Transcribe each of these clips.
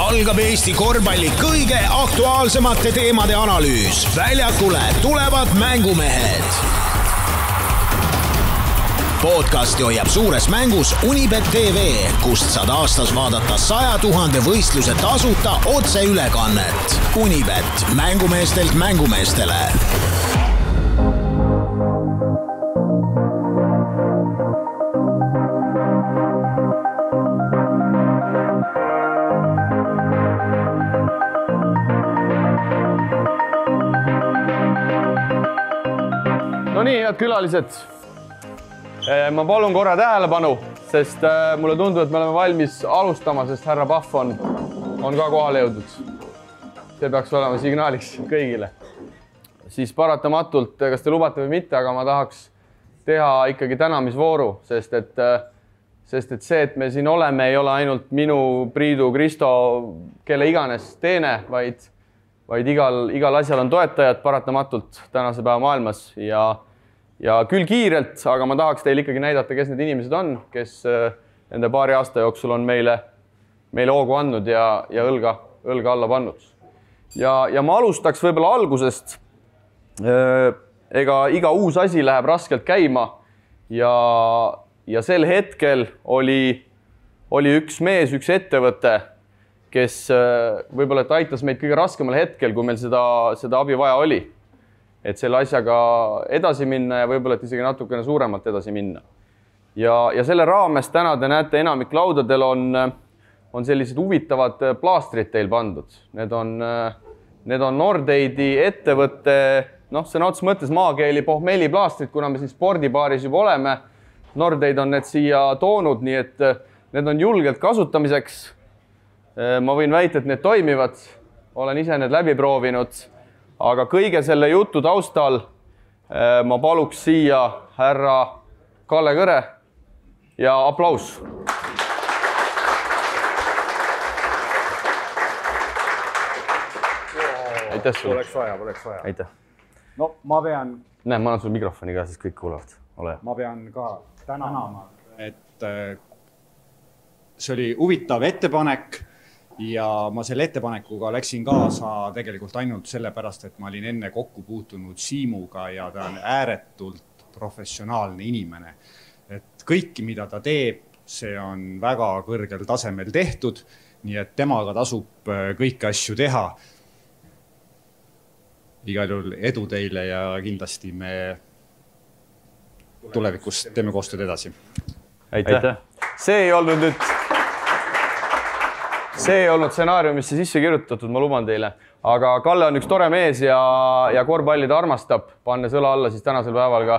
algab Eesti korvpalli kõige aktuaalsemate teemade analüüs. Väljakule tulevad mängumehed. Podcasti hoiab suures mängus Unibet TV, kust saad aastas vaadata 100 000 võistluse tasuta otseülekannet. Unibet, mängumeestelt mängumeestele. No nii, head külalised. Ma palun korra tähelepanu, sest mulle tundub, et me oleme valmis alustama, sest härra Pahv on ka kohale jõudnud. See peaks olema signaaliks kõigile. Siis paratamatult, kas te lubate või mitte, aga ma tahaks teha ikkagi tänamisvooru, sest et see, et me siin oleme, ei ole ainult minu, Priidu, Kristo, kelle iganes teene, vaid igal asjal on toetajad paratamatult tänase päeva maailmas ja küll kiirelt, aga ma tahaks teile ikkagi näidata, kes need inimesed on, kes nende paari aasta jooksul on meile hoogu andnud ja õlga alla pannud. Ja ma alustaks võib-olla algusest. Ega iga uus asi läheb raskelt käima ja sel hetkel oli üks mees, üks ettevõte, kes võib-olla aitas meid kõige raskemal hetkel, kui meil seda abi vaja oli. Et selle asjaga edasi minna ja võib-olla isegi natukene suuremalt edasi minna. Ja selle raames täna te näete, enamik laudadel on sellised huvitavad plaastrid teil pandud. Need on Nordeidi ettevõtte, sõna otseses mõttes maakeeli pohmelliplaastrid, kuna me siin spordibaaris juba oleme. Nordeid on need siia toonud, nii et need on julgelt kasutamiseks. Ma võin väita, et need toimivad. Olen ise need läbi proovinud. Aga kõige selle jutu taustal ma paluks siia härra Kalle Kõre ja aplaus. Aitäh sulle. Poleks vaja. Aitäh. No ma pean... Näe, ma annan sulle mikrofoni ka, sest kõik kuulavad. Ole. Ma pean ka tänama, et see oli huvitav ettepanek. Ja ma selle ettepanekuga läksin kaasa tegelikult ainult sellepärast, et ma olin enne kokku puutunud Siimuga ja ta on ääretult professionaalne inimene. Et kõiki, mida ta teeb, see on väga kõrgel tasemel tehtud, nii et temaga tasub kõiki asju teha. Igal juhul edu teile ja kindlasti me tulevikus teeme koostööd edasi. Aitäh. See ei olnud stsenaariumisse sisse kirjutatud, ma luban teile. Aga Kalle on üks tore mees ja korvpalli ta armastab, pannes õla alla siis tänasel päeval ka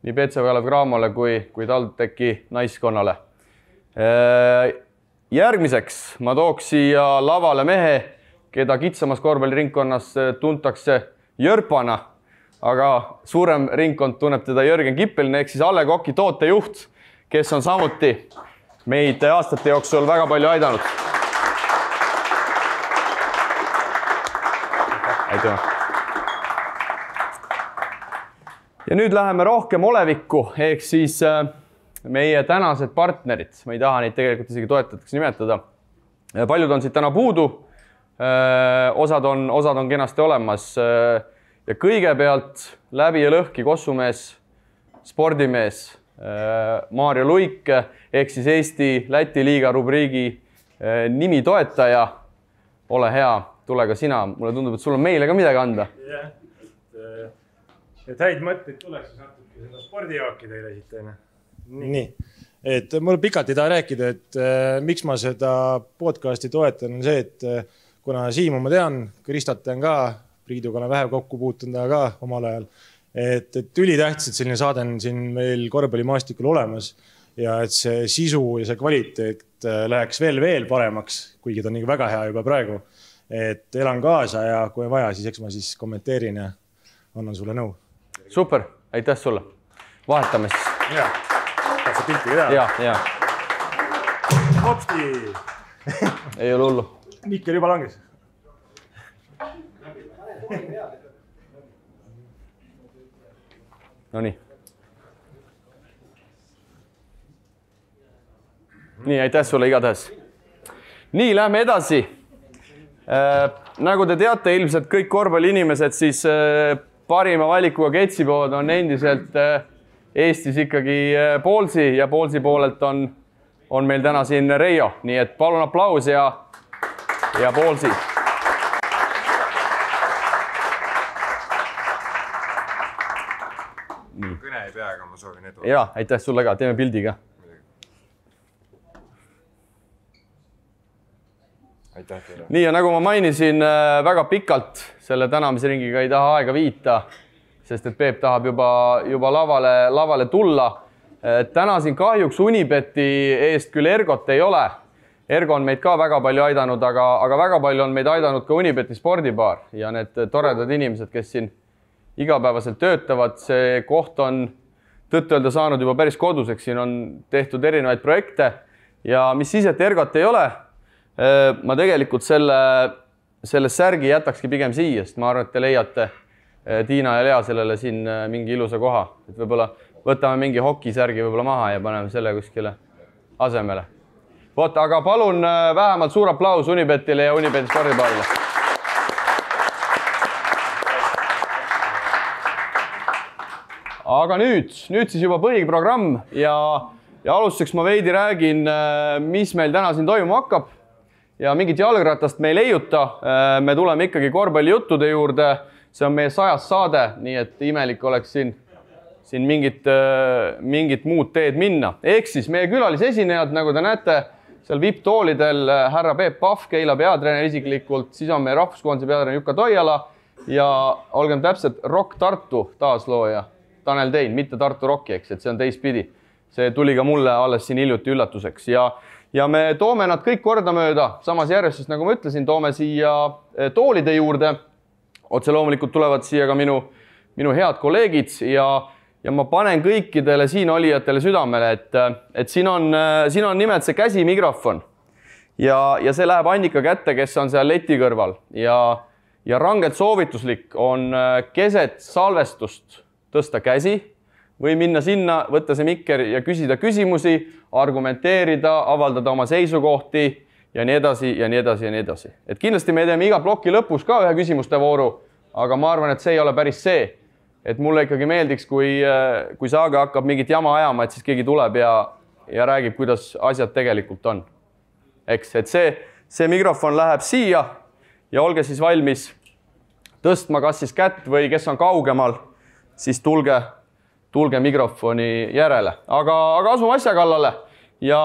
nii Petseva Kalev Cramole kui TalTechi naiskonnale. Järgmiseks ma tooks siia lavale mehe, keda kitsamas korvpalliringkonnas tuntakse Jörpana, aga suurem ringkond tunneb teda Jörgen Kippelin ehk siis Alle Koki tootejuht, kes on samuti meid aastate jooksul väga palju aidanud. Ja nüüd läheme rohkem olevikku, ehk siis meie tänased partnerid. Ma ei taha neid tegelikult isegi toetajateks nimetada. Paljud on siit täna puudu, osad on kenasti olemas. Ja kõigepealt läbi ja lõhki Kossumees, spordimees Maarjo Luik, ehk siis Eesti-Läti liiga rubriigi nimi toetaja. Ole hea. Tule ka sina. Mulle tundub, et sul on meile ka midagi anda. Jah, et häid mõtteid tuleks natuke seda spordijaaki teile esitajana. Nii. Et mul pikalt ei taha rääkida, et miks ma seda podcasti toetan on see, et kuna Siimu ma tean, Kristat tean ka, Priiduga olen vähe kokku puutunud ka omal ajal, et ülitähtsad selline saade on siin meil korvpallimaastikul olemas ja et see sisu ja see kvaliteet läheks veel paremaks, kuigi ta on väga hea juba praegu. Et elan kaasa ja kui on vaja, siis eks ma siis kommenteerin ja annan sulle nõu. Super, aitäh sulle. Vahetame siis. Jaa, tahad sa pilti ka teha? Jaa. Hopsti! Ei ole hullu. Mikker juba langes. No nii. Nii, aitäh sulle igatahes. Nii, lähme edasi. Nagu te teate ilmselt kõik korvpalliinimesed, siis parima valikuga ketsipood on endiselt Eestis ikkagi Poolsi ja Poolsi poolelt on meil täna siin Reijo. Nii et palun aplaus ja Poolsi. Kõne ei pea, aga ma soovin edu. Jaa, aitäh sulle ka. Teeme pildi ka. Aitäh teile. Nii ja nagu ma mainisin väga pikalt selle tänamisringiga ei taha aega viita, sest et Peep tahab juba lavale tulla. Täna siin kahjuks Unibeti eest küll Ergot ei ole. Ergo on meid ka väga palju aidanud, aga väga palju on meid aidanud ka Unibeti spordibaar ja need toredad inimesed, kes siin igapäevaselt töötavad. See koht on tõtt-öelda saanud juba päris koduseks. Siin on tehtud erinevaid projekte ja mis siis, et Ergot ei ole, ma tegelikult selle särgi jätakski pigem siia, sest ma arvan, et te leiate Tiina ja Lea sellele siin mingi ilusa koha. Et võib-olla võtame mingi hokisärgi võib-olla maha ja paneme selle kuskile asemele. Vot, aga palun vähemalt suur aplaus Unibetile ja Unibeti spordibaarile. Aga nüüd siis juba põhiprogramm ja alustuseks ma veidi räägin, mis meil täna siin toimuma hakkab. Ja mingit jalgratast me ei leiuta, me tuleme ikkagi korvpallijuttude juurde, see on meie 100. saade, nii et imelik oleks siin mingit muud teed minna. Ehk siis meie külalisesinejad, nagu te näete, seal VIP-toolidel härra Peep Pahv, Keila peatreener isiklikult, siis on meie rahvuskoondise peatreener Jukka Toiala ja olgem täpselt Rock Tartu taaslooja Tanel Tein, mitte Tartu Rocki, eks, et see on teistpidi. See tuli ka mulle alles siin hiljuti üllatuseks ja me toome nad kõik kordamööda samas järjestus, nagu ma ütlesin, toome siia toolide juurde. Otse loomulikult tulevad siia ka minu head kolleegid ja ma panen kõikidele siin olijatele südamele, et siin on nimelt see käsimikrofon ja see läheb Annika kätte, kes on seal leti kõrval ja rangelt soovituslik on keset salvestust tõsta käsi või minna sinna, võtta see mikker ja küsida küsimusi, argumenteerida, avaldada oma seisukohti ja nii edasi ja nii edasi ja nii edasi. Et kindlasti me teeme iga ploki lõpus ka ühe küsimuste vooru, aga ma arvan, et see ei ole päris see. Et mulle ikkagi meeldiks, kui saage hakkab mingit jama ajama, et siis keegi tuleb ja räägib, kuidas asjad tegelikult on. Eks, et see mikrofon läheb siia ja olge siis valmis tõstma kas siis kätt või kes on kaugemal, siis tulge mikrofoni järele. Aga asume asja kallale ja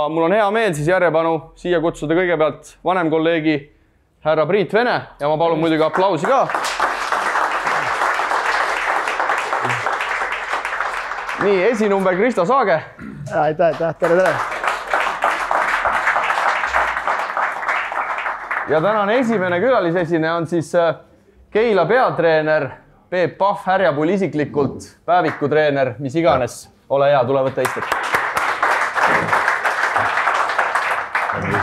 mul on hea meel siis järjepanu siia kutsuda kõigepealt vanem kolleegi härra Priit Vene ja ma palun muidugi aplausi ka. Nii, esinumber Kristo Saage. Aitäh, tere. Ja tänane esimene külalisesine on siis Keila peatreener Peep Pahv, Härjapull isiklikult, päevikutreener, mis iganes. Ole hea, tule võtta istet.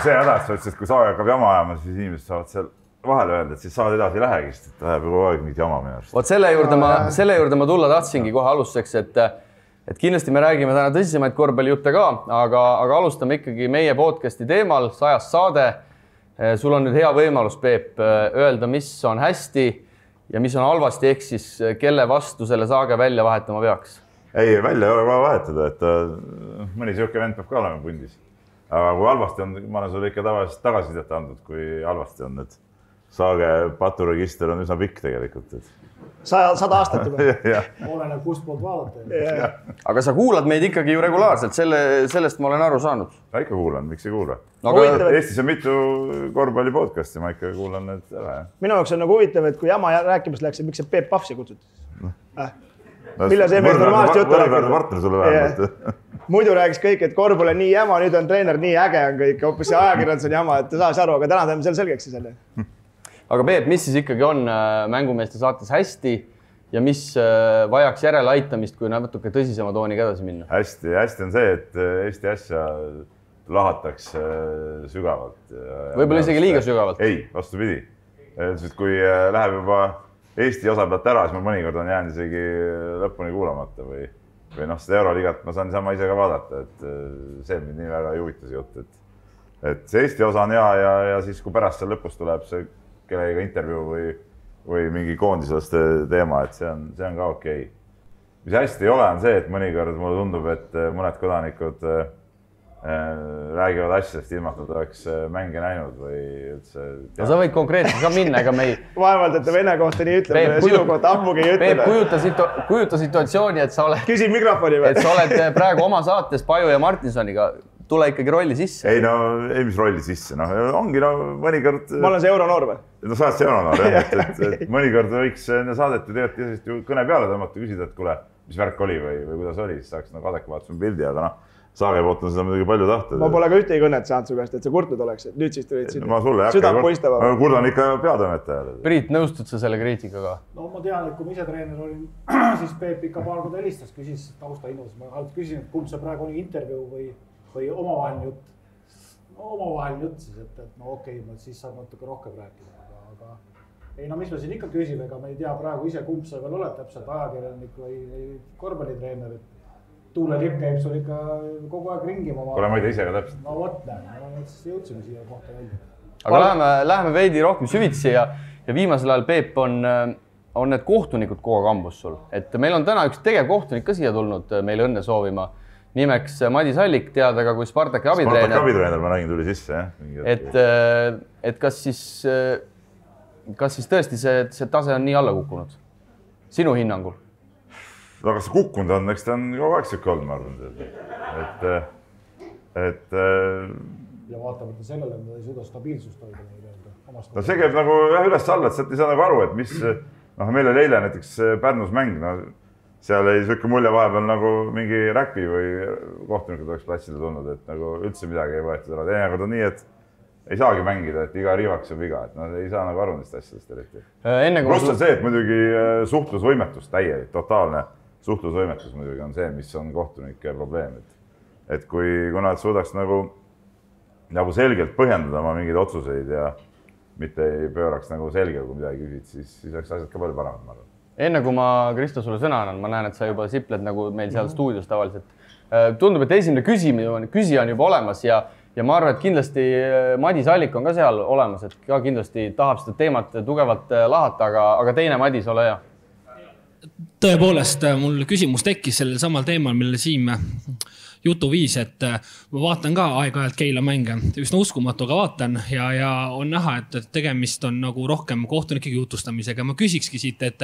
See hädas, et kui saag hakkab jama ajama, siis inimesed saavad seal vahele öelda, et siis saad edasi lähegi, sest et läheb juba aeg mingit jama minu arust. Vot selle juurde ma tulla tahtsingi kohe alustuseks, et kindlasti me räägime täna tõsisemaid korvpallijutte ka, aga alustame ikkagi meie podcasti teemal, 100. saade. Sul on nüüd hea võimalus, Peep, öelda, mis on hästi ja mis on halvasti, ehk siis kelle vastu selle saage välja vahetama peaks? Ei, välja ei ole vaja vahetada, et mõni siuke vend peab ka olema pundis. Aga kui halvasti on, ma olen sulle ikka tavaliselt tagasisidet andnud, kui halvasti on, et saage paturegister on üsna pikk tegelikult. 100 aastat juba. Oleneb kust poolt vaadata. Aga sa kuulad meid ikkagi ju regulaarselt, sellest ma olen aru saanud. Ma ikka kuulan, miks ei kuula? Aga Eestis on mitu korvpalli podcasti, ma ikka kuulan need ära. Minu jaoks on nagu huvitav, et kui jama rääkimas läks, miks see Peep Pahv siia kutsuti? Millal see mees normaalselt juttu rääkida? Partner sulle vähemalt. Muidu rääkis kõik, et korvpall on nii jama, nüüd on treener nii äge on kõik, hoopis see ajakirjandus on jama, et ta saaks aru, aga täna teeme selle selgeks selle. Aga Peep, mis siis ikkagi on mängumeeste saates hästi ja mis vajaks järeleaitamist, kui natuke tõsisema tooniga edasi minna? Hästi on see, et Eesti asja lahatakse sügavalt. Võib-olla isegi liiga sügavalt? Ei, vastupidi. Kui läheb juba Eesti osa pealt ära, siis ma mõnikord on jäänud isegi lõpuni kuulamata või seda Euroliigat ma saan sama ise ka vaadata, et see mind nii väga ei huvita see jutt, et see Eesti osa on hea ja siis, kui pärast seal lõpus tuleb see kellega intervjuu või mingi koondislaste teema, et see on ka okei. Mis hästi ei ole, on see, et mõnikord mulle tundub, et mõned kodanikud räägivad asjadest ilma, et nad oleks mänge näinud või üldse... No sa võid konkreetselt ka minna, ega me ei... Vaevalt, et Vene kohta nii ütleb ja sinu kohta ammugi ei ütle. Peep, kujuta situatsiooni, et sa oled... Küsi mikrofoni või? Et sa oled praegu oma saates Paju ja Martinsoniga. Tule ikkagi rolli sisse. Ei, mis rolli sisse. Ongi mõnikord... Ma olen see euronoor või? No sa oled see euronoor, jah. Et mõnikord võiks enne saadet ju kõne peale tõmmata, küsida, et kuule, mis värk oli või kuidas oli, siis saaks Kadek vaatasime pildi, aga Saage poolt on seda muidugi palju tahta. Ma pole ka ühtegi kõnet saanud su käest, et sa kurtnud oleks, et nüüd siis tulid siin. Ma sulle südapoistava. Kurdan ikka peatoimetajale. Priit, nõustud sa selle kriitikaga? No ma tean, et kui ma ise treener olin, siis Peep ikka paar korda helistas, küsis tausta hinnus. Ma küsin, et kumb see praegu oli intervjuu või omavaheline jutt. No omavaheline jutt siis, et no okei, siis saab natuke rohkem rääkida. Aga ei, no mis me siin ikka küsime, ega me ei tea praegu ise, kumb sa veel oled täpselt ajakirjanik või korvpallitreener. Tuulelipp käib sul ikka kogu aeg ringi. Kole ma ei tea ise ka täpselt. No võt näe, siis jõudsime siia kohta välja. Aga läheme veidi rohkem süvitsi ja viimasel ajal, Peep, on need kohtunikud kogu aeg ambus sul. Et meil on täna üks tegevkohtunik ka siia tulnud meile õnne soovima. Nimeks Madis Allik, teada ka kui Spartaki abitreener. Spartaki abitreener, ma nägin, tuli sisse, jah. Et kas siis tõesti see tase on nii alla kukkunud? Sinu hinnangul? Aga see kukkunud on, eks ta on kogu aeg siuke olnud, ma arvan. Ja vaatamata sellele, et ta ei suuda stabiilsust hoida. No see käib nagu üles-alla, et sealt ei saa nagu aru, et mis... Meil oli eile näiteks Pärnus mäng, seal ei siuke mulje vahepeal nagu mingi räpi või kohtunikud oleks platsile tulnud, et nagu üldse midagi ei võetud ära. Teinekord on nii, et ei saagi mängida, et iga rivaks on viga, et ei saa nagu aru nendest asjadest eriti. Plus on see, et muidugi suhtlusvõimetus täielik, totaalne suhtlusvõimetus muidugi on see, mis on kohtunike probleem. Et kui nad suudaks nagu selgelt põhjendada oma mingeid otsuseid ja mitte ei pööraks nagu selgelt, kui midagi küsid, siis oleks asjad ka palju paremad, ma arvan. Enne kui ma, Kristo, sulle sõna annan, ma näen, et sa juba sipled nagu meil seal stuudios tavaliselt. Tundub, et esimene küsija on juba olemas ja ma arvan, et kindlasti Madis Allik on ka seal olemas, et ka kindlasti tahab seda teemat tugevalt lahata, aga teine Madis, ole hea. Tõepoolest, mul küsimus tekkis sellel samal teemal, mille Siim jutu viis, et ma vaatan ka aeg-ajalt Keila mänge. Üsna uskumatuga vaatan ja on näha, et tegemist on nagu rohkem kohtunike jutustamisega. Ma küsikski siit, et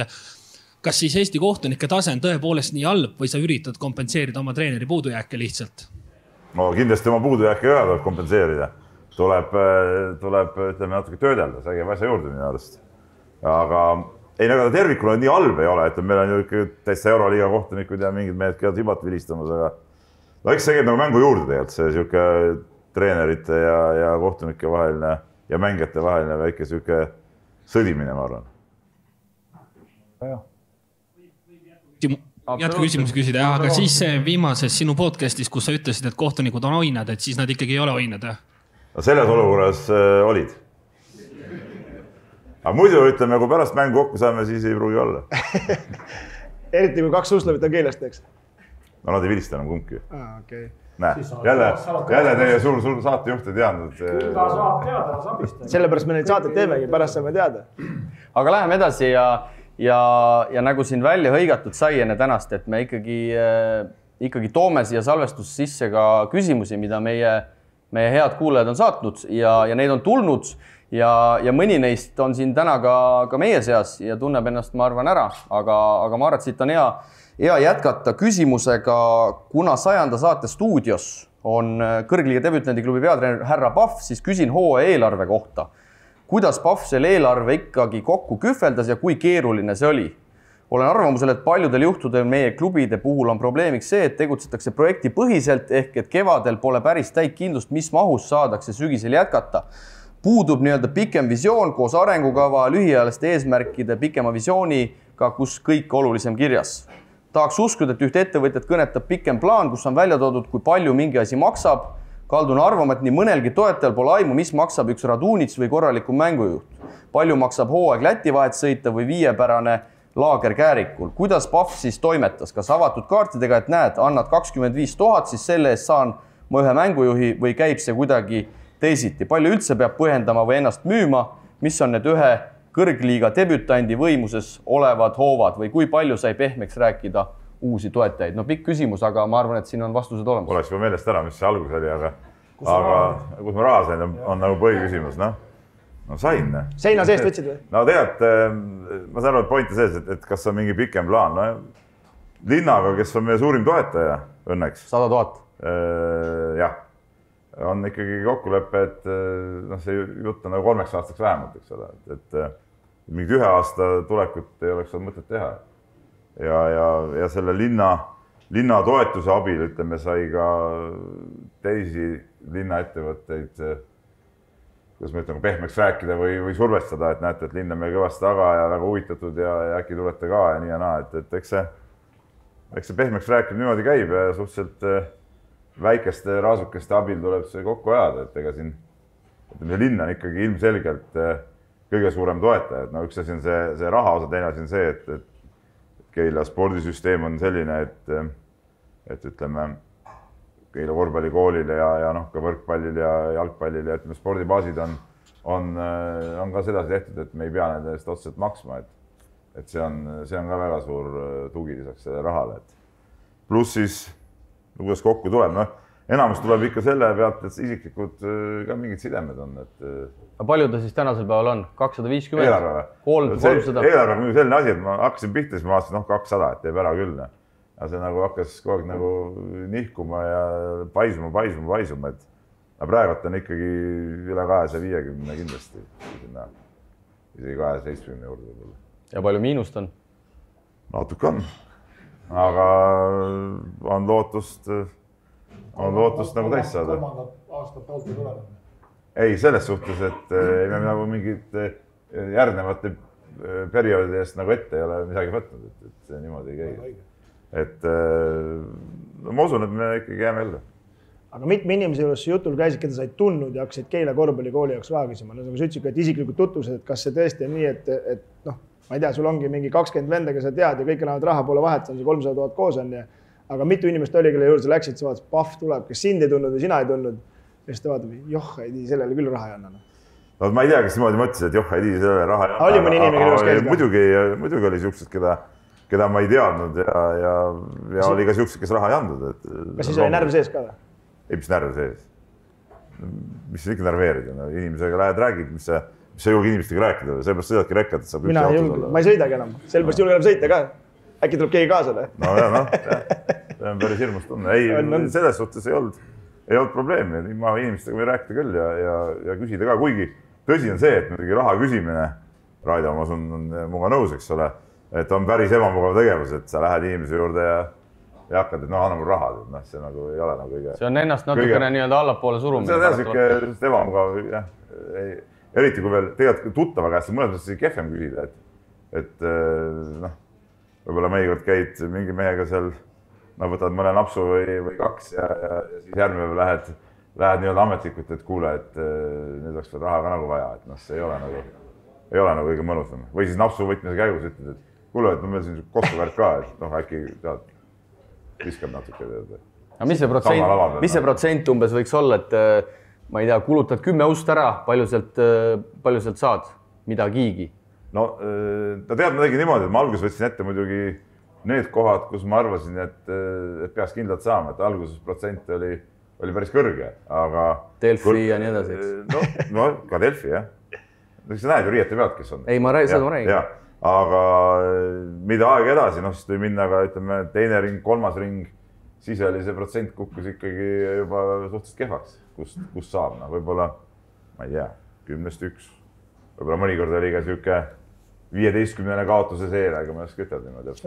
kas siis Eesti kohtunike tase on tõepoolest nii halb või sa üritad kompenseerida oma treeneri puudujääke lihtsalt? No kindlasti oma puudujääke ka tuleb kompenseerida. Tuleb ütleme natuke töödelda, see käib asja juurde minu arust. Aga ei, ta tervikuna nii halb ei ole, et meil on ju ikka täitsa Euroliiga kohtunikud ja mingid mehed käivad hibat vilistamas, aga eks see käib nagu mängu juurde tegelikult, see siuke treenerite ja kohtunike vaheline ja mängijate vaheline väike siuke sõdimine, ma arvan. Jätku küsimus küsida, aga siis viimases sinu podcastis, kus sa ütlesid, et kohtunikud on oinad, et siis nad ikkagi ei ole oinad. No selles olukorras olid. Aga muidu ütleme, kui pärast mängu kokku saame, siis ei pruugi olla. Eriti kui kaks suuslavit on keelest, eks? No nad ei vilista enam kumbki. Okay. Näe, jälle teie suur saatejuht ei teadnud. Küll ta saab teada sabist. Sellepärast me neid saateid teemegi, pärast saame teada. Aga läheme edasi ja nagu siin välja hõigatud sai enne tänast, et me ikkagi toome siia salvestus sisse ka küsimusi, mida meie head kuulajad on saatnud ja neid on tulnud ja mõni neist on siin täna ka meie seas ja tunneb ennast, ma arvan, ära, aga ma arvan, et siit on hea jätkata küsimusega, kuna 100. saate stuudios on kõrgliiga debütandi klubi peatreener härra Pahv, siis küsin hooaja eelarve kohta. Kuidas Pahv selle eelarve ikkagi kokku kühveldas ja kui keeruline see oli? Olen arvamusel, et paljudel juhtudel meie klubide puhul on probleemiks see, et tegutsetakse projekti põhiselt ehk et kevadel pole päris täit kindlust, mis mahus saadakse sügisel jätkata. Puudub pikem visioon koos arengukava, lühiajaliste eesmärkide pikema visiooniga, kus kõik olulisem kirjas. Tahaks uskuda, et üht ettevõtjat kõnetab pikem plaan, kus on välja toodud, kui palju mingi asi maksab. Kaldun arvama, et nii mõnelgi toetajal pole aimu, mis maksab üks Radunits või korraliku mängujuht. Palju maksab hooaeg Läti vahet sõita või 5-pärane laager Käärikul. Kuidas Pahv siis toimetas? Kas avatud kaartidega, et näed, annad 25 000, siis selle eest saan ma ühe mängujuhi või käib see kuidagi teisiti. Palju üldse peab põhjendama või ennast müüma, mis on need ühe kõrgliiga debütandi võimuses olevad hoovad või kui palju sai pehmeks rääkida uusi toetajaid? No pikk küsimus, aga ma arvan, et siin on vastused olemas. Oleks juba meelest ära, mis see algus oli, aga kus ma raha sain, on nagu põhiküsimus, noh. No sain. Seina seest võtsid või? No tegelikult ma saan aru, et point on sees, et kas on mingi pikem plaan. No, linnaga, kes on meie suurim toetaja, õnneks. 100 000. Jah, on ikkagi kokkulepe, et see jutt on nagu 3 aastaks vähemalt, eks ole. Et mingid 1 aasta tulekut ei oleks mõtet teha. Ja selle linna toetuse abil, ütleme, sai ka teisi linnaettevõtteid, kuidas ma ütlen, pehmeks rääkida või survestada, et näete, et linn on meil kõvasti taga ja väga huvitatud ja äkki tulete ka ja nii ja naa, et eks see pehmeks rääkida niimoodi käib ja suhteliselt väikeste raasukeste abil tuleb see kokku ajada, et ega siin linn on ikkagi ilmselgelt kõige suurem toetaja, et no üks asi on see raha osa, teine asi on see, et Keila spordisüsteem on selline, et ütleme, Keila korvpallikoolile ja ka võrkpallil ja jalgpallil ja ütleme, spordibaasid on ka sedasi tehtud, et me ei pea nende eest otseselt maksma, et see on ka väga suur tugi lisaks selle rahale. Pluss siis, kuidas kokku tuleb, enamus tuleb ikka selle pealt, et isiklikud ka mingid sidemed on. Palju ta siis tänasel päeval on? 250? Eelarve. 300? Eelarve on selline asi, et ma hakkasin pihta, siis ma vaatasin, 200, et teeb ära küll. Ja see nagu hakkas kogu aeg nagu nihkuma ja paisuma, et praegult on ikkagi üle 250 kindlasti, isegi 270 juurde. Ja palju miinust on? Natuke on, aga on lootust nagu täis saada. Kolmandat aasta poolt ei tule? Ei, selles suhtes, et me nagu mingid järgnevate perioodide eest nagu ette ei ole midagi võtnud, et see niimoodi ei käi. Et ma usun, et me ikkagi jääme ellu. Aga mitme inimese juures jutul käisid, keda said tundnud ja hakkasid Keila korvpallikooli jaoks raha küsima. Nagu sa ütlesid, et isiklikult tutvused, et kas see tõesti on nii, et ma ei tea, sul ongi mingi 20 venda, kes sa tead ja kõik enamad raha poole vahet, on see 300 000 koos on. Aga mitu inimest oli, kelle juurde sa läksid, sa vaatasid, pahv tuleb, kes sind ei tundnud või sina ei tundnud. Ja siis ta vaatab, joh, ei tii, sellele küll raha ei anna. No, ma ei tea, kes niimoodi mõtlesid, et joh, ei tii, sellele raha ei anna. Oli mõni inimene, kelle juures käis? Muidugi oli siuksed, keda ma ei teadnud ja oli ka siuksed, kes raha ei andnud. Kas siis oli närv sees ka? Ei, mis närv sees? Mis ikka närveerida? Inimesega lähed, räägid, mis sa ei julge inimestega rääkida. Sellepärast sõidadki rekkad, et saab üks autos olla. Ma ei sõidagi enam. Sellepärast julge enam sõita ka. Äkki tuleb keegi kaasa? No jah, see on päris hirmus tunne. Ei, selles suhtes ei olnud probleemi. Ma inimestega võin rääkida küll ja küsida ka, kuigi tõsi on see, et muidugi raha küsimine, Raido, ma sun on muga nõus, eks ole, et on päris ebamugav tegevus, et sa lähed inimese juurde ja hakkad, et anna mul raha, see nagu ei ole nagu kõige... See on ennast natukene nii-öelda allapoole surumine. See on siuke ebamugav, jah. Eriti kui veel tegelikult tuttava käest, mõnes mõttes kehvem küsida, et võib-olla mõnikord käid mingi mehega seal, võtad mõne napsu või 2 ja siis järgmine päev lähed nii-öelda ametlikult, et kuule, et nüüd oleks veel raha ka nagu vaja, et see ei ole nagu kõige mõnusam. Või siis napsu võtmise käigus ütled, et kuule, et meil siin kostukärk ka, et äkki tead, viskab natuke. Aga mis see protsent umbes võiks olla, et ma ei tea, kulutad 10 ust ära, palju sealt saad midagigi? No tead, ma tegin niimoodi, et ma alguses võtsin ette muidugi need kohad, kus ma arvasin, et peaks kindlalt saama, et alguses protsent oli päris kõrge, aga... Delfi ja nii edasi. No ka Delfi, jah. Sa näed ju riiete pealt, kes on. Ei, seda ma räägin. Aga mida aeg edasi, siis tuli minna ka, ütleme, teine ring, 3. ring, siis oli see protsent kukkus ikkagi juba suhteliselt kehvaks, kus saab. Võib-olla, ma ei tea, 10-st 1. Võib-olla mõnikord oli ka siuke 15 kaotuse seer, aga ma ei oska ütelda niimoodi.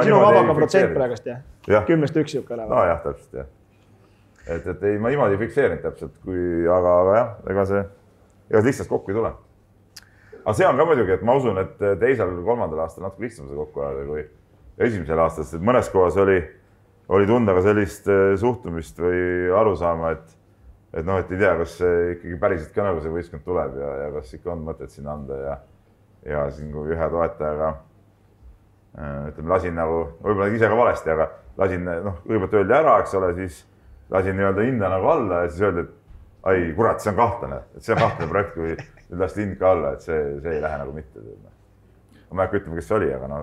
Sinu vabaka protsent praegust, jah? 10-st 1 siuke ole. No jah, täpselt, jah. Et ei, ma niimoodi fikseerinud täpselt, aga jah, ega see lihtsalt kokku ei tule. Aga see on ka muidugi, et ma usun, et teisel või 3. aastal natuke lihtsam see kokku ajada kui esimesel aastal, sest mõnes kohas oli tunda ka sellist suhtumist või arusaama, et ei tea, kas ikkagi päriselt ka nagu see võistkond tuleb ja kas ikka on mõtet sinna anda ja siin kui ühe toetajaga lasin nagu, võib-olla ise ka valesti, aga lasin, kõigepealt öeldi ära, eks ole, siis lasin nii-öelda hinda nagu alla ja siis öeldi, et ai kurat, see on kahtlane, et see on kahtlane projekt, kui nüüd lasti hind ka alla, et see ei lähe nagu mitte. Ma ei hakka ütlema, kes see oli, aga no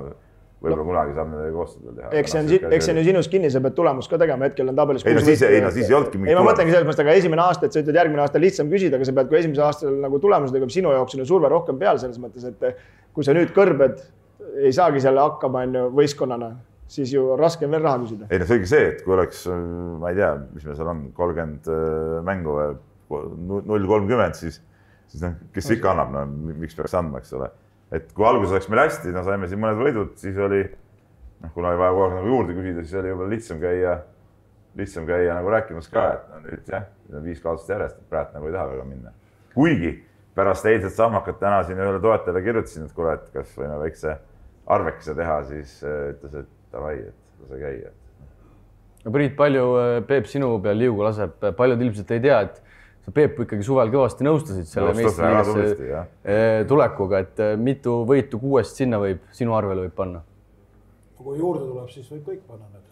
võib-olla kunagi saab nendega koostada teha. Eks see on ju sinus kinni, sa pead tulemust ka tegema, hetkel on tabelis. Ei, siis ei olnudki mingit tulemust. Ma mõtlengi selles mõttes, aga esimene aasta, et sa ütled järgmine aasta lihtsam küsida, aga sa pead, kui esimese aastal nagu tulemused, aga sinu jaoks on surve rohkem peal selles mõttes, et kui sa nüüd kõrbed, ei saagi selle hakkama võistkonnana, siis ju raske veel raha küsida. Ei, see oligi see, et kui oleks, ma ei tea, mis meil seal on, 30 mängu või 0-30, siis kes ikka annab, no miks peaks andma, eks ole. Et kui alguses oleks meil hästi, no saime siin mõned võidud, siis oli, kuna ei vaja kogu aeg nagu juurde küsida, siis oli juba lihtsam käia nagu rääkimas ka, et nüüd jah, 5 kaotsust järjest, et praegu nagu ei taha väga minna. Kuigi pärast eilset sammakat täna siin ühele toetajale kirjutasin, et kuule, et kas võime väikse arvekese teha, siis ütles, et davai, et lase käia. Priit, palju Peep sinu peal liugu laseb, paljud ilmselt ei tea, et sa Peepu ikkagi suvel kõvasti nõustasid selle meistriliigasse tulekuga, et mitu võitu 6 sinna võib, sinu arvele võib panna? Kui juurde tuleb, siis võib kõik panna need.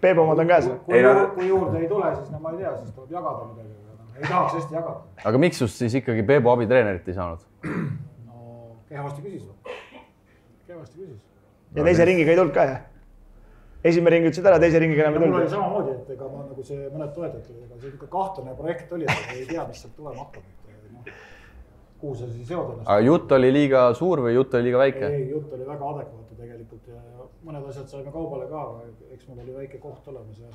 Peep omad on käes? Kui juurde ei tule, siis ma ei tea, siis tuleb jagada midagi. Ei tahaks hästi jagada. Aga miks just siis ikkagi Peebu abitreenerit ei saanud? No kehvasti küsis. Ja teise ringiga ei tulnud ka, jah? Esimene ring ütlesid ära, teise ringiga enam ei tulnud. Mul oli samamoodi, et ega ma nagu see mõned toetatud, ega see ikka kahtlane projekt oli, et ei tea, mis sealt tulema hakkab. Kuhu sa siis seod ennast? Aga jutt oli liiga suur või jutt oli liiga väike? Ei, jutt oli väga adekvaatu tegelikult ja mõned asjad saime kaubale ka, aga eks mul oli väike koht olemas ja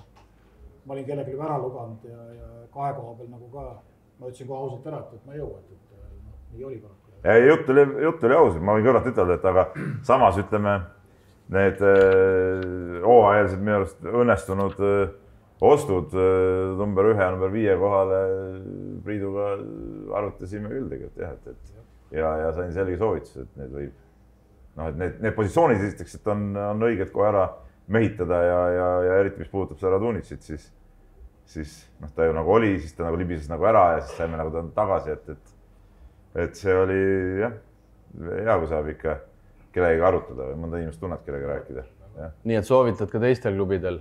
ma olin kellegi ära luganud ja 2 koha peal nagu ka. Ma ütlesin kohe ausalt ära, et ma ei jõua, et nii oli paraku. Jutt oli ausalt, ma võin kõrvalt ütelda, et aga samas ütleme, need hooajalsed minu arust õnnestunud ostud number 1 ja number 5 kohale Priiduga arutasime küll tegelikult, jah, ja sain selge soovitus, et need võib, noh, et need positsioonid esiteks, et on õiged kohe ära mehitada ja eriti, mis puudutab seda Radunitsit, siis ta ju nagu oli, siis ta nagu libises nagu ära ja siis saime nagu ta tagasi, et see oli, jah, hea, kui saab ikka kellega arutada või mõnda inimest tunned kellega rääkida. Ja. Nii, et soovitad ka teistel klubidel?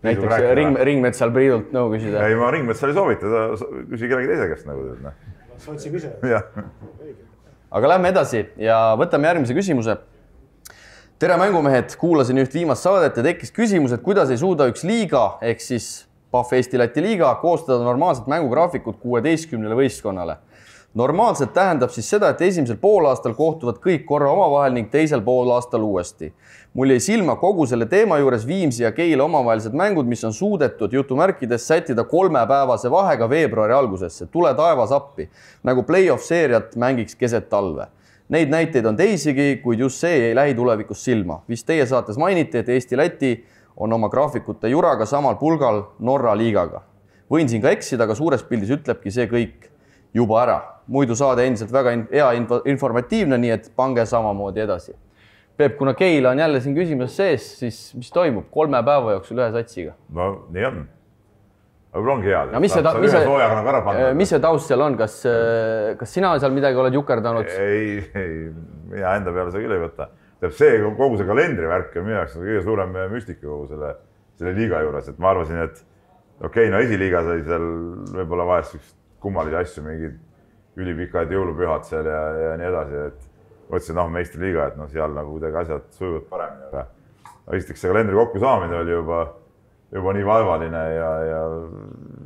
Näiteks Ringmetsal Priidult nõu küsida? Ei, ma Ringmetsal ei soovitada, küsi kellegi teise käest nagu. Sotsi küse. Aga lähme edasi ja võtame järgmise küsimuse. Tere mängumehed, kuulasin üht viimast saadet ja tekkis küsimus, et kuidas ei suuda üks liiga, ehk siis PAF Eesti-Läti liiga, koostada normaalset mängugraafikut 16 võistkonnale. Normaalselt tähendab siis seda, et esimesel poolaastal kohtuvad kõik korra omavahel ning teisel poolaastal uuesti. Mul jäi silma kogu selle teema juures Viimsi ja Keila omavahelised mängud, mis on suudetud jutumärkides sättida 3-päevase vahega veebruari algusesse. Tule taevas appi, nagu play-off seeriat mängiks keset talve. Neid näiteid on teisigi, kuid just see jäi lähitulevikus silma. Vist teie saates mainiti, et Eesti-Läti on oma graafikute juraga samal pulgal Norra liigaga. Võin siin ka eksida, aga suures pildis ütlebki see kõik juba ära. Muidu saade endiselt väga hea informatiivne, nii et pange samamoodi edasi. Peep, kuna Keila on jälle siin küsimus sees, siis mis toimub 3 päeva jooksul ühe satsiga? No nii on. Aga ongi hea. Mis see taust seal on? Kas sina seal midagi oled jukerdanud? Ei, mina enda peale seda küll ei võta. See kogu see kalendrivärk on minu jaoks kõige suurem müstika kogu selle liiga juures. Et ma arvasin, et okei, no esiliiga sai seal võib-olla vahest üks kummalisi asju, mingid ülipikad jõulupühad seal ja nii edasi, et mõtlesin, meistriliiga, et seal nagu kuidagi asjad sujuvad paremini, aga esiteks see kalendri kokku saamine oli juba nii vaevaline ja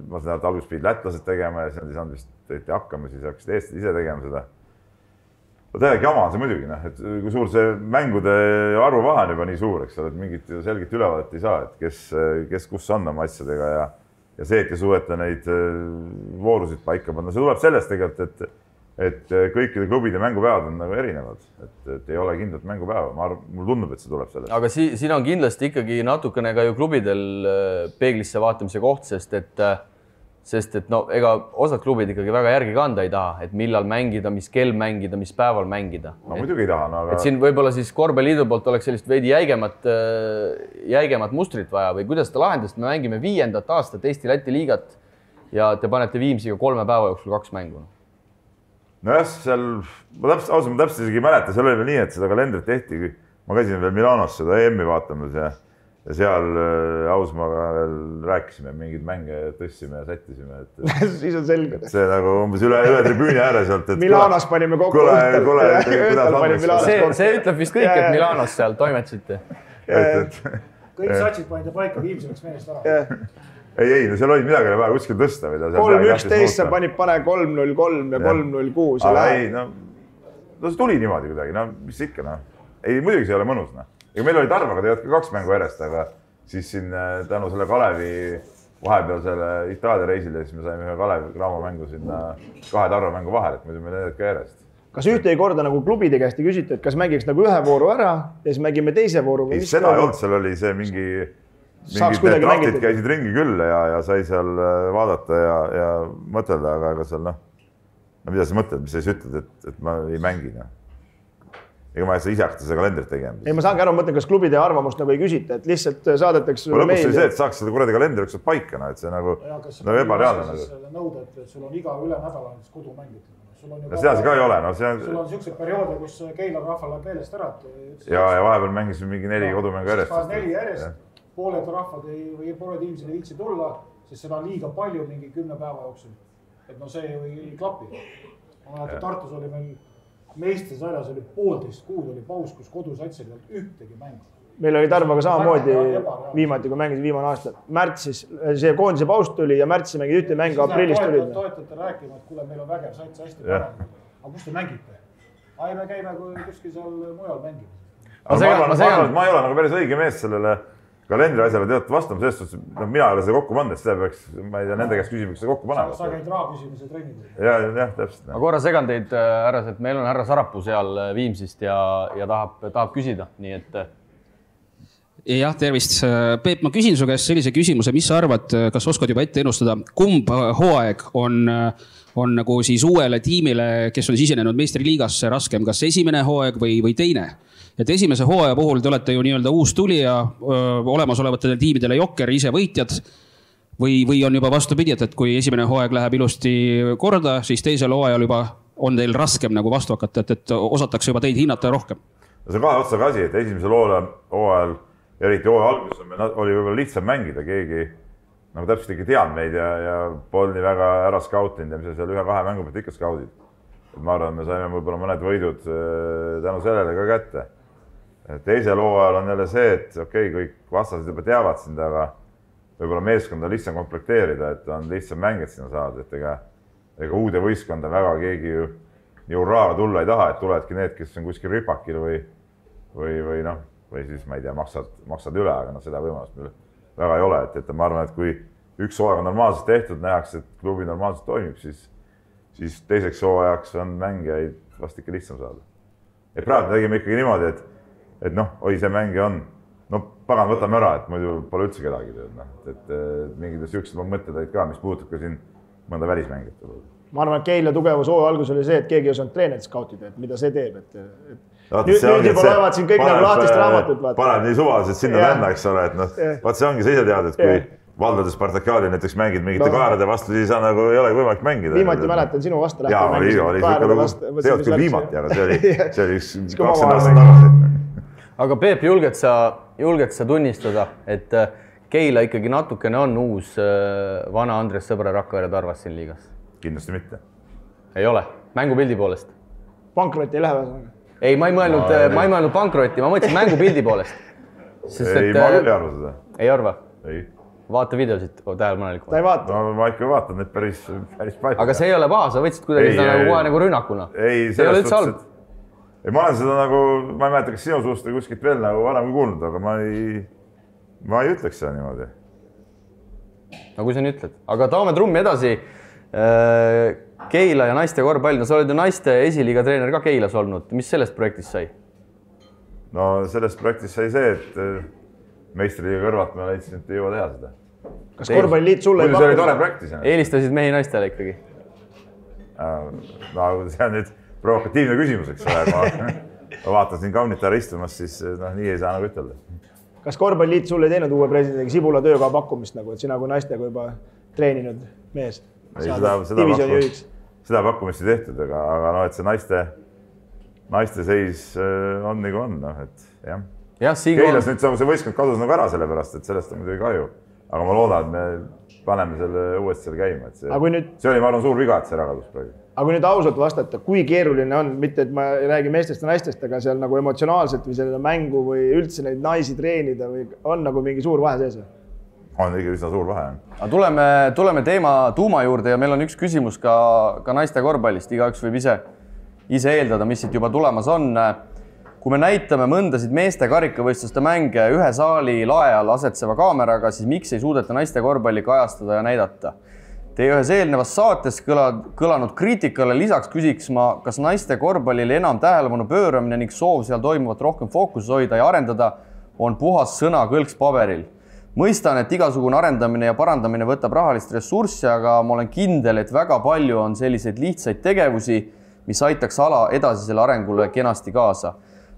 ma sain, et alguses pidid lätlased tegema ja siis nad ei saanud vist hakkama, siis hakkasid eestlased ise tegema seda. Täiega jama on see muidugi, et kui suur see mängude arvu vahe on juba nii suur, eks ole, et mingit selget ülevaadet ei saa, et kes kus on oma asjadega ja see, et ei suheta neid voorusid paika panna, see tuleb sellest tegelikult, et kõikide klubide mängupäevad on nagu erinevad, et ei ole kindlat mängupäeva. Mul tundub, et see tuleb sellest. Aga siin on kindlasti ikkagi natukene ka ju klubidel peeglisse vaatamise koht, sest et ega osad klubid ikkagi väga järgi kanda ei taha, et millal mängida, mis kell mängida, mis päeval mängida. No muidugi ei taha. Et siin võib-olla siis Korvpalliliidu poolt oleks sellist veidi jäigemat mustrit vaja või kuidas seda lahendast, me mängime 5. aastat Eesti-Läti liigat ja te panete Viimsiga 3 päeva jooksul 2 mängu. Nojah, seal, ma täpselt isegi ei mäleta, seal oli veel nii, et seda kalendrit tehti, ma käisin veel Milanos seda EM-i vaatamas ja ja seal Ausmaaga veel rääkisime, mingid mänge tõstsime ja sättisime. Siis on selge. See nagu umbes üle tribüüni ääre sealt. Milanos panime kokku. See ütleb vist kõik, et Milanos seal toimetsite. Kõik satsid panite paika, viimseks meelest ära. Ei, no seal oli midagi vaja kuskil tõsta. 3-11 sa panid pane 3-0-3 ja 3-0-6. Ei, no see tuli niimoodi kuidagi, no mis ikka, noh. Ei, muidugi see ei ole mõnus, noh. Ega meil oli Tarvaga tegelikult ka 2 mängu järjest, aga siis siin tänu selle Kalevi vahepealsele Itaalia reisile, siis me saime ühe Kalevi Graamo mängu sinna 2 Tarva mängu vahel, et muidu meil need ka järjest. Kas ühte ei korda nagu klubide käest ei küsitud, et kas mängiks nagu ühe vooru ära ja siis mängime teise vooru? Ei, seda ei olnud, seal oli see mingid draftid käisid ringi küll ja sai seal vaadata ja mõtelda, aga seal noh, mida sa mõtled, mis sa siis ütled, et ma ei mängi, noh. Ega ma ei saa ise hakata seda kalendrit tegema. Ei, ma saangi aru, mõtlen, kas klubide arvamust nagu ei küsita, et lihtsalt saadetakse sulle meili. Lõpuks oli see, et saaks seda kuradi kalendrit paika, et see nagu ebareaalne. Nõuda, et sul on iga üle nädala kodumängid. Seda see ka ei ole. Sul on siuksed perioode, kus Keila rahval läheb meelest ära. Ja vahepeal mängisime mingi 4 kodumängu järjest. 4 järjest. Pooled rahvad või pooled inimesed ei viitsi tulla, sest seda on liiga palju mingi 10 päeva jooksul. Et no see ei klapi. Tartus oli meil meistrisarjas oli 1,5 kuud oli paus, kus kodusats ei olnud ühtegi mängu. Meil oli Tarvaga samamoodi viimati, kui mängisid viimane aasta. Märtsis see koondise paus tuli ja märtsis mängid ühte mängu, aprillis tuli. Toetate rääkima, et kuule, meil on vägev sats hästi parem. Aga kus te mängite? Me käime kuskil seal mujal mängime. Ma ei ole nagu päris õige mees sellele kalendri asjale teatud vastama, sellest suhtes, mina ei ole seda kokku pannud, seda peaks, ma ei tea, nende käest küsimiseks seda kokku panema. Sa käid raha küsimise trennid. Jah, täpselt. Aga korra segan teid härras, et meil on härra Sarapuu seal Viimsist ja tahab küsida, nii et... Jah, tervist. Peep, ma küsin su käest sellise küsimuse, mis sa arvad, kas oskad juba ette ennustada, kumb hooaeg on nagu siis uuele tiimile, kes on sisenenud meistriliigasse raskem, kas esimene hooaeg või teine? Et esimese hooaja puhul te olete ju nii-öelda uus tulija, olemasolevatele tiimidele jokker, ise võitjad või on juba vastupidi, et kui esimene hooaeg läheb ilusti korda, siis teisel hooajal juba on teil raskem nagu vastu hakata, et osatakse juba teid hinnata rohkem? See on kahe otsaga asi, et esimesel hooajal, eriti hooaja alguses, oli võib-olla lihtsam mängida, keegi nagu täpselt ikka tead meid ja polnud nii väga ära skautinud ja mis seal 1-2 mängu pealt ikka skaudid. Ma arvan, me saime võib-olla mõned võidud tänu sellele ka kätte. Teisel hooajal on jälle see, et okei, kõik vastased juba teavad sind, aga võib-olla meeskonda lihtsam komplekteerida, et on lihtsam mängijad sinna saada, et ega uude võistkonda väga keegi ju nii urraaga tulla ei taha, et tuledki need, kes on kuskil ripakil või siis ma ei tea, maksad üle, aga seda võimalust meil väga ei ole, et ma arvan, et kui üks hooaeg on normaalselt tehtud, nähakse, et klubi normaalselt toimib, siis teiseks hooajaks on mängijaid vast ikka lihtsam saada. Et praegu tegime ikkagi niimoodi, et noh, see mängi on, pagan võtame ära, et muidu pole üldse kedagi tööd, et mingites siuksed mõtted olid ka, mis puudutab ka siin mõnda välismängijat. Ma arvan, et Keila tugevus hooaja algus oli see, et keegi ei osanud treenerit skautida, et mida see teeb, nüüd juba loevad siin kõik nagu lahtist raamatut. Paned nii suvaliselt sinna tänna, eks ole, et vaat see ongi, sa ise tead, et kui Valdode Spartakiaali näiteks mängid mingite kaarade vastu, siis nagu ei ole võimalik mängida. Viimati mäletan sinu vastu lähte. See oli küll viimati, aga see oli 20 aastat tagasi. Aga Peep, julged sa tunnistada, et Keila ikkagi natukene on uus vana Andres Sõbra Rakvere Tarvas siin liigas? Kindlasti mitte. Ei ole? Mängupildi poolest? Pankrotti ei lähe? Ei, ma ei mõelnud pankrotti, ma mõtlesin mängupildi poolest. Ei, ma küll ei arva seda. Ei arva? Ei. Vaata videosid tähelepanelikult. Ta ei vaata. No ma ikka vaatan neid päris palju. Aga see ei ole paha, sa võtsid kuidagi seda nagu rünnakuna. Ei, selles suhtes, et ma olen seda nagu, ma ei mäleta, kas sinu suust või kuskilt veel nagu varem kuulnud, aga ma ei ütleks seda niimoodi. No kui sa nii ütled. Aga toome trummi edasi. Keila ja naiste korvpall. No sa oled ju naiste esiliiga treener ka Keilas olnud. Mis sellest projektist sai? No sellest projektist sai see, et meistriliiga kõrvalt ma leidsin, et ei jõua teha seda. Kas korvpalliliit sulle ei pakkunud? See oli tore projektis. Eelistasid mehi naistele ikkagi? No see on nüüd provokatiivne küsimus, eks ole. Ma vaatan siin kaunitar istumas, siis nii ei saa nagu ütelda. Kas korvpalliliit sulle ei teinud uue presidendiga Sibula tööga pakkumist, et sina kui naistega juba treeninud mees? Seda pakkumist ei tehtud, aga et see naiste seis on nagu on, et jah. Keilas nüüd see võistkond kadus nagu ära sellepärast, et sellest on muidugi kahju. Aga ma loodan, et me paneme selle uuesti seal käima. See oli, ma arvan, suur viga, et see ära kadus praegu. Aga kui nüüd ausalt vastata, kui keeruline on, mitte et ma ei räägi meestest ja naistest, aga seal nagu emotsionaalselt või selle mängu või üldse neid naisi treenida või on nagu mingi suur vahe sees? On ikka üsna suur vahe. Tuleme teema tuuma juurde ja meil on üks küsimus ka naiste korvpallist. Igaüks võib ise eeldada, mis siit juba tulemas on. Kui me näitame mõndasid meeste karikavõistluste mänge ühe saali lae all asetseva kaameraga, siis miks ei suudeta naiste korvpalli kajastada ja näidata? Teie ühes eelnevas saates kõlanud kriitikale lisaks küsiks ma, kas naiste korvpallile enam tähelepanu pööramine ning soov seal toimuvat rohkem fookuses hoida ja arendada on puhas sõna kõlks paberil. Mõistan, et igasugune arendamine ja parandamine võtab rahalist ressurssi, aga ma olen kindel, et väga palju on selliseid lihtsaid tegevusi, mis aitaks ala edasisele arengule kenasti kaasa.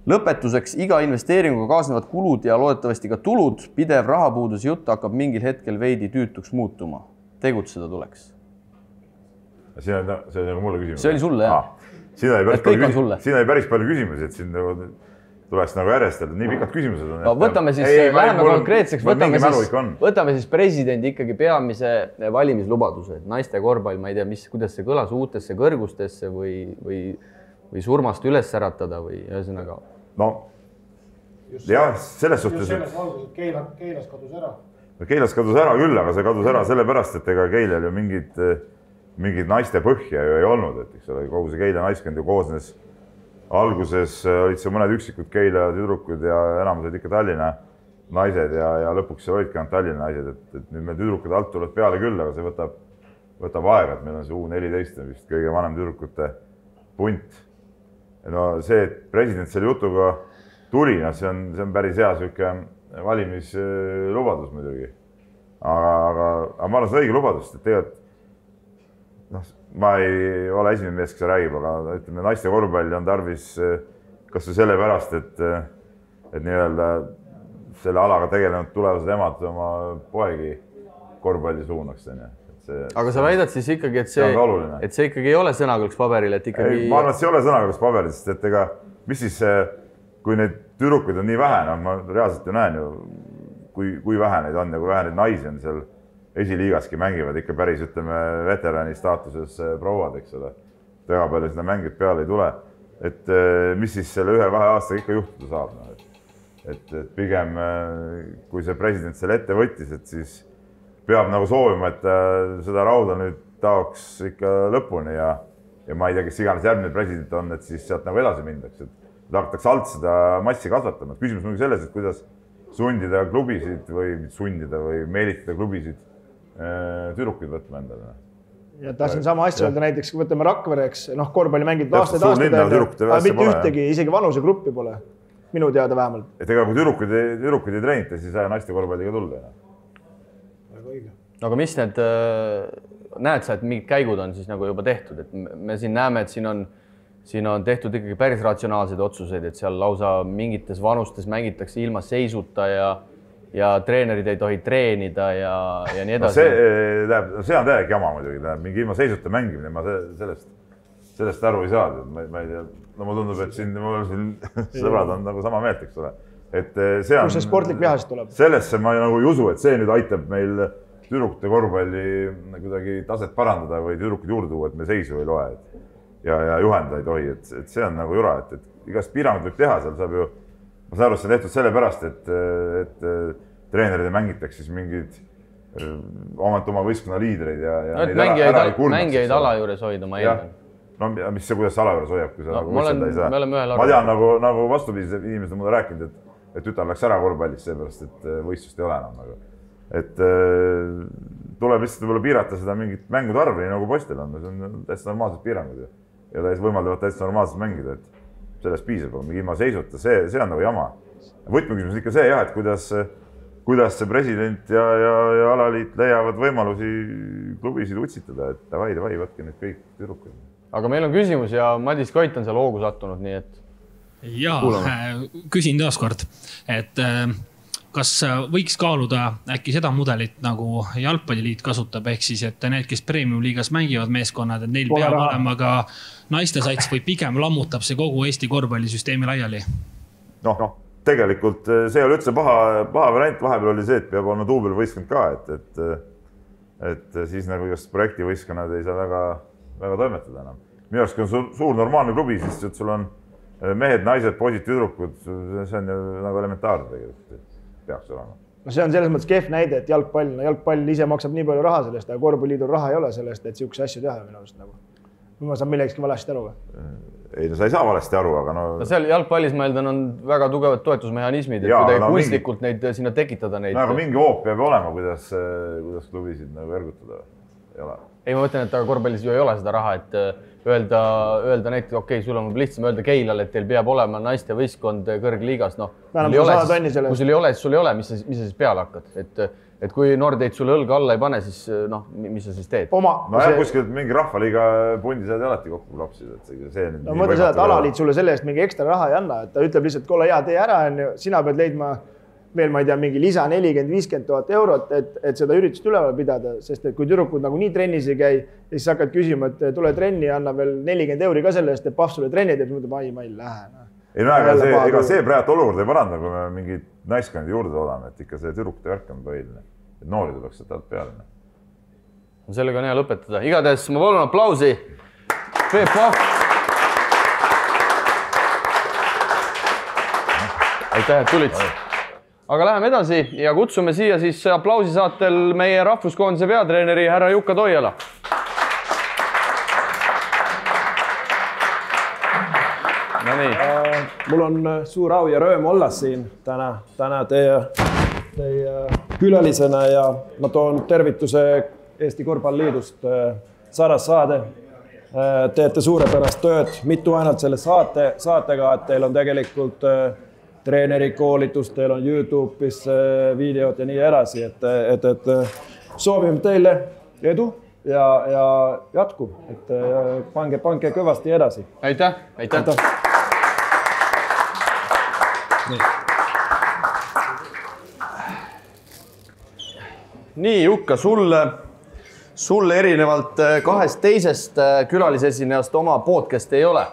Lõpetuseks iga investeeringuga kaasnevad kulud ja loodetavasti ka tulud, pidev rahapuudus jutt hakkab mingil hetkel veidi tüütuks muutuma. Tegutseda tuleks. See on nagu mulle küsimus. See oli sulle, jah. Siin oli päris palju küsimusi, et siin tuleks nagu järjestada. Nii pikad küsimused on. Võtame siis, läheme konkreetseks, võtame siis presidendi ikkagi peamise valimislubaduse. Naiste korvpall, ma ei tea, kuidas see kõlas uutesse kõrgustesse või surmast üles äratada või ühesõnaga. No, jah, selles suhtes. Just selles valguses, Keilas kadus ära. Keilas kadus ära küll, aga see kadus ära sellepärast, et ega Keilal ju mingid naiste põhja ju ei olnud, et eks ole, kogu see Keila naiskond ju koosnes. Alguses olid see mõned üksikud Keila tüdrukud ja enamus olid ikka Tallinna naised ja lõpuks olidki ainult Tallinna naised, et nüüd meil tüdrukud alt tuleb peale küll, aga see võtab aega, et meil on see U14 vist kõige vanem tüdrukute punt. No see, et president selle jutuga tuli, see on päris hea siuke valimislubadus muidugi. Aga ma olen seda õige lubadust, et tegelikult ma ei ole esimene mees, kes räägib, aga ütleme, naiste korvpalli on tarvis kas või sellepärast, et nii-öelda selle alaga tegelenud tulevased emad oma poegi korvpalli suunaks. Aga sa väidad siis ikkagi, et see ikkagi ei ole sõnakõlks paberil, et ikkagi... Ma arvan, et see ei ole sõnakõlks paberil, sest et ega mis siis, kui neid tüdrukuid on nii vähe, ma reaalselt ju näen ju, kui vähe neid on ja kui vähe neid naisi on seal esiliigaski mängivad ikka päris, ütleme, veterani staatuses prouad, eks ole. Väga palju seda mängid peale ei tule. Et mis siis selle 1-2 aastaga ikka juhtuda saab. Et pigem, kui see president selle ette võttis, et siis peab nagu soovima, et seda rauda nüüd taoks ikka lõpuni ja ma ei tea, kes iganes järgmine president on, et siis sealt nagu edasi mindaks. Hakatakse alt seda massi kasvatama. Küsimus on selles, et kuidas sundida klubisid või meelitada klubisid tüdrukuid võtma endale. Ja tahtsin sama asja öelda näiteks, kui võtame Rakvereks, korvpalli mängid aastaid, aga mitte ühtegi, isegi vanusegruppi pole. Minu teada vähemalt. Et ega kui tüdrukuid ei treenita, siis ei naiste korvpalliga tulda. Väga õige. Aga mis need, näed sa, et mingid käigud on siis nagu juba tehtud, et me siin näeme, et siin on tehtud ikkagi päris ratsionaalseid otsuseid, et seal lausa mingites vanustes mängitakse ilma seisuta ja treenerid ei tohi treenida ja nii edasi. See on täiega jama muidugi, mingi ilma seisuta mängimine, ma sellest aru ei saa. Ma ei tea, mulle tundub, et siin sõbrad on nagu sama meelt, eks ole. Kus see sportlik vihast tuleb? Sellesse ma nagu ei usu, et see nüüd aitab meil tüdrukute korvpalli kuidagi taset parandada või tüdrukud juurde tuua, et me seisu ei loe ja juhenda ei tohi. Et see on nagu jura, et igast piirangud võib teha, seal saab ju ma saan aru, et see on tehtud sellepärast, et treenerid mängitakse siis mingid oma võistkonna liidreid ja mängijaid ala juures hoida, ma eeldan. No mis see, kuidas ala juures hoiab, kui sa nagu võistelda ei saa. Ma tean nagu vastupidi, inimesed on mulle rääkinud, et tütar läks ära korvpallist seepärast, et võistlust ei ole enam. Et tuleb lihtsalt võib-olla piirata seda mingit mängude arvi, nagu poistel on. See on täitsa normaalsed piirangud ja võimaldavad täitsa normaalselt mängida, et sellest piisab, mingi ilma seisuta, see on nagu jama. Võtmeküsimus ikka see, et kuidas see president ja alaliit leiavad võimalusi klubisid utsitada, et davai, võtke nüüd kõik tüdrukud. Aga meil on küsimus ja Madis Koit on seal hoogu sattunud, nii et... küsin taaskord, et kas võiks kaaluda äkki seda mudelit, nagu jalgpalliliit kasutab, ehk siis, et need, kes premium-liigas mängivad meeskonnad, et neil peab olema ka naiste sats või pigem lammutab see kogu Eesti korvpallisüsteemi laiali? tegelikult see ei ole üldse paha variant, vahepeal oli see, et peab olema duubelvõistkond ka, et siis nagu igast projektivõistkonnad ei saa väga toimetada enam. Minu arust, kui on suur normaalne klubi, siis sul on mehed, naised, poisid, tüdrukud, see on ju nagu elementaarne tegelikult, peaks olema. No see on selles mõttes kehv näide, et jalgpall ise maksab nii palju raha sellest, aga korvpalliliidul raha ei ole sellest, et siukse asju teha minu arust nagu. Ma saan millegski valesti aru või? Ei, no sa ei saa valesti aru, aga no... Seal jalgpallis ma eeldan on väga tugevad toetusmehhanismid, et kuidagi kunstlikult neid sinna tekitada neid. No aga mingi hoop peab olema, kuidas klubisid nagu ergutada. Ei, ma mõtlen, et aga korvpallis ju ei ole seda raha, et öelda näiteks, okei, sul on lihtsam öelda Keilal, et teil peab olema naiste võistkond kõrgliigas. Kui sul ei ole, siis sul ei ole, mis sa siis peale hakkad. Et kui Nordeid sulle õlga alla ei pane, siis mis sa siis teed? Kuskilt mingi rahvaliiga pundi saad alati kokku klapsida. No mõtle seda, et alaliit sulle selle eest mingi ekstra raha ei anna, et ta ütleb lihtsalt, kuule, tee ära, sina pead leidma veel, ma ei tea, mingi lisa 40-50 000 eurot, et seda üritust üleval pidada, sest et kui tüdrukud nagu nii trennis ei käi, siis hakkad küsima, et tule trenni ja anna veel 40 euri ka selle eest, et Pahv sulle trenni teeb, mõtleb, ma ei lähe. Ei no, ega see praegu olukord ei paranda, kui me mingid naiskondi juurde toodame, et ikka see tüdrukute värk on põhiline. Et noori tuleks seda peale. Sellega on hea lõpetada. Igatahes ma palun aplausi. Peep Pahv. Aitäh, et tulid. Aga läheme edasi ja kutsume siia siis aplausi saatel meie rahvuskoondise peatreeneri härra Jukka Toiala. Mul on suur au ja rõõm olla siin täna teie külalisena ja ma toon tervituse Eesti Korvpalliliidust. Saras Saade, teete suurepärast tööd, mitu ainult selle saatega, et teil on tegelikult treenerikoolitus, teil on YouTube'is videod ja nii edasi, et soovime teile edu ja jätku, et pange kõvasti edasi. Aitäh! Nii, Jukka, sulle erinevalt kahest teisest külalisesinejast oma podcast ei ole.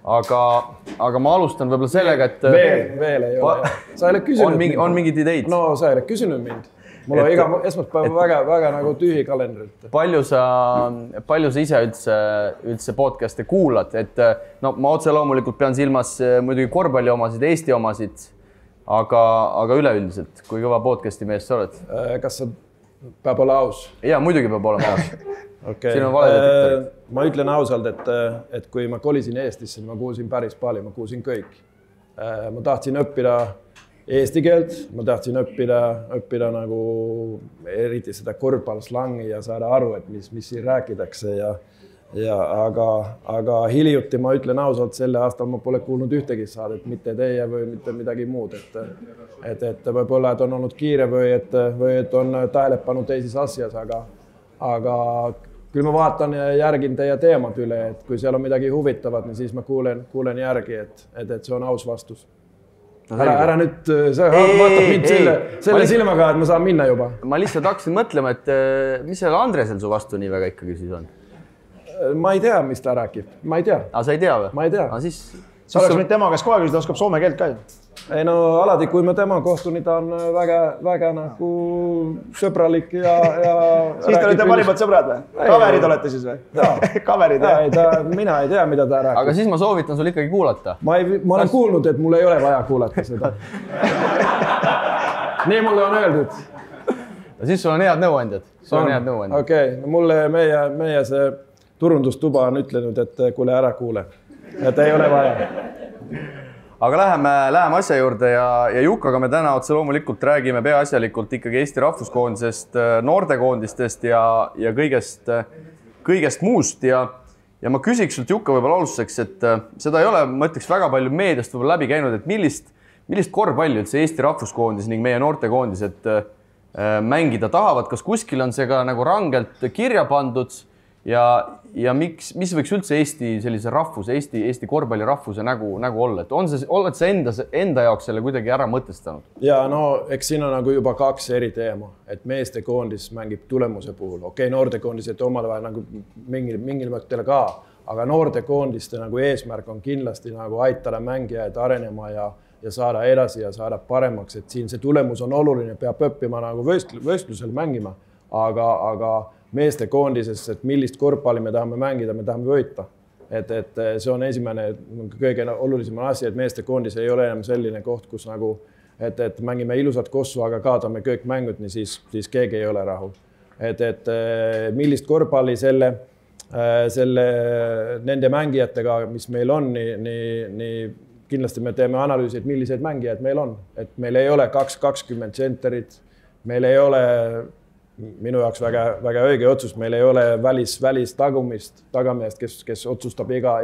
Aga ma alustan võib-olla sellega, et... Veel ei ole. Sa ei ole küsinud mind. On mingid ideid? No, sa ei ole küsinud mind. Mul on iga esmaspäev väga nagu tühi kalendrit. Palju sa ise üldse podcast'e kuulad? Ma otse loomulikult pean silmas muidugi korvpalli omasid, Eesti omasid, aga üleüldiselt, kui kõva podcast'i mees sa oled? Kas sa peab olla aus? Jaa, muidugi peab olema aus. Okay. Siin on valedetektorid. Ma ütlen ausalt, et kui ma kolisin Eestisse, ma kuulsin päris palju, ma kuulsin kõik. Ma tahtsin õppida eesti keelt, ma tahtsin õppida nagu eriti seda korvpallislangi ja saada aru, et mis siin rääkidakse. Aga hiljuti ma ütlen ausalt, selle aastal ma pole kuulnud ühtegi saadet, mitte teie või mitte midagi muud. Et võib-olla on olnud kiire või et on tähelepanu teises asjas, aga küll ma vaatan ja järgin teie teemad üle, et kui seal on midagi huvitavat, siis ma kuulen järgi, et see on aus vastus. Ära nüüd, sa vaatab mind selle silmaga, et ma saan minna juba. Ma lihtsalt hakkasin mõtlema, et mis seal Andresel su vastu nii väga ikkagi siis on? Ma ei tea, mis ta räägib. Ma ei tea. Sa ei tea või? Ma ei tea. Sa oleks võinud tema käest kohe küsida, oskab soome keelt ka ju. Ei no alati, kui ma tema kohtun, ta on väga nagu sõbralik ja siis te olete parimad sõbrad või? Kaverid olete siis või? Kaverid, jah? Mina ei tea, mida ta räägib. Aga siis ma soovitan sul ikkagi kuulata. Ma olen kuulnud, et mul ei ole vaja kuulata seda. Nii mulle on öeldud. Siis sul on head nõuandjad. Okei, mulle meie see turundustuba on ütlenud, et kuule ära kuule. Et ei ole vaja. Aga läheme asja juurde ja Jukaga me täna otse loomulikult räägime peaasjalikult ikkagi Eesti rahvuskoondisest, noortekoondistest ja kõigest muust. Ja ma küsiks sult, Jukka, võib-olla alustuseks, et seda ei ole, ma ütleks, väga palju meediast võib-olla läbi käinud, et millist korvpalli üldse Eesti rahvuskoondis ning meie noortekoondised mängida tahavad, kas kuskil on see ka nagu rangelt kirja pandud ja mis võiks üldse Eesti sellise rahvuse, Eesti korvpalli rahvuse nägu olla, et oled sa enda jaoks selle kuidagi ära mõtestanud? Ja no eks siin on nagu juba kaks eri teema, et meeste koondis mängib tulemuse puhul, noortekoondised omale vahel nagu mingil mõttel ka, aga noortekoondiste nagu eesmärk on kindlasti nagu aitada mängijaid arenema ja saada edasi ja saada paremaks, et siin see tulemus on oluline, peab õppima nagu võistlusel mängima, aga meeste koondises, et millist korvpalli me tahame mängida, me tahame võita. Et see on esimene kõige olulisem asi, et meeste koondis ei ole enam selline koht, kus nagu, et mängime ilusat kossu, aga kaadame kõik mängud, nii siis keegi ei ole rahul. Et millist korvpalli nende mängijatega, mis meil on, nii kindlasti me teeme analüüsi, et millised mängijad meil on. Et meil ei ole 2-20 tsenterit, meil ei ole minu jaoks väga õige otsus, meil ei ole välis tagameest, kes otsustab iga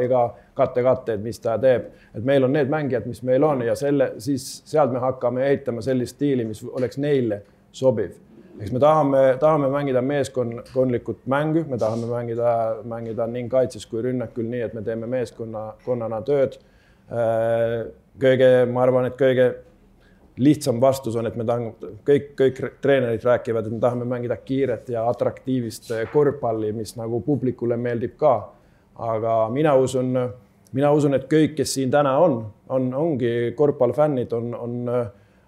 katte, et mis ta teeb. Et meil on need mängijad, mis meil on ja siis sealt me hakkame ehitama sellist stiili, mis oleks neile sobiv. Eks me tahame mängida meeskondlikult mängu, me tahame mängida nii kaitses kui rünnakul nii, et me teeme meeskonnana tööd. Ma arvan, et kõige lihtsam vastus on, et me kõik treenerid rääkivad, et me tahame mängida kiiret ja atraktiivist korvpalli, mis nagu publikule meeldib ka. Aga mina usun, et kõik, kes siin täna ongi korvpallfännid, on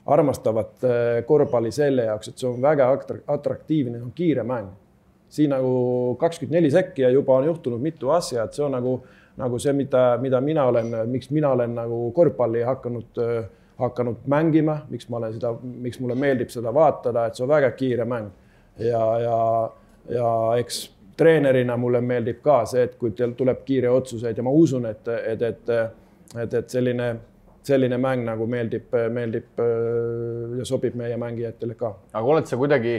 armastavad korvpalli selle jaoks, et see on väga atraktiivne, on kiire mäng. Siin nagu 24 sekki ja juba on juhtunud mitu asja, et see on nagu see, miks mina olen nagu korvpalli hakanud mängima, miks mulle meeldib seda vaatada, et see on väga kiire mäng. Ja eks treenerina mulle meeldib ka see, et kui teil tuleb kiire otsuseid ja ma usun, et selline mäng nagu meeldib ja sobib meie mängijatele ka. Aga oled sa kuidagi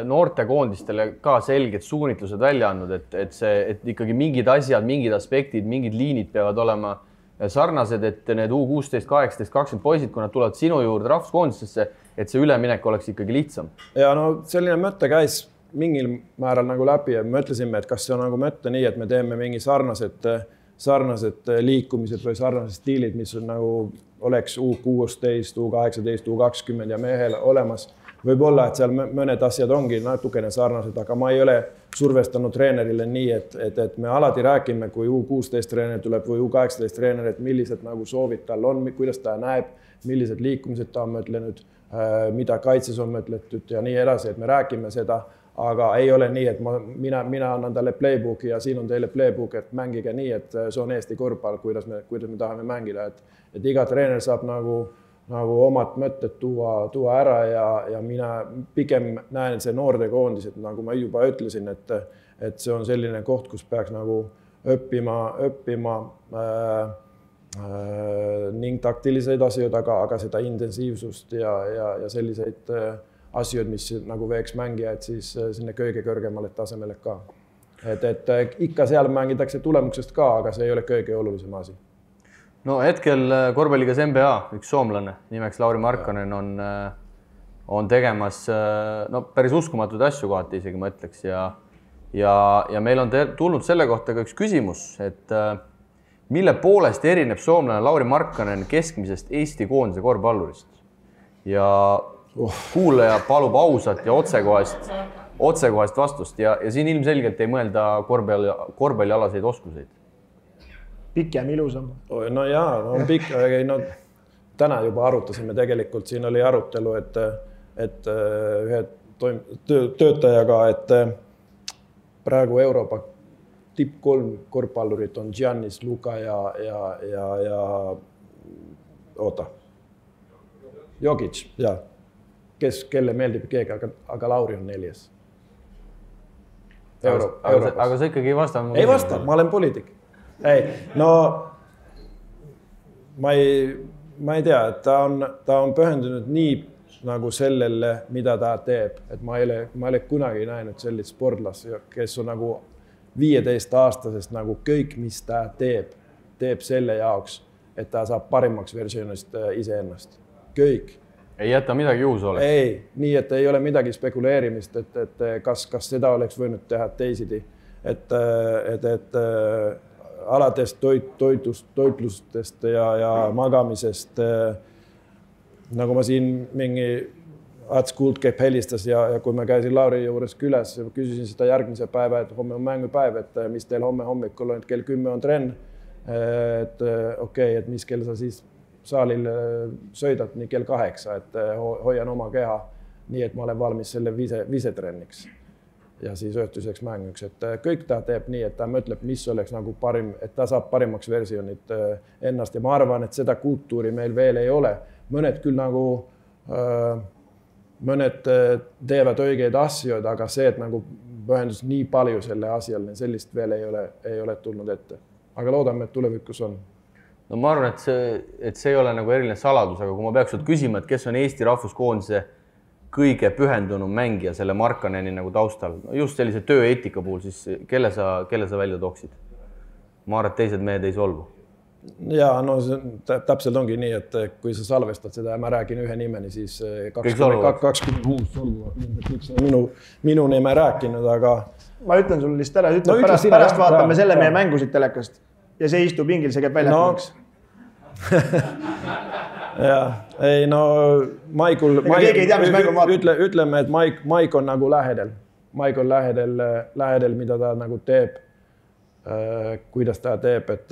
noortekoondistele ka selged suunitlused välja andnud, et ikkagi mingid asjad, mingid aspektid, mingid liinid peavad olema sarnased, et need U16, 18, 20 poisid, kui nad tulevad sinu juurde rahvuskoondistesse, et see üleminek oleks ikkagi lihtsam? Ja no selline mõte käis mingil määral nagu läbi ja me mõtlesime, et kas see on nagu mõte nii, et me teeme mingi sarnased liikumised või sarnased stiilid, mis on nagu oleks U16, U18, U20 ja mehel olemas. Võib-olla, et seal mõned asjad ongi natukene sarnased, aga ma ei ole survestanud treenerile nii, et me alati räägime, kui U16 treener tuleb või U18 treener, et millised nagu soovid tal on, kuidas ta näeb, millised liikumised ta on mõtlenud, mida kaitses on mõtletud ja nii edasi, et me räägime seda, aga ei ole nii, et mina annan talle playbooki ja siin on teile playbook, et mängige nii, et see on Eesti korvpall, kuidas me tahame mängida, et iga treener saab nagu omad mõtted tuua ära ja mina pigem näen see noortekoondis, et nagu ma juba ütlesin, et see on selline koht, kus peaks nagu õppima ning taktiliseid asjad, aga seda intensiivsust ja selliseid asjad, mis nagu veeks mängijaid siis sinne kõige kõrgemale tasemele ka. Et ikka seal mängitakse tulemuksest ka, aga see ei ole kõige olulisem asi. No hetkel korvpalligas NBA, üks soomlane, nimeks Lauri Markkanen on tegemas päris uskumatud asju kohati isegi, ma ütleks. Ja meil on tulnud selle kohta ka üks küsimus, et mille poolest erineb soomlane Lauri Markkanen keskmisest Eesti koondise korvpallurist? Ja kuulaja palub ausat ja otsekohast vastust ja siin ilmselgelt ei mõelda korvpallialaseid oskuseid. Pikem, ilusam. No jaa, on pikk. Täna juba arutasime tegelikult, siin oli arutelu, et ühe töötajaga, et praegu Euroopa tipp 3 korvpallurit on Giannis, Luka ja Jokic, kelle meeldib keegi, aga Lauri on 4. Aga sa ikkagi ei vasta? Ei vasta, ma olen poliitik. Ei, no ma ei tea, et ta on pühendunud nii nagu sellele, mida ta teeb, et ma ei ole kunagi näinud sellist sportlast, kes on nagu 15-aastasest nagu kõik, mis ta teeb selle jaoks, et ta saab parimaks versioonist iseennast. Kõik. Ei jäta midagi juhus oleks? Ei, nii et ei ole midagi spekuleerimist, et kas seda oleks võinud teha teisiti, et alates toitlustest ja magamisest, nagu ma siin mingi Ats Kuldkepp helistas ja kui ma käisin Lauri juures külas, küsisin seda järgmise päeva, et homme on mängupäev, et mis teil homme hommikul on, et kell 10 on trenn, et okei, et mis kell sa siis saalil söödad nii kell 8, et hoian oma keha nii, et ma olen valmis selle visetrenniks ja siis õhtuseks mänguks, et kõik ta teeb nii, et ta mõtleb, mis oleks nagu parim, et ta saab parimaks versioonid ennast ja ma arvan, et seda kultuuri meil veel ei ole. Mõned küll nagu mõned teevad õigeid asju, aga see, et nagu pühendus nii palju selle asjal, sellist veel ei ole tulnud ette. Aga loodame, et tulevikus on. No ma arvan, et see ei ole nagu eriline saladus, aga kui ma peaks küsima, et kes on Eesti rahvuskoondise kõige pühendunum mängija selle Markkaneni nagu taustal, just sellise tööeetika puhul, siis kelle sa välja tooksid? Ma arvan, et teised mehed ei solvu. Ja no täpselt ongi nii, et kui sa salvestad seda ja ma räägin ühe nimeni, siis 26 solvuvad. Minu nime rääkinud, aga... Ma ütlen sulle lihtsalt ära, ütleb pärast vaatame selle meie mängusid telekast ja see istub pingil, see käib väljakaks. Ja, ei no Maikul... Keegi ei tea, mis mängu vaatab. Ütleme, et Maik on nagu lähedel. Maik on lähedel, mida ta nagu teeb. Kuidas ta teeb, et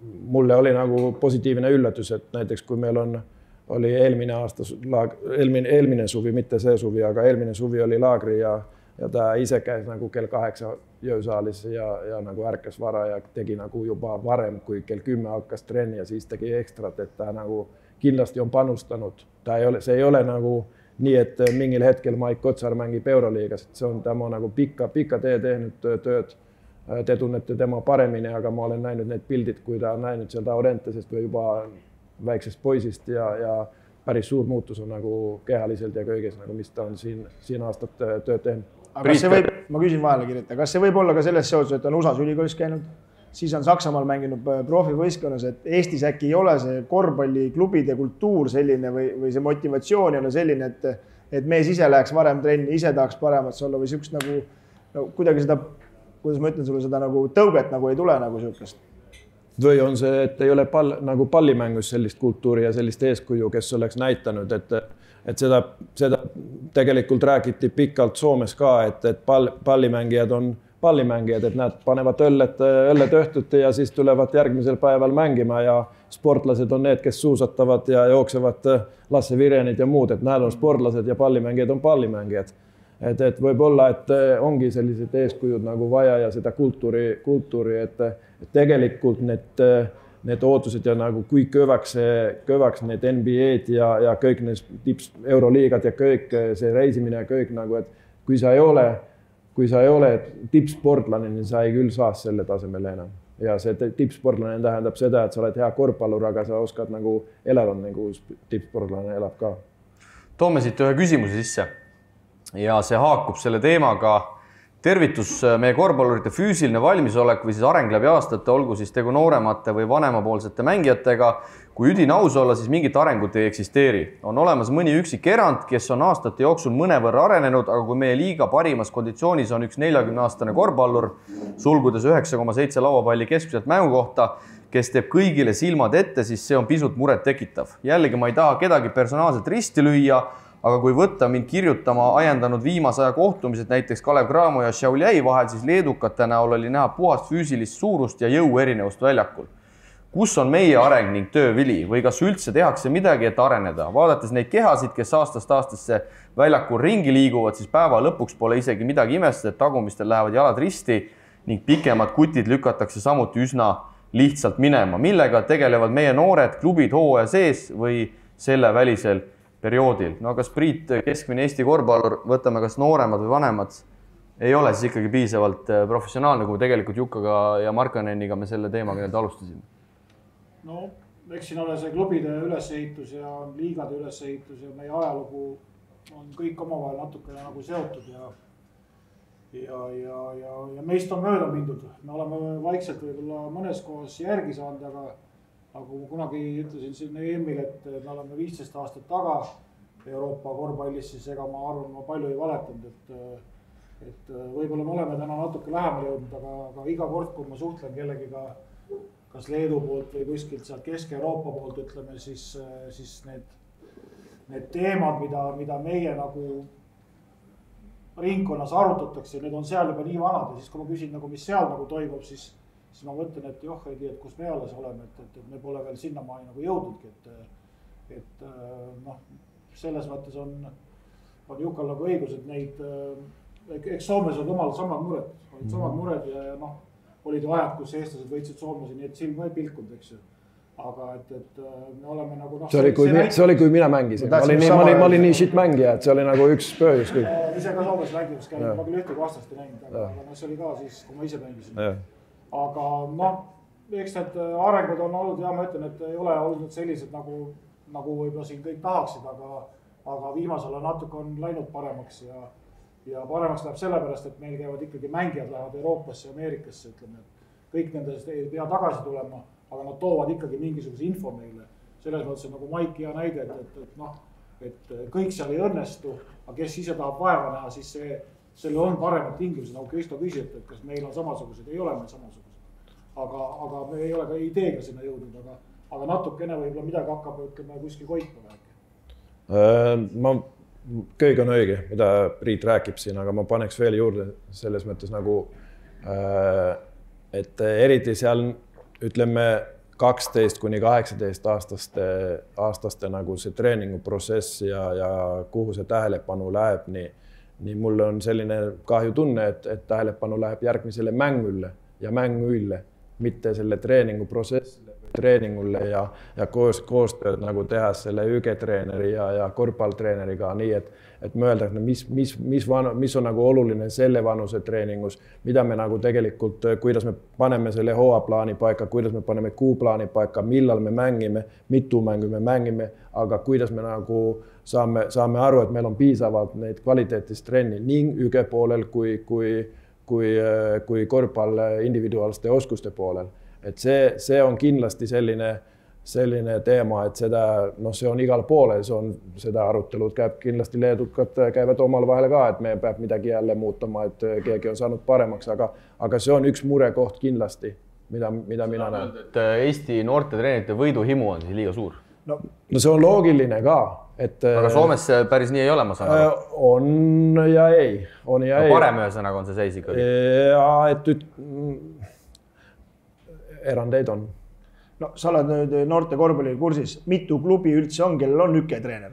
mulle oli nagu positiivne üllatus, et näiteks kui meil oli eelmine suvi, mitte see suvi, aga eelmine suvi oli laagri ja ta ise käis nagu kell 8 jõusaalis ja nagu ärkas vara ja tegi nagu juba varem, kui kell 10 hakkas trenni ja siis tegi ekstrat, et ta nagu kindlasti on panustanud. See ei ole nagu nii, et mingil hetkel Maik Kotsar mängib Euroliigas, et see on tema nagu pikka tee tehnud tööd. Te tunnete tema paremini, aga ma olen näinud need pildid, kui ta on näinud seal Taurentesest või juba väiksest poisist ja päris suur muutus on nagu kehaliselt ja kõiges, nagu mis ta on siin aastat tööd tehnud. Aga ma küsin vahele kirjuta, kas see võib olla ka selles seoses, et on USA's ülikoolis käinud, siis on Saksamaal mänginud profivõistkonnas, et Eestis äkki ei ole see korvpalliklubide kultuur selline või see motivatsioon ei ole selline, et mees ise läheks varem trenni, ise tahaks paremaks olla või siukest nagu kuidagi seda, kuidas ma ütlen sulle, seda nagu tõuget nagu ei tule nagu siukest. Või on see, et ei ole nagu pallimängus sellist kultuuri ja sellist eeskuju, kes oleks näitanud, et seda tegelikult räägiti pikalt Soomes ka, et pallimängijad on pallimängijad, et nad panevad õlled õhtuti ja siis tulevad järgmisel päeval mängima ja sportlased on need, kes suusatavad ja jooksevad Lasse Virenid ja muud, et nad on sportlased ja pallimängijad on pallimängijad. Et võib-olla, et ongi sellised eeskujud nagu vaja ja seda kultuuri, et tegelikult need ootused ja nagu kui kõvaks need NBA-d ja kõik need Euroliigad ja kõik see reisimine ja kõik nagu, et kui sa ei ole tippsportlane, niin sa ei küll saa selle tasemele enam. Ja see tippsportlane tähendab seda, et sa oled hea korvpallur, aga sa oskad nagu elada nagu tippsportlane elab ka. Toome siit ühe küsimuse sisse. Ja see haakub selle teemaga tervitus meie korvpallurite füüsiline valmisolek või siis areng läbi aastate, olgu siis tegu nooremate või vanemapoolsete mängijatega. Kui üdin aus olla, siis mingit arengut ei eksisteeri. On olemas mõni üksik erand, kes on aastate jooksul mõnevõrra arenenud, aga kui meie liiga parimas konditsioonis on üks 40-aastane korvpallur, sulgudes 9,7 lauapalli keskmiselt mängu kohta, kes teeb kõigile silmad ette, siis see on pisut muret tekitav. Jällegi ma ei taha kedagi personaalselt risti lüüa, aga kui võtta mind kirjutama ajendanud viimase aja kohtumised näiteks Kalev Cramo ja Šiauliai vahel, siis leedukate näol oli näha puhast füüsilist suurust ja jõu erinevust väljakul. Kus on meie areng ning töövili või kas üldse tehakse midagi, et areneda? Vaadates neid kehasid, kes aastast aastasse väljakul ringi liiguvad, siis päeva lõpuks pole isegi midagi imestada, et tagumistel lähevad jalad risti ning pikemad kutid lükatakse samuti üsna lihtsalt minema. Millega tegelevad meie noored klubid hooaja sees või selle välisel perioodil? No kas Priit, keskmine Eesti korvpallur, võtame kas nooremad või vanemad, ei ole siis ikkagi piisavalt professionaalne, kui tegelikult Jukaga ja Markkaneniga me selle teemaga nüüd alustasime? No, eks siin ole see klubide ülesehitus ja liigade ülesehitus ja meie ajalugu on kõik omavahel natukene nagu seotud ja meist on mööda mindud. Me oleme vaikselt võib-olla mõnes kohas järgi saanud, aga kui ma kunagi ütlesin sinna EM-il, et me oleme 15 aastat taga Euroopa korvpallis, siis ega ma arvan, ma palju ei valetanud, et võib-olla me oleme täna natuke lähemale jõudnud, aga iga kord, kui ma suhtlen kellegiga kas Leedu poolt või kuskilt sealt Kesk-Euroopa poolt, ütleme, siis need teemad, mida meie nagu ringkonnas arutatakse, need on seal juba nii vanad ja siis kui ma küsin, mis seal nagu toimub, siis siis ma mõtlen, et joh, ei tea, et kus me alles oleme, et me pole veel sinnamaani nagu jõudnudki, et noh, selles mõttes on Jukal nagu õigus, et neid, eks Soomes on omal samad mured ja noh, olid ju ajad, kus eestlased võitsid soomlasi, nii et silm ei pilkunud, eks ju. Aga et me oleme nagu noh... See oli, kui mina mängisin. Ma olin nii shit mängija, et see oli nagu üks põhjus kõik. Ise ka Soomes mängimas käinud, ma küll ühtegi vastast ei näinud, aga see oli ka siis, kui ma ise mängisin. Aga noh, eks need arengud on olnud ja ma ütlen, et ei ole olnud sellised nagu võib-olla siin kõik tahaksid, aga viimasel on natuke on läinud paremaks ja paremaks läheb sellepärast, et meil käivad ikkagi mängijad lähevad Euroopasse ja Ameerikasse, ütleme, et kõik nendest ei pea tagasi tulema, aga nad toovad ikkagi mingisuguse info meile. Selles mõttes on nagu Maiki hea näide, et kõik seal ei õnnestu, aga kes ise tahab vaeva näha, siis selle on paremad tingimused, nagu Kristo küsis, et kas meil on samasugused, ei ole meil samasugused. Aga me ei ole ka ideega sinna jõudnud, aga natukene võib-olla midagi hakkab, ütleme, kuskil koitma väike. Kõik on õige, mida Priit räägib siin, aga ma paneks veel juurde selles mõttes nagu, et eriti seal ütleme 12 kuni 18 aastaste nagu see treeninguprotsess ja kuhu see tähelepanu läheb, nii mul on selline kahju tunne, et tähelepanu läheb järgmisele mänguille, mitte selle treeninguprotsessile, treeningule ja koostööd nagu teha selle ügetreeneri ja korvpalltreeneriga nii, et mõelda, mis on nagu oluline selle vanuse treeningus, mida me nagu tegelikult, kuidas me paneme selle hooaplaani paika, kuidas me paneme kuuplaani paika, millal me mängime, mitu mängu me mängime, aga kuidas me nagu saame aru, et meil on piisavalt neid kvaliteetist trenni nii üge poolel kui korvpall individuaalsete oskuste poolel. Et see on kindlasti selline teema, et seda, see on igal poole, seda arutelud käib kindlasti leedukad käivad omal vahel ka, et me peab midagi jälle muutama, et keegi on saanud paremaks, aga see on üks murekoht kindlasti, mida mina näen. Et Eesti noorte treenerite võiduhimu on siis liiga suur? No see on loogiline ka. Aga Soomes päris nii ei ole, ma saan aru? On ja ei. Parem ühesõnaga on see seis ikkagi? Erandeid on. No sa oled nüüd noorte korvpalli kursis. Mitu klubi üldse on, kellel on üketreener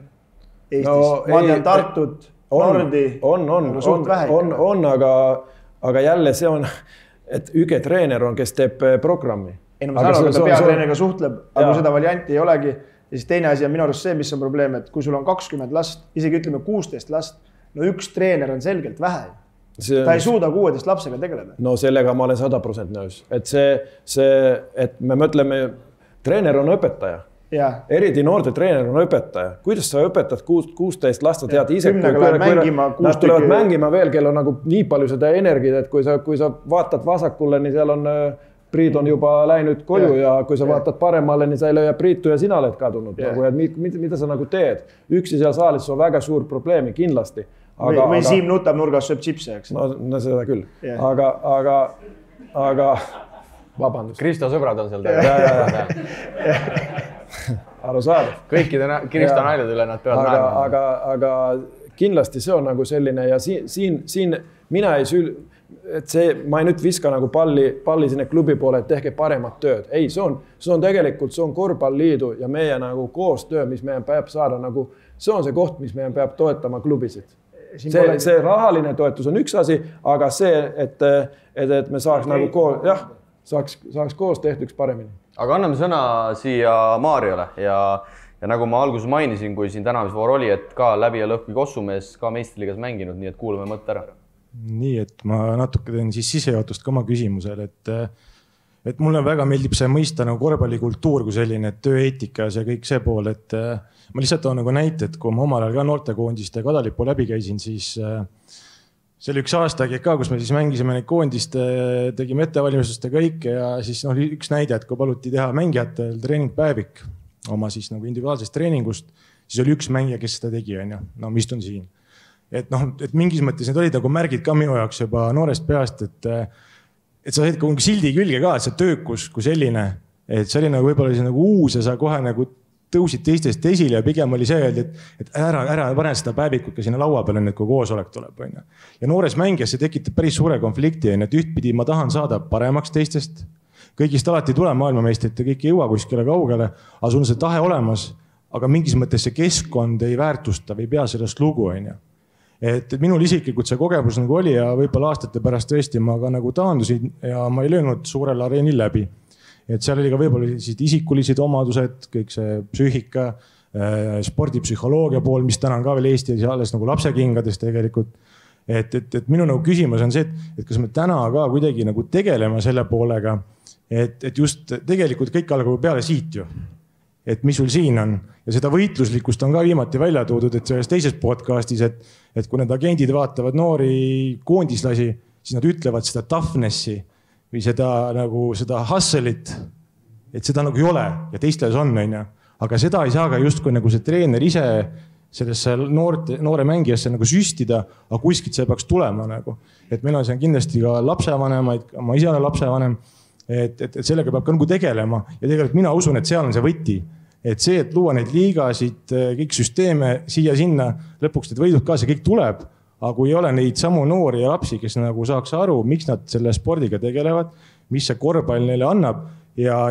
Eestis? Ma tean Tartut, Nordi. On, aga jälle see on, et üketreener on, kes teeb programmi. Ei, ma saan aru, et ta peatreeneriga suhtleb, aga kui seda varianti ei olegi. Ja siis teine asi on minu arust see, mis on probleem, et kui sul on 20 last, isegi ütleme 16 last, no üks treener on selgelt vähe. Ta ei suuda 16 lapsega tegeleda. No sellega ma olen 100% nõus. Et et me mõtleme, treener on õpetaja. Eriti noorte treener on õpetaja. Kuidas sa õpetad 16 lasta tead ise? Nad tulevad mängima veel, kel on nagu nii palju seda energiat, et kui sa vaatad vasakule, nii seal on Priit on juba läinud koju ja kui sa vaatad paremale, nii sa ei löö Priitu ja sina oled kadunud. Mida sa nagu teed? Üksi seal saalis on väga suur probleemi kindlasti. Või Siim nutab nurgas sööb chipse, eks? No seda küll. Aga vabandust. Kristo sõbrad on seal teada. Aru saada. Kõikide Kristo naljad üle nad peavad näema. Aga kindlasti see on nagu selline ja siin mina ei ma ei nüüd viska nagu palli sinne klubi poole, et tehke paremat tööd. Ei, see on tegelikult, see on korvpalliidu ja meie nagu koostöö, mis meie peab saada nagu, see on see koht, mis meie peab toetama klubisid. See rahaline toetus on üks asi, aga see, et me saaks nagu saaks koos tehtuks paremini. Aga anname sõna siia Maarjale ja nagu ma alguses mainisin, kui siin tänamisvoor oli, et ka läbi ja lõhki Kossumees ka meistriliigas mänginud, nii et kuulame mõtte ära. Nii, et ma natuke teen siis sisejuhatust ka oma küsimusel, et mulle väga meeldib see mõista nagu korvpallikultuur kui selline tööeetika ja see kõik see pool, et ma lihtsalt toon nagu näite, et kui ma omal ajal ka noortekoondiste Kadalipu läbi käisin, siis see oli üks aastagi ka, kus me siis mängisime neid koondiste, tegime ettevalmistust ja kõik ja siis üks näide, et kui paluti teha mängijatel treeningpäevik oma siis nagu individuaalsest treeningust, siis oli üks mängija, kes seda tegi, no mis on siin. Et mingis mõttes need olid nagu märgid ka minu jaoks juba noorest peast, et sa said sildi külge ka, et see töökus kui selline, et see oli nagu võib-olla nagu uus ja sa kohe nagu tõusid teistest esile ja pigem oli see, et ära pane seda päevikut ka sinna laua peale, nüüd kui koosolek tuleb. Ja noores mängijas see tekitab päris suure konflikti, et ühtpidi ma tahan saada paremaks teistest kõigist alati ei tule maailmameistrit ja kõik ei jõua kuskile kaugele, aga sul on see tahe olemas, aga mingis mõttes see keskkond ei väärtusta või ei pea sellest lugu, on ju. Et minul isiklikult see kogemus nagu oli ja võib-olla aastate pärast tõesti ma ka nagu taandusin ja ma ei löönud suurel areenil läbi. Et seal oli ka võib-olla isikulised omadused, kõik see psüühika, spordipsühholoogia pool, mis täna on ka veel Eestis alles nagu lapsekingades tegelikult. Et minu nagu küsimus on see, et kas me täna ka kuidagi nagu tegeleme selle poolega, et just tegelikult kõik algab peale siit ju. Et mis sul siin on ja seda võitluslikkust on ka viimati välja toodud, et selles teises podcastis, et kui need agendid vaatavad noori koondislasi, siis nad ütlevad seda toughness'i või seda hustle'it, et seda nagu ei ole ja teistes on, on ju. Aga seda ei saa ka justkui nagu see treener ise sellesse noore mängijasse nagu süstida, aga kuskilt see peaks tulema nagu. Et meil on seal kindlasti ka lapsevanemaid, ma ise olen lapsevanem, et sellega peab ka nagu tegelema ja tegelikult mina usun, et seal on see võti. Et see, et luua neid liigasid, kõik süsteeme siia-sinna, lõpuks need võidud ka, see kõik tuleb, aga kui ei ole neid samu noori ja lapsi, kes nagu saaks aru, miks nad selle spordiga tegelevad, mis see korvpall neile annab ja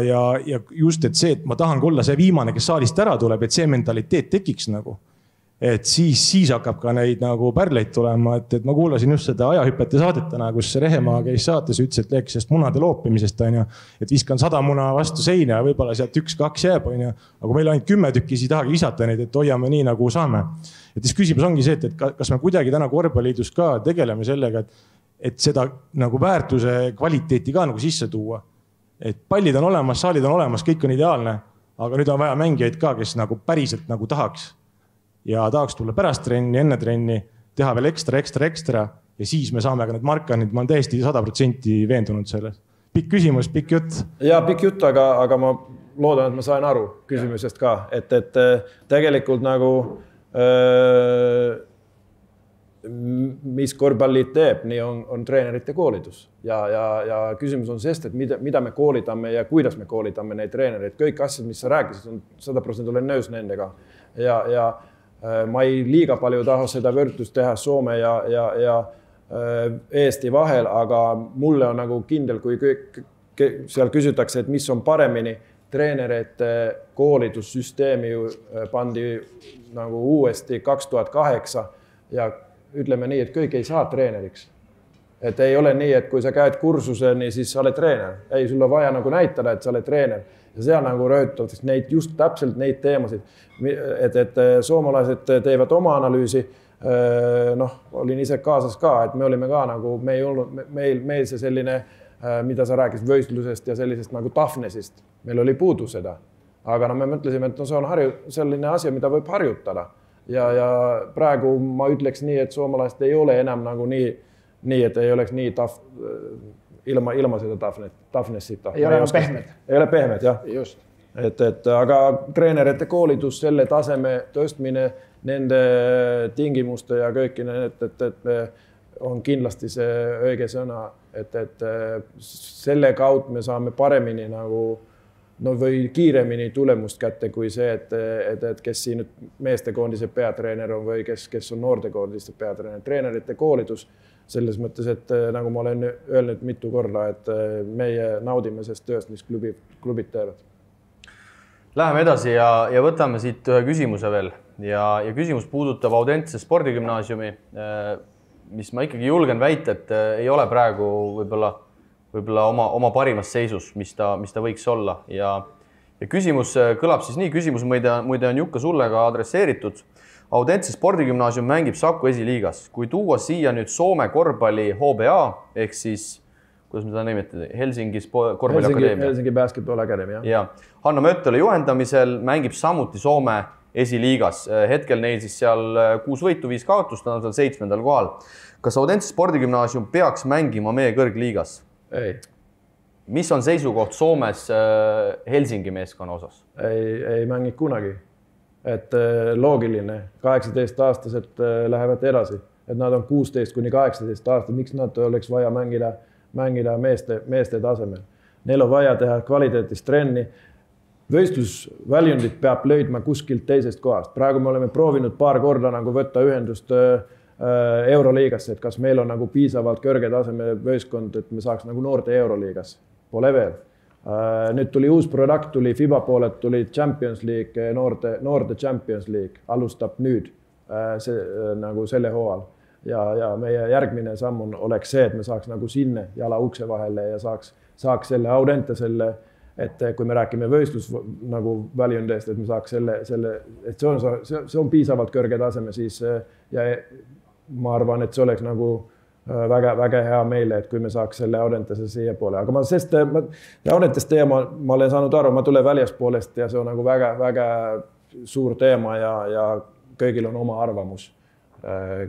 just, et see, et ma tahan olla see viimane, kes saalist ära tuleb, et see mentaliteet tekiks nagu. Et siis hakkab ka neid nagu pärleid tulema, et ma kuulasin just seda ajahüpete saadetana, kus Rehemaa käis saates, ütles, et rääkis sellest munade loopimisest, on ju, et viskan 100 muna vastu seina ja võib-olla sealt 1-2 jääb, on ju, aga meil ainult 10 tükki ei tahagi visata neid, et hoiame nii nagu saame. Et siis küsimus ongi see, et kas me kuidagi täna korvpalliliidus ka tegeleme sellega, et seda nagu väärtuse kvaliteeti ka nagu sisse tuua. Et pallid on olemas, saalid on olemas, kõik on ideaalne, aga nüüd on vaja mängijaid ka, kes nagu päriselt nagu tahaks. Ja tahaks tulla pärast trenni, enne trenni, teha veel ekstra ja siis me saame ka need markanid, ma olen täiesti 100% veendunud selles. Pikk küsimus, pikk jutt. Ja pikk jutt, aga ma loodan, et ma sain aru küsimusest ka, et tegelikult nagu mis korvpalliid teeb, nii on treenerite koolitus ja küsimus on sest, et mida me koolitame ja kuidas me koolitame neid treenereid. Kõik asjad, mis sa rääkisid, on 100% olen nõus nendega ja ma ei liiga palju taha seda võrdlust teha Soome ja Eesti vahel, aga mulle on nagu kindel, kui seal küsitakse, et mis on paremini, treenerite koolitussüsteemi pandi nagu uuesti 2008 ja ütleme nii, et kõik ei saa treeneriks. Et ei ole nii, et kui sa käed kursuseni, siis sa oled treener. Ei, sul on vaja nagu näitada, et sa oled treener. Ja seal nagu rõhutatakse neid just täpselt neid teemasid, et soomalased teevad oma analüüsi. Olin ise kaasas ka, et me olime ka nagu, meil see selline, mida sa rääkisid võistlusest ja sellisest nagu toughnessist. Meil oli puudu seda. Aga me mõtlesime, et see on selline asi, mida võib harjutada. Ja praegu ma ütleks nii, et soomalased ei ole enam nagu nii, et ei oleks nii ilma seda toughnessita. Ei ole pehmed. Ei ole pehmed, jah. Just. Aga treenerite koolitus, selle taseme tõstmine, nende tingimuste ja kõiki need, et on kindlasti see õige sõna, et selle kaud me saame paremini nagu või kiiremini tulemust kätte kui see, et kes siin meestekoondise peatreener on või kes on noortekoondiste peatreener. Treenerite koolitus selles mõttes, et nagu ma olen öelnud mitu korda, et meie naudime sest tööst, mis klubid teevad. Läheme edasi ja võtame siit ühe küsimuse veel. Ja küsimus puudutab Audentse spordigümnaasiumi, mis ma ikkagi julgen väita, et ei ole praegu võib-olla oma parimas seisus, mis ta võiks olla. Ja küsimus kõlab siis nii, küsimus muide on Jukka sulle ka adresseeritud. Audentse spordigümnaasium mängib Saku esiliigas. Kui tuua siia nüüd Soome korvpalli HBA, ehk siis, kuidas me seda nimetame, Helsingi korvpalliakadeemia. Helsingi Basketball Academy, ja. Hanno Möttele juhendamisel mängib samuti Soome esiliigas. Hetkel neil siis seal 6 võitu, 5 kaotust, on seal 7. kohal. Kas Audentse spordigümnaasium peaks mängima meie kõrgliigas? Ei. Mis on seisukoht Soomes Helsingi meeskonna osas? Ei mängi kunagi. Et loogiline, 18-aastased lähevad edasi, et nad on 16 kuni 18 aastat, miks nad oleks vaja mängida meeste tasemel. Neil on vaja teha kvaliteetist trenni. Võistlusväljundit peab löödma kuskilt teisest kohast. Praegu me oleme proovinud paar korda nagu võtta ühendust Euroliigasse, et kas meil on nagu piisavalt kõrge taseme võistkond, et me saaks nagu noorte Euroliigas. Pole veel. Nüüd tuli uus produkt, tuli FIBA poolelt, tuli Champions League, noorte Champions League, alustab nüüd nagu selle hooal. Ja meie järgmine samm oleks see, et me saaks nagu sinne jala ukse vahele ja saaks selle Audente selle, et kui me räägime võistlus nagu väljundest, et me saaks selle, et see on piisavalt kõrge taseme, siis ja ma arvan, et see oleks nagu väga hea meile, et kui me saaks selle Audentese siia poole. Aga Audentest teema, ma olen saanud aru, ma tulen väljaspoolest ja see on nagu väga suur teema ja kõigil on oma arvamus.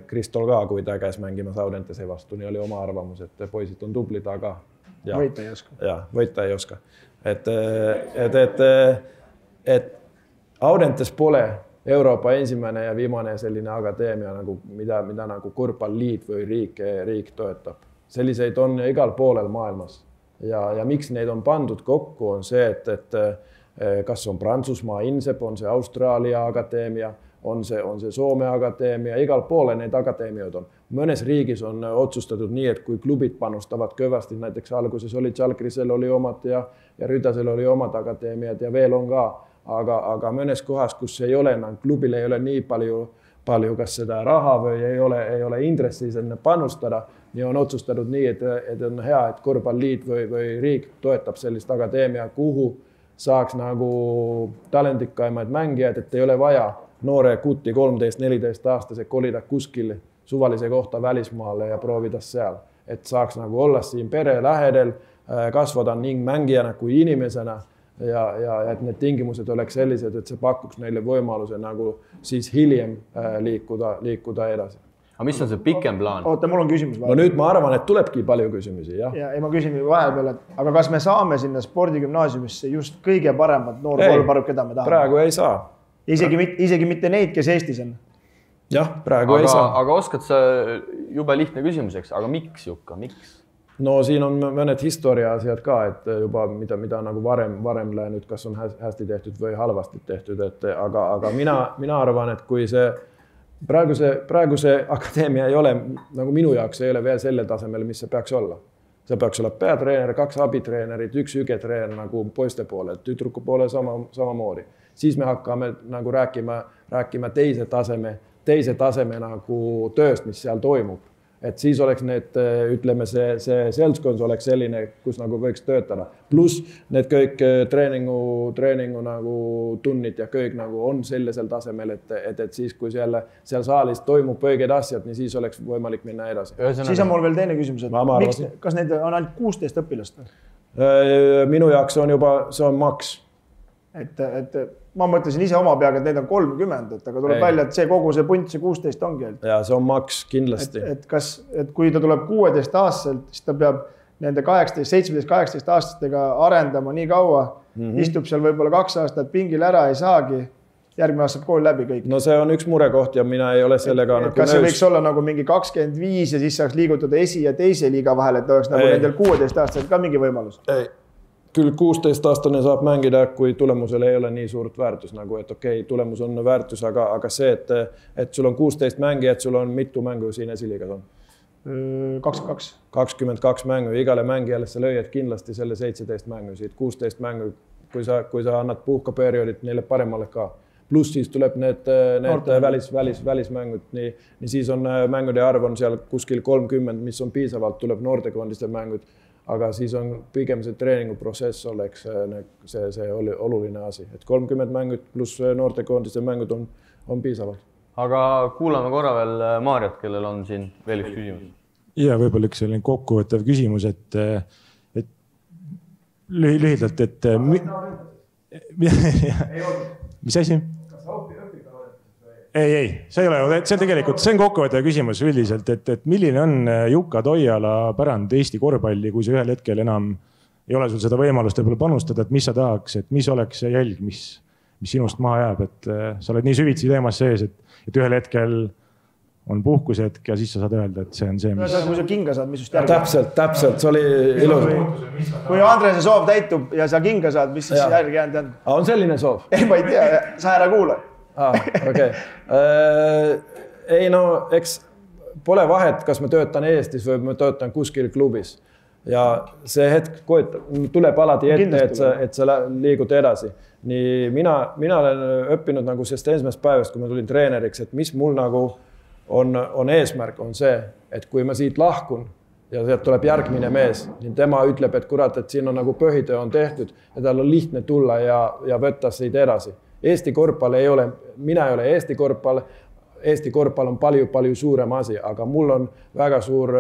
Kristol ka, kui ta käis mängimas Audentese vastu, nii oli oma arvamus, et poisid on tublid, aga võita ei oska. Ja, võita ei oska. Et Audentes pole Euroopa ensimmäine ja viimane selline akadeemia, mida nagu korvpalliliit või riik toetab. Selliseid on igal poolel maailmas. Ja miks neid on pandud kokku, on see, et kas on Prantsusmaa INSEP, on see Austraalia akadeemia, on see Soome akadeemia, igal poole need akadeemiad on. Mõnes riigis on otsustatud nii, et kui klubid panustavad kõvasti, näiteks alguses oli Žalgirisel oli omad ja Rüdasel oli omad akadeemiad ja veel on ka, aga mõnes kohas, kus ei ole, klubil ei ole nii palju kas seda raha või ei ole intressi sinna panustada, ja on otsustatud nii, et on hea, et korvpalliliit või riik toetab sellist akadeemia, kuhu saaks nagu talendikaimaid mängijad, et ei ole vaja noore kuti 13-14 aastase kolida kuskil suvalise kohta välismaale ja proovida seal. Et saaks nagu olla siin pere lähedel, kasvada ning mängijana kui inimesena ja et need tingimused oleks sellised, et see pakuks neile võimaluse nagu siis hiljem liikuda edasi. Aga mis on see pikem plaan? Oota, mul on küsimus. No nüüd ma arvan, et tulebki palju küsimusi, jah. Ja ma küsin vahepeal, aga kas me saame sinna spordigümnaasiumisse just kõige paremad noorkoolparud, keda me tahame? Praegu ei saa. Isegi mitte neid, kes Eestis on? Jah, praegu ei saa. Aga oskad sa jube lihtne küsimuseks, aga miks, Jukka, miks? No siin on mõned historia asjad ka, et juba mida nagu varem läinud, kas on hästi tehtud või halvasti tehtud, aga mina arvan, et kui see praegu see akadeemia ei ole, nagu minu jaoks ei ole veel selle tasemel, mis see peaks olla. See peaks olla peatreener, 2 abitreenerid, 1 ügetreener nagu poiste poole, tüdruku poole samamoodi. Siis me hakkame nagu rääkima teise taseme nagu tööst, mis seal toimub. Et siis oleks need, ütleme, see seltskond oleks selline, kus nagu võiks töötada. Plus need kõik treeningu nagu tunnid ja kõik nagu on sellisel tasemel, et siis kui seal saalis toimub õiged asjad, nii siis oleks võimalik minna edasi. Siis on mul veel teine küsimus, et kas need on ainult 16 õpilast? Minu jaoks on juba, see on maks. Et ma mõtlesin ise oma peaga, et neid on 30, aga tuleb välja, et see kogu see punt, see 16 ongi. Ja see on maks kindlasti. Et kui ta tuleb 16 aastaselt, siis ta peab nende 17-18 aastastega arendama nii kaua, istub seal võib-olla 2 aastat pingil ära, ei saagi, järgmine aasta kool läbi kõik. No see on üks murekoht ja mina ei ole sellega nagu kas see võiks olla nagu mingi 25 ja siis saaks liigutada esi- ja teise liiga vahel, et oleks nagu nendel 16 aastaselt ka mingi võimalus? Küll 16-aastane saab mängida, kui tulemusel ei ole nii suurt väärtus, nagu et okei, tulemus on väärtus, aga see, et sul on 16 mängijat, sul on mitu mängu siin esiliigas on? 22. 22 mängu, igale mängijale sa lööjad kindlasti selle 17 mängu, siit 16 mängu, kui sa annad puhkaperioodit neile paremale ka. Plus siis tuleb need välismängud, nii siis on mängude arv on seal kuskil 30, mis on piisavalt, tuleb noortekondiste mängud, aga siis on pigem see treeninguprotsess oleks see oluline asi, et 30 mängud pluss noortekondiste mängud on piisavalt. Aga kuulame korra veel Maarjat, kellel on siin veel üks küsimus. Ja võib-olla üks selline kokkuvõttev küsimus, et lühidalt, et mis asi? Ei, see ei ole, see on kokkuvõttev küsimus üldiselt, et milline on Jukka Toiala pärand Eesti korvpalli, kui sa ühel hetkel enam ei ole sul seda võimalust panustada, et mis sa tahaks, et mis oleks see jälg, mis sinust maha jääb, et sa oled nii süvitsi teemas sees, et ühel hetkel on puhkusetk ja siis sa saad öelda, et see on see, mis... Kui sa kinga saad, mis just järgi? Täpselt, see oli ilus. Kui Andrese soov täitub ja sa kinga saad, mis siis järgi jäänud on? On selline soov? Ei, ma ei tea, sa ära kuula. Okei. Ei no, eks pole vahet, kas ma töötan Eestis või ma töötan kuskil klubis. ja see hetk tuleb alati ette, et sa liigud edasi. Nii mina olen õppinud nagu sellest esimesest päevast, kui ma tulin treeneriks, et mis mul nagu on eesmärk, on see, et kui ma siit lahkun ja sealt tuleb järgmine mees, niin tema ütleb, et kurat, et siin on nagu põhitöö on tehtud ja tal on lihtne tulla ja võtta siit edasi. Eesti korvpall ei ole, mina ei ole Eesti korvpall on palju suurem asi, aga mul on väga suur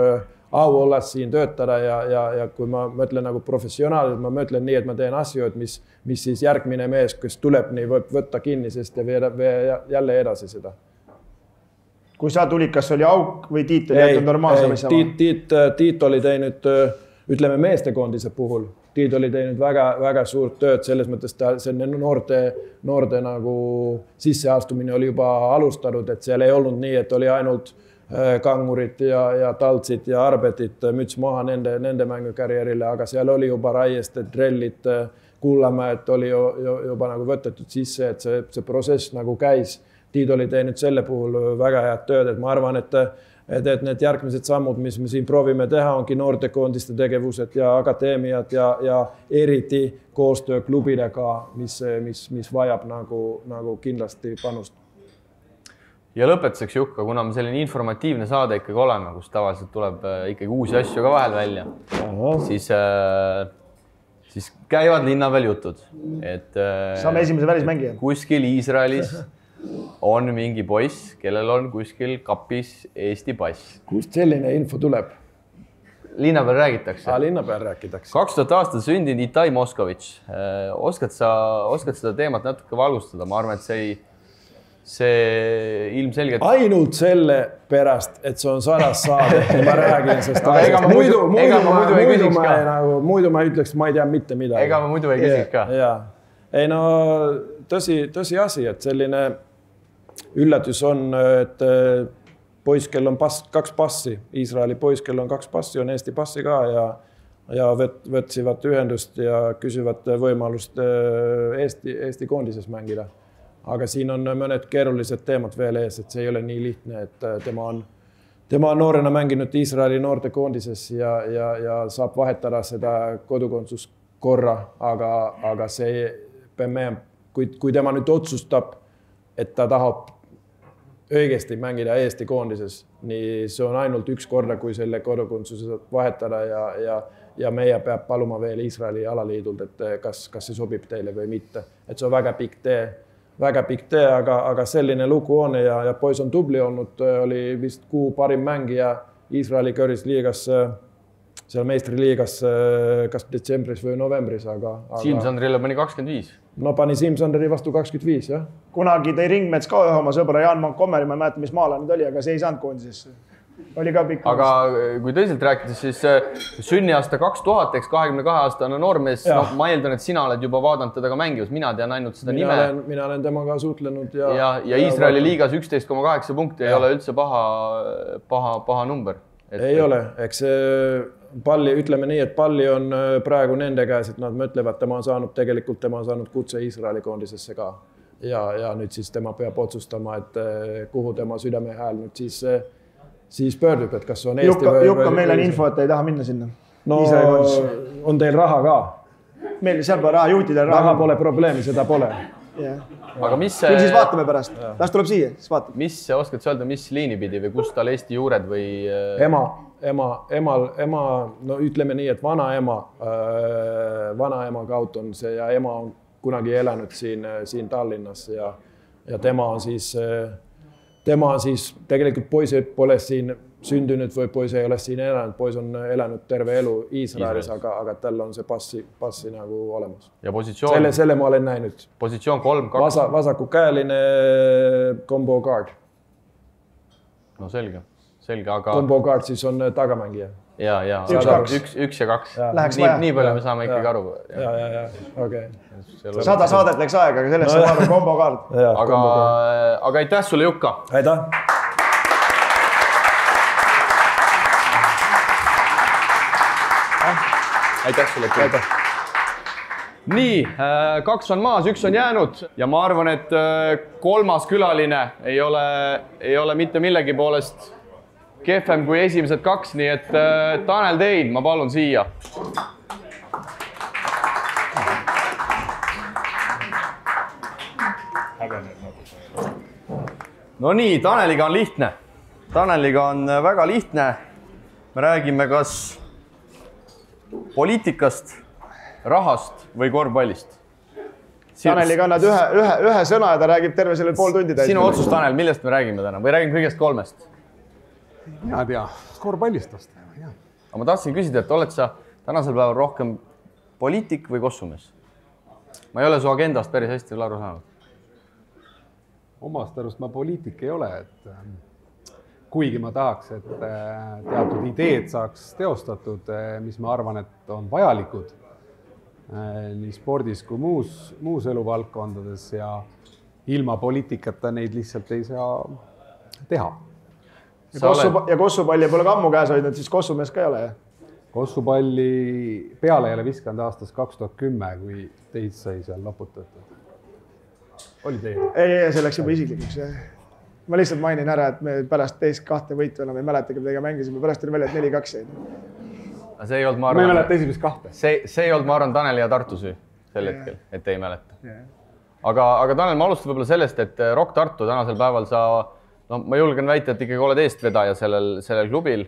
au olla siin töötada ja kui ma mõtlen nagu professionaalilt, ma mõtlen nii, et ma teen asju, et mis siis järgmine mees, kes tuleb, nii võib võtta kinni, sest ja jälle edasi seda. Kui sa tulid, kas oli auk või Tiit oli jätnud normaalsema sama? Tiit oli teinud, ütleme meestekondise puhul, Tiit oli teinud väga suurt tööd, selles mõttes see noorte nagu sisseastumine oli juba alustanud, et seal ei olnud nii, et oli ainult kangurid ja taltsid ja arbetit müts maha nende mängukarjäärile, aga seal oli juba Raieste, Drellit, Kullamäed oli juba nagu võtetud sisse, et see protsess nagu käis. Tiit oli teinud selle puhul väga head tööd, et ma arvan, et need järgmised sammud, mis me siin proovime teha, ongi noortekoondiste tegevused ja akadeemiad ja eriti koostöö klubidega, mis vajab nagu kindlasti panust. Ja lõpetuseks Jukka, kuna me selline informatiivne saade ikkagi oleme, kus tavaliselt tuleb ikkagi uusi asju ka vahel välja, siis käivad linna veel jutud. Saame esimese välismängija. Kuskil Iisraelis on mingi poiss, kellel on kuskil kapis Eesti pass. Kust selline info tuleb? Linna peal räägitakse. Linna peal räägitakse. 2000 aastal sündinud Itai Moskovitš. Oskad seda teemat natuke valgustada? Ma arvan, et see ilmselgelt... Ainult selle pärast, et see on 100 saade, ma räägin, sest muidu ma ütleks, ma ei tea mitte midagi. Ega ma muidu ei küsiks ka. Ei no tõsi asi, et selline üllatus on, et poiss, kel on 2 passi, Iisraeli poiss, kel on 2 passi, on Eesti passi ka ja võtsivad ühendust ja küsivad võimalust Eesti koondises mängida. Aga siin on mõned keerulised teemad veel ees, et see ei ole nii lihtne, et tema on noorena mänginud Iisraeli noorte koondises ja saab vahetada seda kodukondsuskorra, aga see kui tema nüüd otsustab, et ta tahab õigesti mängida Eesti koondises, nii see on ainult 1 korda, kui selle kodukondsuse vahetada ja meie peab paluma veel Iisraeli alaliidult, et kas see sobib teile või mitte. Et see on väga pikk tee, aga selline lugu on ja poiss on tubli olnud, oli vist kuu parim mängija Iisraeli kõrisliigas, seal meistriliigas kas detsembris või novembris, aga... Siim-Sandrile pani 25. No pani Siim-Sandri vastu 25, jah. Kunagi tõi Ringmets ka ühe oma sõbra Jaan Montgomery, ma ei mäleta, mis maala nüüd oli, aga see ei saanud koondisesse. Oli ka pikk. Aga kui tõsiselt rääkides, siis sünniaasta 2000, eks 22-aastane noormees, ma eeldan, et sina oled juba vaadanud teda ka mängivas, mina tean ainult seda nime. Mina olen temaga suutlenud. Ja Iisraeli liigas 11,8 punkti ei ole üldse paha number. Ei ole, eks palli, ütleme nii, et palli on praegu nende käes, et nad mõtlevad, tema on saanud kutse Iisraeli koondisesse ka. Ja nüüd siis tema peab otsustama, et kuhu tema südame hääl nüüd siis pöördub, et kas on Eesti Jukka, meil on info, et ei taha minna sinna. No on teil raha ka? Meil seal pole raha, juutidel raha pole probleemi, seda pole. Aga mis küll siis vaatame pärast, las tuleb siia, siis vaatame. Mis oskad sa öelda, mis liini pidi või kus tal Eesti juured või... Ema, no ütleme nii, et vanaema kaudu on see ja ema on kunagi elanud siin Tallinnas ja tema on siis tegelikult poiss pole siin sündinud või poiss ei ole siin elanud, poiss on elanud terve elu Iisraelis, aga tal on see passi nagu olemas. Ja positsioon? Selle ma olen näinud. Positsioon 3-2? Vasakukäeline combo guard. No selge, aga... Combo guard siis on tagamängija. Ja, 1 ja 2. Nii palju me saame ikkagi aru. Ja, okei. 100 saadet läks aega, aga sellest saab aru combo guard. Aga aitäh sulle, Jukka! Aitäh! Aitäh sulle, Aitäh! Nii, 2 on maas, 1 on jäänud ja ma arvan, et 3. külaline ei ole mitte millegi poolest kehvem kui esimesed 2, nii et Tanel Tein, ma palun siia. No nii, Taneliga on lihtne. Taneliga on väga lihtne. Me räägime kas poliitikast, rahast või korvpallist. Taneliga annad ühe sõna ja ta räägib terve selle pool tundi täis. Sinu otsus, Tanel, millest me räägime täna? Või räägime kõigest 3? Mina tea, korvpallist vast. Aga ma tahtsin küsida, et oled sa tänasel päeval rohkem poliitik või kossumees? Ma ei ole su agendast päris hästi veel aru saanud. Omast arust ma poliitik ei ole, et kuigi ma tahaks, et teatud ideed saaks teostatud, mis ma arvan, et on vajalikud nii spordis kui muus eluvaldkondades ja ilma poliitikata neid lihtsalt ei saa teha. Ja kossupalli pole ka ammu käes hoidnud, siis kossumees ka ei ole, jah? Kossupalli peale ei ole viskanud aastast 2010, kui teid sai seal loputatud. Oli teie? Ei, see läks juba isiklikuks. Ma lihtsalt mainin ära, et me pärast teist 2 võitu enam ei mäletagi, midagi mängisime. Pärast oli välja, et 4-2 jäid. See ei olnud, ma ei mäleta esimest 2. See ei olnud, ma arvan, Taneli ja Tartu süü sel hetkel, et ei mäleta. Aga Tanel, ma alustan võib-olla sellest, et Rock Tartu tänasel päeval sa, no ma julgen väita, et ikkagi oled eestvedaja sellel klubil.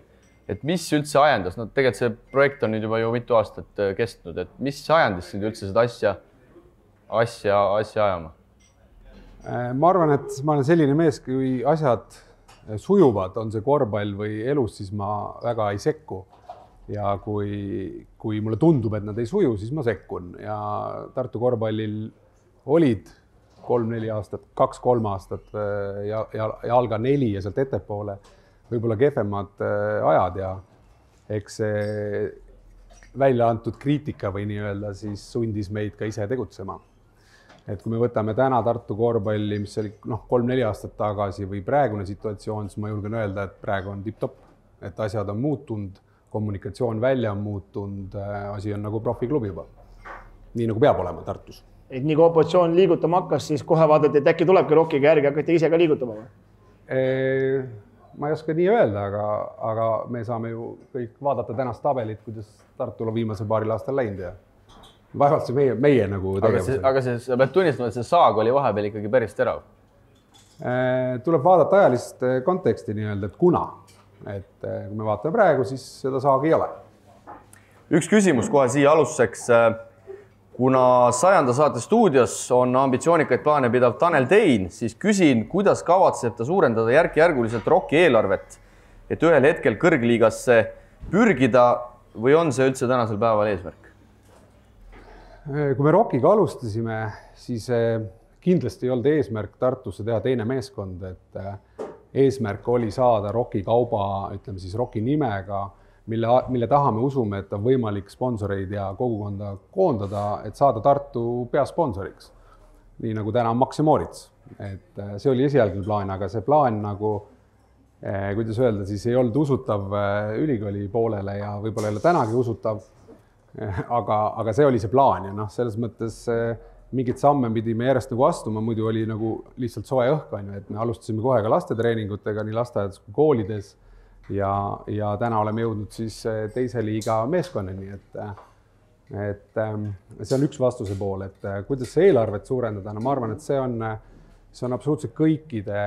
Et mis üldse ajendas? No tegelikult see projekt on nüüd juba ju mitu aastat kestnud. Et mis ajendis sind üldse seda asja ajama? Ma arvan, et ma olen selline mees, kui asjad sujuvad, on see korvpall või elus, siis ma väga ei sekku. Ja kui mulle tundub, et nad ei suju, siis ma sekkun. Ja Tartu korvpallil olid 3-4 aastat, 2-3 aastat ja alga 4 ja sealt ettepoole võib-olla kehvemad ajad ja eks see välja antud kriitika või nii-öelda siis sundis meid ka ise tegutsema. Et kui me võtame täna Tartu korvpalli, mis oli 3-4 aastat tagasi või praegune situatsioon, siis ma julgen öelda, et praegu on tipp-topp. Et asjad on muutunud, kommunikatsioon välja on muutunud, asi on nagu profiklubi juba. Nii nagu peab olema Tartus. Et nii kui opositsioon liigutama hakkas, siis kohe vaadati, et äkki tulebki Rockiga järgi, hakkati ise ka liigutama? Ma ei oska nii öelda, aga me saame ju kõik vaadata tänast tabelit, kuidas Tartul on viimasel paaril aastal läinud ja vaevalt see meie nagu tegevus. Aga sa pead tunnistama, et see saag oli vahepeal ikkagi päris terav. Tuleb vaadata ajalist konteksti nii-öelda, et kuna. Et kui me vaatame praegu, siis seda saagi ei ole. Üks küsimus kohe siia alustuseks. Kuna 100. saate stuudios on ambitsioonikaid plaane pidav Tanel Tein, siis küsin, kuidas kavatseb ta suurendada järk-järguliselt Rocki eelarvet, et ühel hetkel kõrgliigasse pürgida või on see üldse tänasel päeval eesmärk? Kui me Rockiga alustasime, siis kindlasti ei olnud eesmärk Tartusse teha teine meeskond, et eesmärk oli saada Rocki kauba, ütleme siis Rocki nimega, mille taha me usume, et on võimalik sponsoreid ja kogukonda koondada, et saada Tartu peasponsoriks. Nii nagu täna on Max ja Moritz. Et see oli esialgne plaan, aga see plaan nagu, kuidas öelda, siis ei olnud usutav ülikooli poolele ja võib-olla ei ole tänagi usutav. Aga see oli see plaan ja selles mõttes mingid samme pidime järjest nagu astuma, muidu oli nagu lihtsalt soe õhk, et me alustasime kohe ka lastetreeningutega nii lasteaedades kui koolides. Ja täna oleme jõudnud siis teise liiga meeskonnani, et see on üks vastuse pool, et kuidas see eelarvet suurendada, ma arvan, et see on absoluutselt kõikide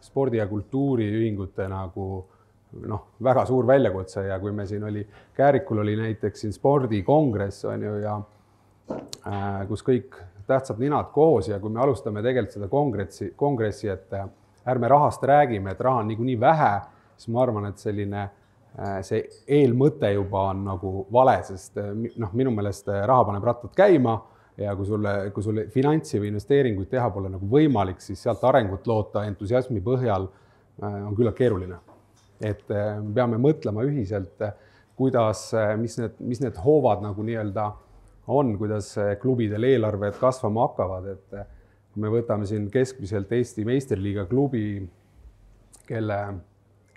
spordi- ja kultuuriühingute nagu väga suur väljakutse ja kui me siin Käärikul oli näiteks siin spordikongress on ju ja kus kõik tähtsad ninad koos ja kui me alustame tegelikult seda kongressi, et ärme rahast räägime, et raha on niikuinii vähe, siis ma arvan, et see eelmõte juba on nagu vale, sest minu meelest raha paneb rattad käima ja kui sulle finantsi või investeeringuid teha pole nagu võimalik, siis sealt arengut loota entusiasmi põhjal on küllalt keeruline. Et me peame mõtlema ühiselt, mis need hoovad nagu nii-öelda on, kuidas klubidel eelarved kasvama hakkavad, et kui me võtame siin keskmiselt Eesti meistriliiga klubi, kelle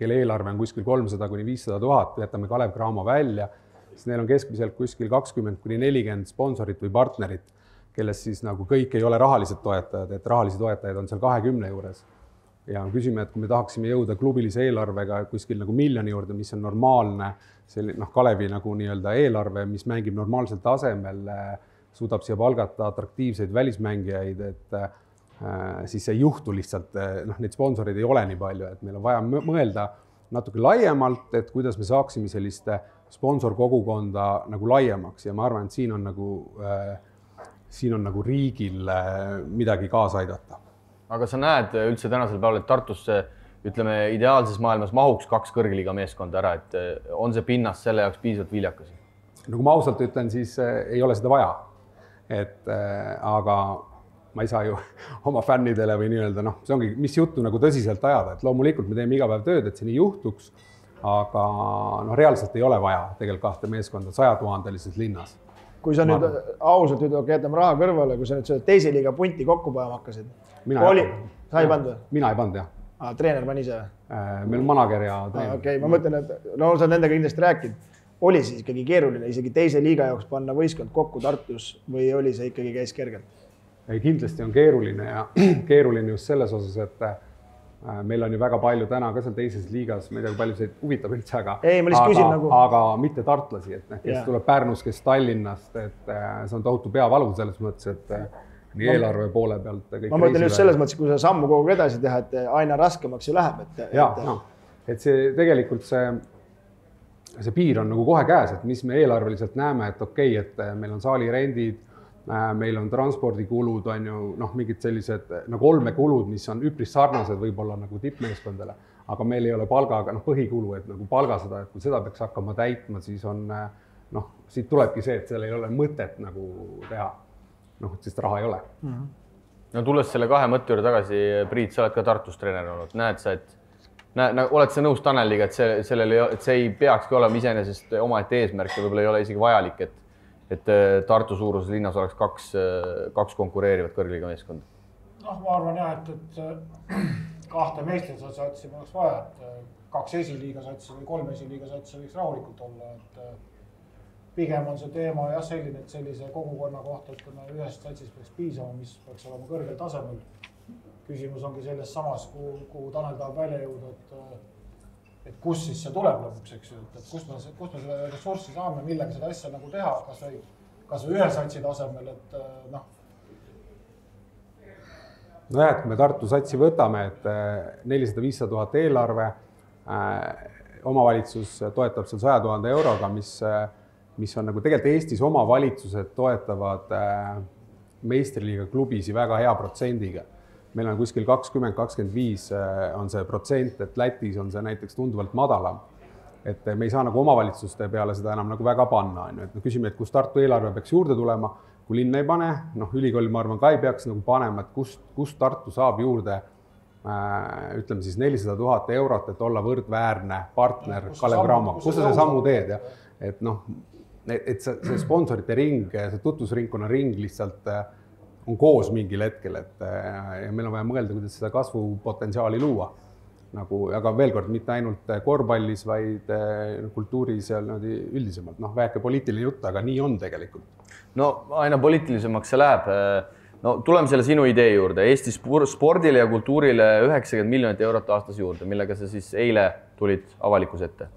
eelarve on kuskil 300-500 000, jätame Kalev Cramo välja, siis neil on keskmiselt kuskil 20-40 sponsorit või partnerit, kellest siis nagu kõik ei ole rahalised toetajad, et rahalisi toetajaid on seal 20 juures. ja küsime, et kui me tahaksime jõuda klubilise eelarvega kuskil nagu miljoni juurde, mis on normaalne, selline Kalevi nagu nii-öelda eelarve, mis mängib normaalsel tasemel, suudab siia palgata atraktiivseid välismängijaid, et siis ei juhtu lihtsalt, neid sponsoreid ei ole nii palju, et meil on vaja mõelda natuke laiemalt, et kuidas me saaksime sellist sponsorkogukonda nagu laiemaks ja ma arvan, et siin on nagu riigil midagi kaasa aidata. Aga sa näed üldse tänasel päeval, et Tartusse, ütleme, ideaalses maailmas mahuks 2 kõrgliiga meeskonda ära, et on see pinnas selle jaoks piisavalt viljakas? No kui ma ausalt ütlen, siis ei ole seda vaja. Aga ma ei saa ju oma fännidele või nii-öelda, see ongi, mis juttu nagu tõsiselt ajada, et loomulikult me teeme iga päev tööd, et see nii juhtuks, aga reaalselt ei ole vaja tegelikult 2 meeskonda 100 000-lises linnas. Kui sa nüüd ausalt jätame raha kõrvale, kui sa nüüd selle teise liiga punti kokku panema hakkasid. Sa ei pannud või? Mina ei pannud, jah. Treener pani ise? Meil on manager ja treener. Okei, ma mõtlen, et sa nendega kindlasti rääkinud. Oli siis ikkagi keeruline isegi teise liiga jaoks panna võistkond kokku Tartus või oli see ikkagi käis kergelt? Ei, kindlasti on keeruline ja keeruline just selles osas, et meil on ju väga palju täna ka seal teises liigas, ma ei tea, kui palju see huvitab üldse, aga mitte tartlasi, et kes tuleb Pärnust, kes Tallinnast, et see on tohutu peavalu selles mõttes, et nii eelarve poole pealt. Ma mõtlen just selles mõttes, kui sa sammu kogu edasi teha, et aina raskemaks ju läheb. Et see tegelikult see piir on nagu kohe käes, et mis me eelarveliselt näeme, et okei, et meil on saalirendid, meil on transpordikulud, on ju mingid sellised nagu olmekulud, mis on üpris sarnased võib-olla nagu tippmeeskondele, aga meil ei ole palgaga põhikulu, et nagu palgaseda, et kui seda peaks hakkama täitma, siis on siit tulebki see, et seal ei ole mõtet nagu teha, sest raha ei ole. No tulles selle 2 mõtte juurde tagasi, Priit, sa oled ka Tartus treener olnud, näed sa, et oled sa nõus Taneliga, et see ei peakski olema iseenesest omaette eesmärk ja võib-olla ei ole isegi vajalik, et Tartu suuruses linnas oleks 2 konkureerivat kõrgliiga meeskonda? Ma arvan jah, et 2 meestele satsi oleks vaja, et 2 esiliiga satsi või 3 esiliiga satsi võiks rahulikult olla. Et pigem on see teema jah selline, et sellise kogukonna kohta, et ühest satsis peaks piisama, mis peaks olema kõrgel tasemel. Küsimus ongi selles samas, kuhu Tanel tahab välja jõuda, et kus siis see tuleb lõpuks, eks ju, et kust me selle ressurssi saame, millega seda asja nagu teha, kas või ühe satsi tasemel, et Nojah, et me Tartu satsi võtame, et 400-500 000 eelarve, omavalitsus toetab seal 100 000 euroga, mis on nagu tegelikult Eestis omavalitsused toetavad meistriliiga klubisi väga hea protsendiga. Meil on kuskil 20-25 on see protsent, et Lätis on see näiteks tunduvalt madalam. Et me ei saa nagu omavalitsuste peale seda enam nagu väga panna. Et küsime, et kus Tartu eelarve peaks juurde tulema, kui linn ei pane, ülikool ma arvan ka ei peaks nagu panema, et kust Tartu saab juurde, ütleme siis 400 000 eurot, et olla võrdväärne partner Kalev Cramo. Kus sa see sammu teed? Et see sponsorite ring, see tutvusringkonna ring lihtsalt on koos mingil hetkel, ja meil on vaja mõelda, kuidas seda kasvupotentsiaali luua. Aga veel kord, mitte ainult korvpallis, vaid kultuuris ja üldisemalt. Väike poliitiline jutt, aga nii on tegelikult. No aina poliitilisemaks see läheb. No tuleme selle sinu idee juurde. Eesti spordile ja kultuurile 90 miljonit eurot aastas juurde, millega sa siis eile tulid avalikus ette?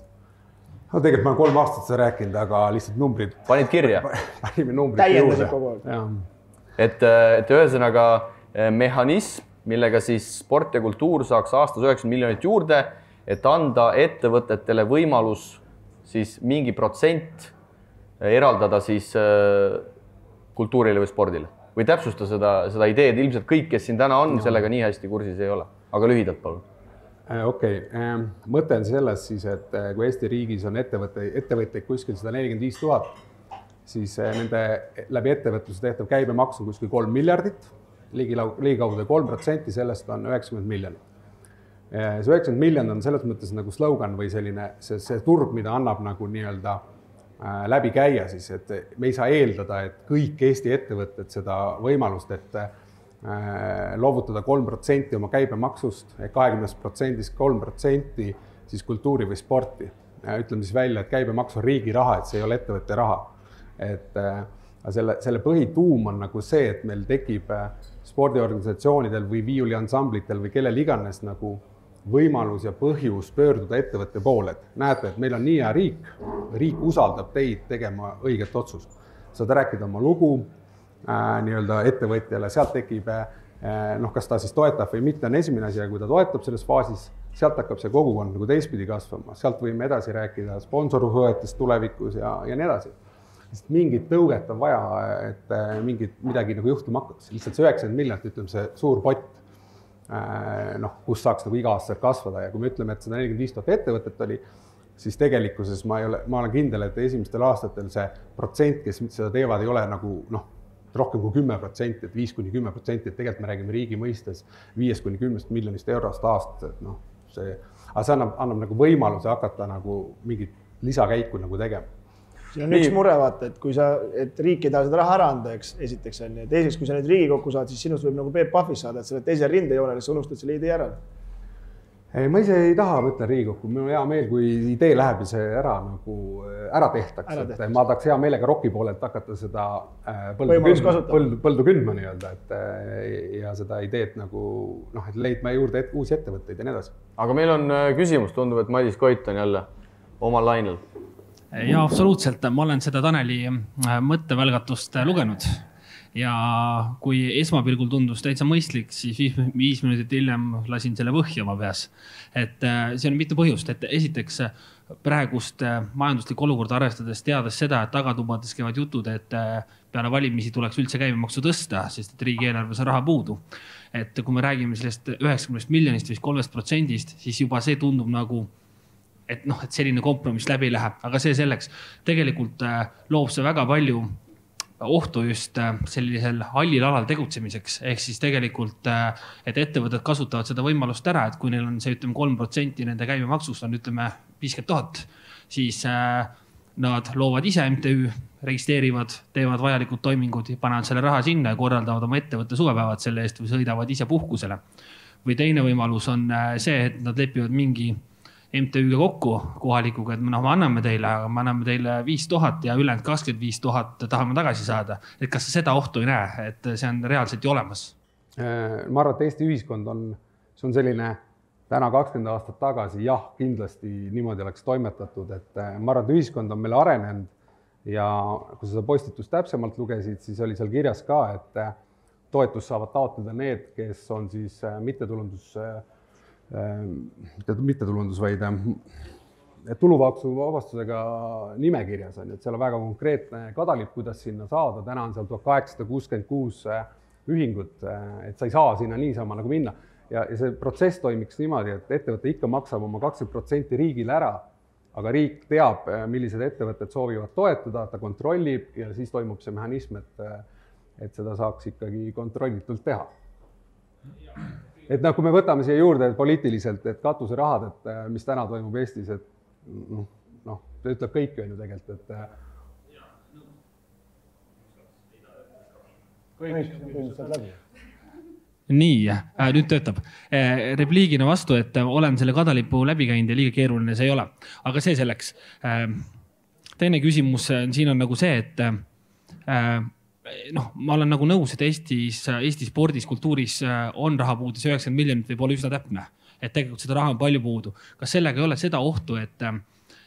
No tegelikult ma 3 aastat seda rääkinud, aga lihtsalt numbrid. Panid kirja? Panime numbrid juurde. Et ühesõnaga mehhanism, millega siis sport ja kultuur saaks aastas 90 miljonit juurde, et anda ettevõtetele võimalus siis mingi protsent eraldada siis kultuurile või spordile. Või täpsusta seda ideed, ilmselt kõik, kes siin täna on, sellega nii hästi kursis ei ole. Aga lühidalt palun. Okei, mõte on selles siis, et kui Eesti riigis on ettevõtteid kuskil 145 000, siis nende läbi ettevõtluse tehtav käibemaksu kuskil 3 miljardit, ligikaudu 3%, sellest on 90 miljonit. See 90 miljonit on selles mõttes nagu slogan või selline see turg, mida annab nagu nii-öelda läbi käia siis, et me ei saa eeldada, et kõik Eesti ettevõtted seda võimalust, et loovutada 3% oma käibemaksust, 20% 3% siis kultuuri või sporti. Ütleme siis välja, et käibemaks on riigi raha, et see ei ole ettevõtte raha. aga selle põhituum on nagu see, et meil tekib spordiorganisatsioonidel või viiuliansamblitel või kellel iganes nagu võimalus ja põhjus pöörduda ettevõtte poole, et näete, et meil on nii hea riik usaldab teid tegema õiget otsust. Saad rääkida oma lugu nii-öelda ettevõtjale, sealt tekib, kas ta siis toetab või mitte on esimene asi, ja kui ta toetab selles faasis, sealt hakkab see kogukond nagu teistpidi kasvama, sealt võime edasi rääkida sponsorhõetest tulevikus ja nii edasi. Sest mingit tõuget on vaja, et midagi nagu juhtuma hakkaks. Lihtsalt see 90 miljonit, ütleme see suur pott, kus saaks nagu iga aastaselt kasvada ja kui me ütleme, et 145 000 ettevõtet oli, siis tegelikkuses ma olen kindel, et esimestel aastatel see protsent, kes seda teevad, ei ole nagu rohkem kui 10%, et 5-10%, et tegelikult me räägime riigi mõistes 5-10 miljonist eurost aastas, et aga see annab nagu võimaluse hakata nagu mingit lisakäiku nagu tegema. See on üks mure, vaata, et riik ei taha seda raha ära anda, esiteks on, ja teiseks, kui sa nüüd Riigikokku saad, siis sinust võib nagu Peep Pahvis saada, et selle teise rindejoonele sa unustad selle idee ära. Ma ise ei taha mõtlen Riigikokku, mul on hea meel, kui idee läheb ja see ära tehtaks. Ma tahaks hea meelega Rocki poolelt hakata seda põldu kündma nii-öelda, ja seda ideed nagu, et leidma juurde uusi ettevõtteid ja nii edasi. Aga meil on küsimus, tundub, et Madis Koit on jälle omal lainel. Ja absoluutselt, ma olen seda Taneli mõttevälgatust lugenud ja kui esmapilgul tundus täitsa mõistlik, siis 5 minutit hiljem lasin selle võhjama peas. Et see on mitu põhjust, et esiteks praegust majanduslik olukord arvestades teades seda, et tagatubades käivad jutud, et peale valimisi tuleks üldse käibemaksu tõsta, sest et riigieelarves on raha puudu. Et kui me räägime sellest 90 miljonist või 3%, siis juba see tundub nagu et selline kompromiss läbi läheb, aga see selleks. Tegelikult loob see väga palju ohtu just sellisel hallil alal tegutsemiseks. Ehk siis tegelikult, et ettevõtted kasutavad seda võimalust ära, et kui neil on see 3% nende käibemaksust on 50 000, siis nad loovad ise MTÜ, registreerivad, teevad vajalikud toimingud, panevad selle raha sinna ja korraldavad oma ettevõtte suvepäevad selle eest või sõidavad ise puhkusele. Või teine võimalus on see, et nad lepivad mingi MTÜ-ga kokku kohalikuga, et me anname teile 5000 ja ülejäänud 25 000 tahame tagasi saada. Et kas seda ohtu ei näe, et see on reaalselt ju olemas? Ma arvan, et Eesti ühiskond see on selline täna 20 aastat tagasi, jah, kindlasti niimoodi oleks toimetatud, et ma arvan, et ühiskond on meil arenenud ja kui sa seda postitust täpsemalt lugesid, siis oli seal kirjas ka, et toetust saavad taotleda need, kes on siis mittetulundus, vaid tulumaksuvabastusega nimekirjas on, et seal on väga konkreetne kadalipp, kuidas sinna saada. Täna on seal 1866 ühingut, et sa ei saa sinna niisama nagu minna. Ja see protsess toimiks niimoodi, et ettevõte ikka maksab oma 20% riigile ära, aga riik teab, millised ettevõtted soovivad toetada, ta kontrollib ja siis toimub see mehhanism, et seda saaks ikkagi kontrollitult teha. Et kui me võtame siia juurde poliitiliselt, et katuserahad, et mis täna toimub Eestis, et see ütleb kõik on ju tegelikult, et Nii, nüüd töötab. Repliigina vastu, et olen selle kadalipu läbi käinud ja liiga keeruline see ei ole. Aga see selleks. Teine küsimus siin on nagu see, et ma olen nagu nõus, et Eesti spordis, kultuuris on raha puudus 90 miljonit võib olla üsna täpne. Et tegelikult seda raha on palju puudu. Kas sellega ei ole seda ohtu,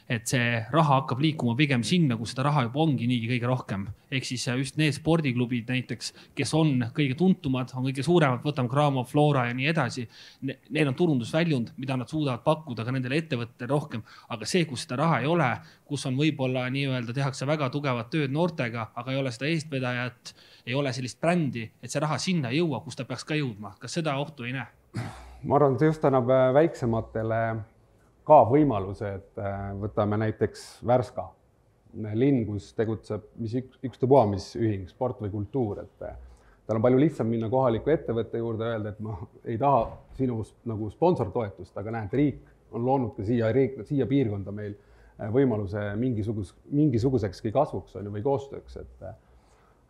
et see raha hakkab liikuma pigem sinna, kus seda raha juba ongi niigi kõige rohkem. Ehk siis just need spordiklubid näiteks, kes on kõige tuntumad, on kõige suuremad, võtame Cramo, Flora ja nii edasi. Neil on turundusväljund, mida nad suudavad pakkuda ka nendele ettevõttele rohkem. Aga see, kus seda raha ei ole, kus on võib-olla nii-öelda tehakse väga tugevat tööd noortega, aga ei ole seda eestvedajat, ei ole sellist brändi, et see raha sinna ei jõua, kus ta peaks ka jõudma. Kas seda ohtu ei näe? Ma arvan, et just annab väiksematele ka võimaluse, et võtame näiteks Värska linn, kus tegutseb ükstapuha mis ühing, sport või kultuur, et tal on palju lihtsam minna kohaliku ettevõtte juurde ja öelda, et ma ei taha sinu nagu sponsortoetust, aga näed, riik on loonud ka siia piirkonda meil võimaluse mingisuguseks kasvuks või koostööks, et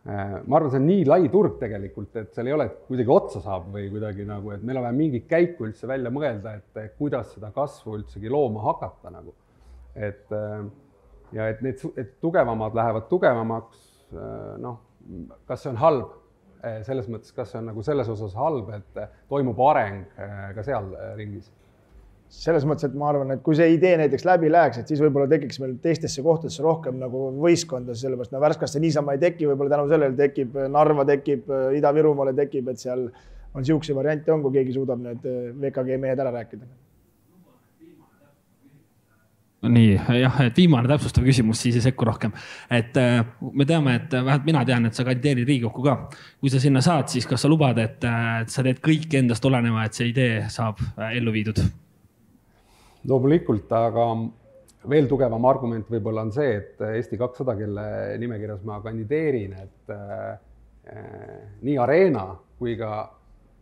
ma arvan, see on nii lai turg tegelikult, et seal ei ole, et kuidagi otsa saab või kuidagi nagu, et meil on vaja mingi käiku üldse välja mõelda, et kuidas seda kasvu üldsegi looma hakata nagu. Et tugevamad lähevad tugevamaks, noh, kas see on halb? Selles mõttes, kas see on nagu selles osas halb, et toimub areng ka seal ringis? Selles mõttes, et ma arvan, et kui see idee näiteks läbi läheks, et siis võib-olla tekiks meil teistesse kohtadesse rohkem nagu võistkonda, sellepärast Värskasse niisama ei teki, võib-olla tänu sellele tekib, Narva tekib, Ida-Virumaale tekib, et seal on siukse variante on, kui keegi suudab need VKG mehed ära rääkida. Nii, jah, et viimane täpsustav küsimus, siis ei sekku rohkem. Et me teame, et vähemalt mina tean, et sa kandideerid Riigikokku ka. Kui sa sinna saad, siis kas sa lubad, et sa teed kõik endast oleneva, et see idee saab ellu viidud? Loomulikult, aga veel tugevam argument võib-olla on see, et Eesti 200, kelle nimekirjas ma kandideerin, et nii Arena kui ka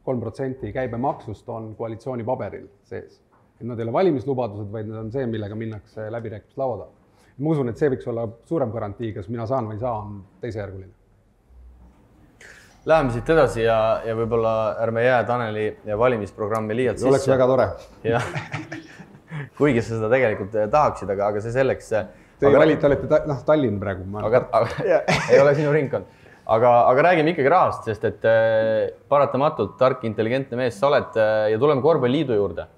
3% käibemaksust on koalitsiooni paberil sees. Nad ei ole valimislubadused, vaid need on see, millega minnakse läbirääkimist lauda. Ma usun, et see võiks olla suurem garantii, kas mina saan või ei saa, on teisejärguline. Läheme siit edasi ja võib-olla ärme jää Taneli valimisprogrammi liialt sisse. Oleks väga tore. Kuigi sa seda tegelikult tahaksid, aga see selleks... Te olete Tallinn praegu. Ei ole sinu ringkond. Aga räägime ikkagi rahast, sest et paratamatult tark, intelligentne mees sa oled ja tuleme Korvpalliliidu juurde.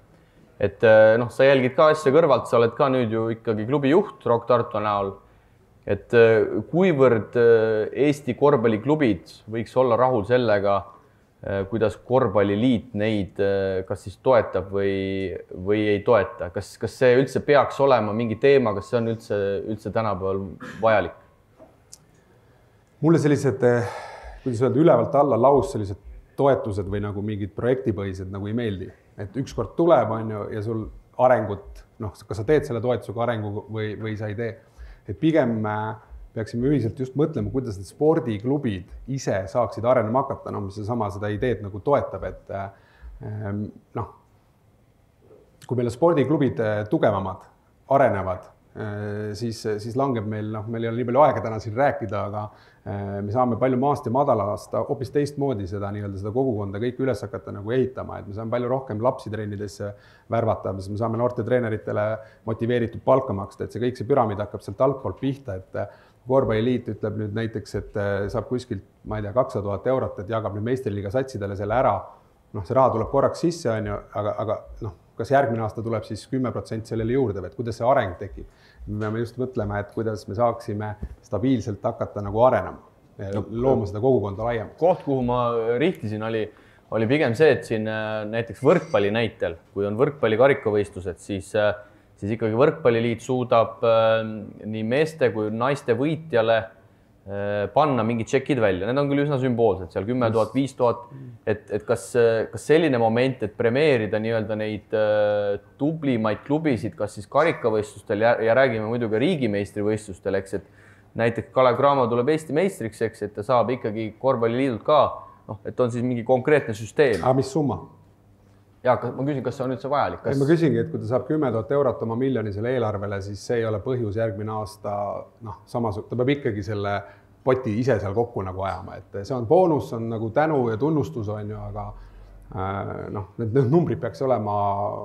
Et sa jälgid ka asja kõrvalt, sa oled ka nüüd ju ikkagi klubi juht Rock Tartu näol. Et kuivõrd Eesti korvpalliklubid võiks olla rahul sellega, kuidas Korvpalliliit neid kas siis toetab või ei toeta? Kas see üldse peaks olema mingi teema, kas see on üldse tänapäeval vajalik? Mulle sellised, kuidas öelda, ülevalt alla laus sellised toetused või nagu mingid projektipõhised nagu ei meeldi. Et ükskord tuleb ja sul arengut, kas sa teed selle toetusega arengu või sa ei tee. Et pigem peaksime ühiselt just mõtlema, kuidas need spordiklubid ise saaksid arenema hakata, mis seesama seda ideed nagu toetab, et kui meil spordiklubid tugevamad arenevad, siis langeb meil ei ole nii palju aega täna siin rääkida, aga me saame palju maast ja madalast hoopis teistmoodi seda kogukonda kõik üles hakata nagu ehitama, et me saame palju rohkem lapsi treenidesse värvata, me saame noorte treeneritele motiveeritud palka maksta, et see kõik see püramiid hakkab sealt altpoolt pihta, et Korvpalliliit ütleb nüüd näiteks, et saab kuskilt, ma ei tea, 200 000 eurot, et jagab nüüd meistriliiga satsidele selle ära. See raha tuleb korraks sisse, aga kas järgmine aasta tuleb siis 10% sellele juurde, et kuidas see areng tekib. Me peame just mõtlema, et kuidas me saaksime stabiilselt hakata nagu arenema, looma seda kogukonda laiemalt. Koht, kuhu ma rihtisin, oli pigem see, et siin näiteks võrkpalli näitel, kui on võrkpalli karikavõistlused, siis ikkagi Võrkpalliliit suudab nii meeste kui naiste võitjale panna mingid tšekid välja. Need on küll üsna sümboolsed, seal 10 000, 5 000. Et kas selline moment, et premeerida neid tublimaid klubisid, kas siis karikavõistlustel ja räägime muidugi riigimeistrivõistlustel, eks, et näiteks Kalev Cramo tuleb Eesti meistriks, eks, et ta saab ikkagi Korvpalliliidult ka, et on siis mingi konkreetne süsteem. Aga mis summa? Ja, ma küsin, kas see on üldse vajalik? Ma küsingi, et kui ta saab 10 000 eurot oma miljonisele eelarvele, siis see ei ole põhjus järgmine aasta, ta peab ikkagi selle poti ise seal kokku nagu ajama, et see on boonus, on nagu tänu ja tunnustus on ju, aga need numbrid peaks olema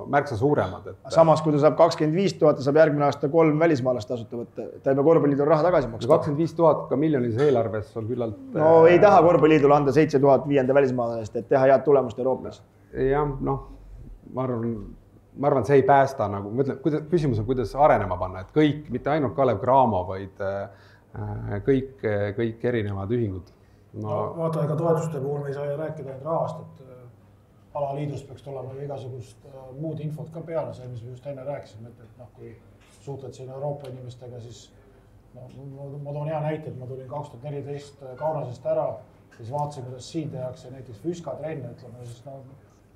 märksa suuremad. Samas, kui ta saab 25 000, ta saab järgmine aasta 3 välismaalast tasuta võtta, ta ei pea Korvpalliliidul raha tagasi maksta. 25 000 ka miljonises eelarves on küllalt... No ei taha Korvpalliliidul anda 7 000 5. välismaalast, et teha head tulemust Euroopas. Jah, ma arvan, see ei päästa nagu, küsimus on, kuidas arenema panna, et kõik, mitte ainult Kalev Cramo, vaid kõik erinevad ühingud. Vaata, ega toetuste puhul me ei saa rääkida ainult rahast, et alaliidust peaks olema igasugust muud infot ka peale, see, mis me just enne rääkisime, et kui suhtled siin Euroopa inimestega, siis ma toon hea näite, et ma tulin 2014 Kaunasest ära, siis vaatasin, kuidas siin tehakse näiteks Füska trenne, ütleme, siis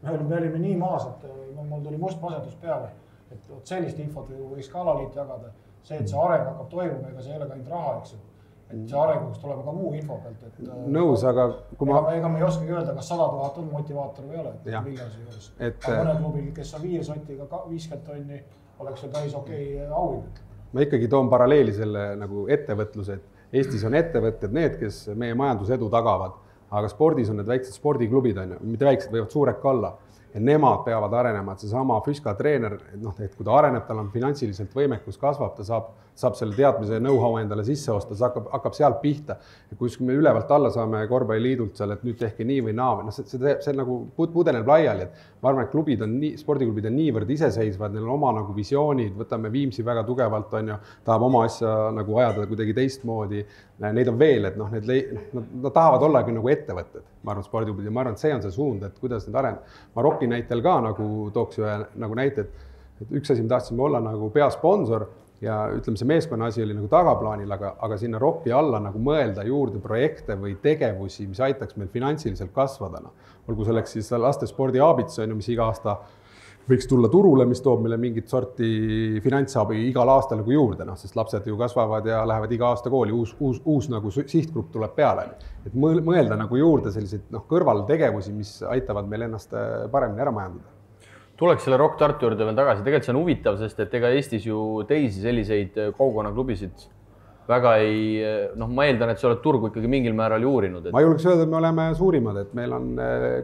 me olime nii maas, et mul tuli must masendus peale, et sellist infot võiks ka alaliit jagada. See, et see areng hakkab toimuma, ega see ei ole ka ainult raha, eks ju. Et see areng võiks tulema ka muu info pealt. Nõus, aga kui ega me ei oskagi öelda, kas 100 000 on motivaator või ei ole. Aga mõne klubil, kes on 5 sotiga 50 tonni, oleks see päris okei auhind. Ma ikkagi toon paralleeli selle nagu ettevõtluse, et Eestis on ettevõtted need, kes meie majandusedu tagavad. Aga spordis on need väiksed spordiklubid, mitte väiksed, võivad suured ka olla. ja nemad peavad arenema, et seesama Füska treener, et kui ta areneb, tal on finantsiliselt võimekus kasvab, ta saab selle teadmise ja know-how endale sisse osta, see hakkab sealt pihta. Ja kui me ülevalt alla saame korvpalliliidult seal, et nüüd tehke nii või naa, see nagu pudeneb laiali, et ma arvan, et klubid on spordiklubid on niivõrd iseseisvad, neil on oma nagu visioonid, võtame Viimsi väga tugevalt, on ju, tahab oma asja nagu ajada kuidagi teistmoodi, neid on veel, et nad tahavad ollagi nagu ettevõtted, ma arvan, spordiklubid ja ma arvan, et see on see suund, et kuidas need areneb. Marokki näitel ka nagu tooks ühe nagu näite, et üks asi me tahtsime olla nagu peasponsor ja ütleme, see meeskonna asi oli nagu tagaplaanil, aga sinna Rocki alla nagu mõelda juurde projekte või tegevusi, mis aitaks meil finantsiliselt kasvada. Olgu selleks siis lastespordi aabits, mis iga aasta võiks tulla turule, mis toob meile mingit sorti finantsabi igal aastal nagu juurde, sest lapsed ju kasvavad ja lähevad iga aasta kooli, uus nagu sihtgrupp tuleb peale. Et mõelda nagu juurde selliseid kõrvaltegevusi, mis aitavad meil ennast paremini ära majandada. Tuleks selle Rock Tartu juurde veel tagasi, tegelikult see on huvitav, sest et ega Eestis ju teisi selliseid kogukonnaklubisid väga ma eeldan, et sa oled turgu ikkagi mingil määral juurinud. Ma julgeks öelda, et me oleme suurimad, et meil on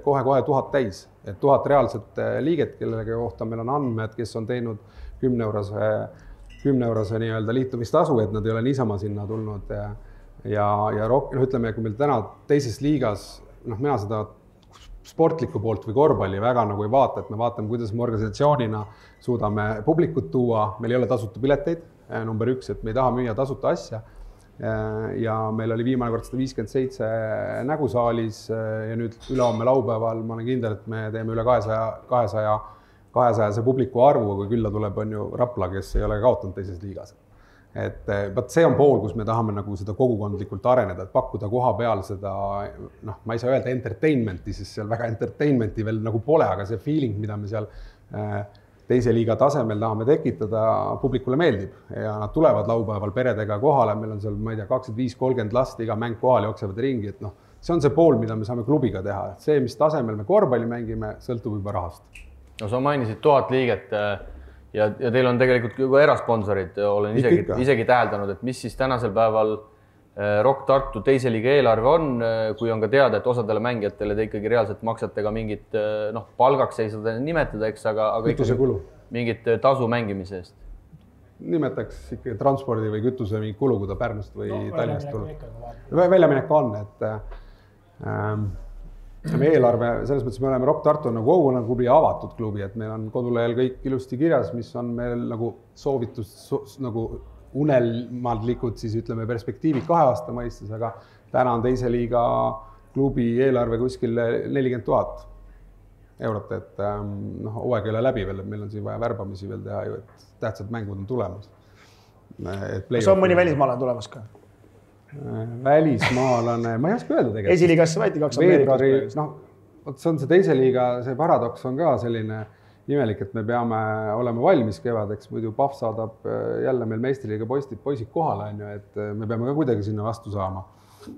kohe 1000 täis, et 1000 reaalset liiget, kellega kohta meil on andmed, kes on teinud 10-eurose nii-öelda liitumistasu, et nad ei ole niisama sinna tulnud ja ütleme, kui meil täna teises liigas, mina seda sportliku poolt või korvpalli väga nagu ei vaata, et me vaatame, kuidas me organisatsioonina suudame publikut tuua, meil ei ole tasuta pileteid, number 1, et me ei taha müüa tasuta asja ja meil oli viimane kord 157 nägusaalis ja nüüd ülehomme laupäeval ma olen kindel, et me teeme üle 200 publiku arvu, aga külla tuleb on ju Rapla, kes ei ole kaotanud teises liigas. Et see on pool, kus me tahame nagu seda kogukondlikult areneda, et pakkuda koha peal seda, ma ei saa öelda entertainmenti, sest seal väga entertainmenti veel nagu pole, aga see feeling, mida me seal teise liiga tasemel tahame tekitada, publikule meeldib ja nad tulevad laupäeval peredega kohale, meil on seal, ma ei tea, 25-30 last, iga mäng kohal jooksevad ringi, et see on see pool, mida me saame klubiga teha. See, mis tasemel me korvpalli mängime, sõltub juba rahast. No sa mainisid 1000 liiget ja teil on tegelikult juba erasponsorid, olen isegi täheldanud, et mis siis tänasel päeval Rock Tartu teise liiga eelarve on, kui on ka teada, et osadele mängijatele te ikkagi reaalselt maksate ka mingit, palgaks ei seda nimetada, eks, aga mingit tasu mängimise eest. Nimetaks ikkagi transpordi või kütuse mingi kulu, kui ta Pärnust või Tallinnast tuleb. Väljaminek on, et meie eelarve, selles mõttes me oleme Rock Tartu nagu kogukonnaklubi ja avatud klubi, et meil on kodulehel kõik ilusti kirjas, mis on meil nagu soovitus nagu unelmadlikud, siis ütleme perspektiivid 2 aasta mõistes, aga täna on teise liiga klubi eelarve kuskil 40 000 eurot, et hooaeg ei ole läbi veel, et meil on siin vaja värbamisi veel teha ju, et tähtsad mängud on tulemas. Kas on mõni välismaalane tulemas ka? Välismaalane, ma ei oska öelda tegelikult. Esiliigasse võeti 2 Ameerikas. See on see teise liiga, see paradoks on ka selline imelik, et me peame olema valmis kevadeks, muidu Pahv saadab jälle meil meistriliiga poisid kohale, et me peame ka kuidagi sinna vastu saama.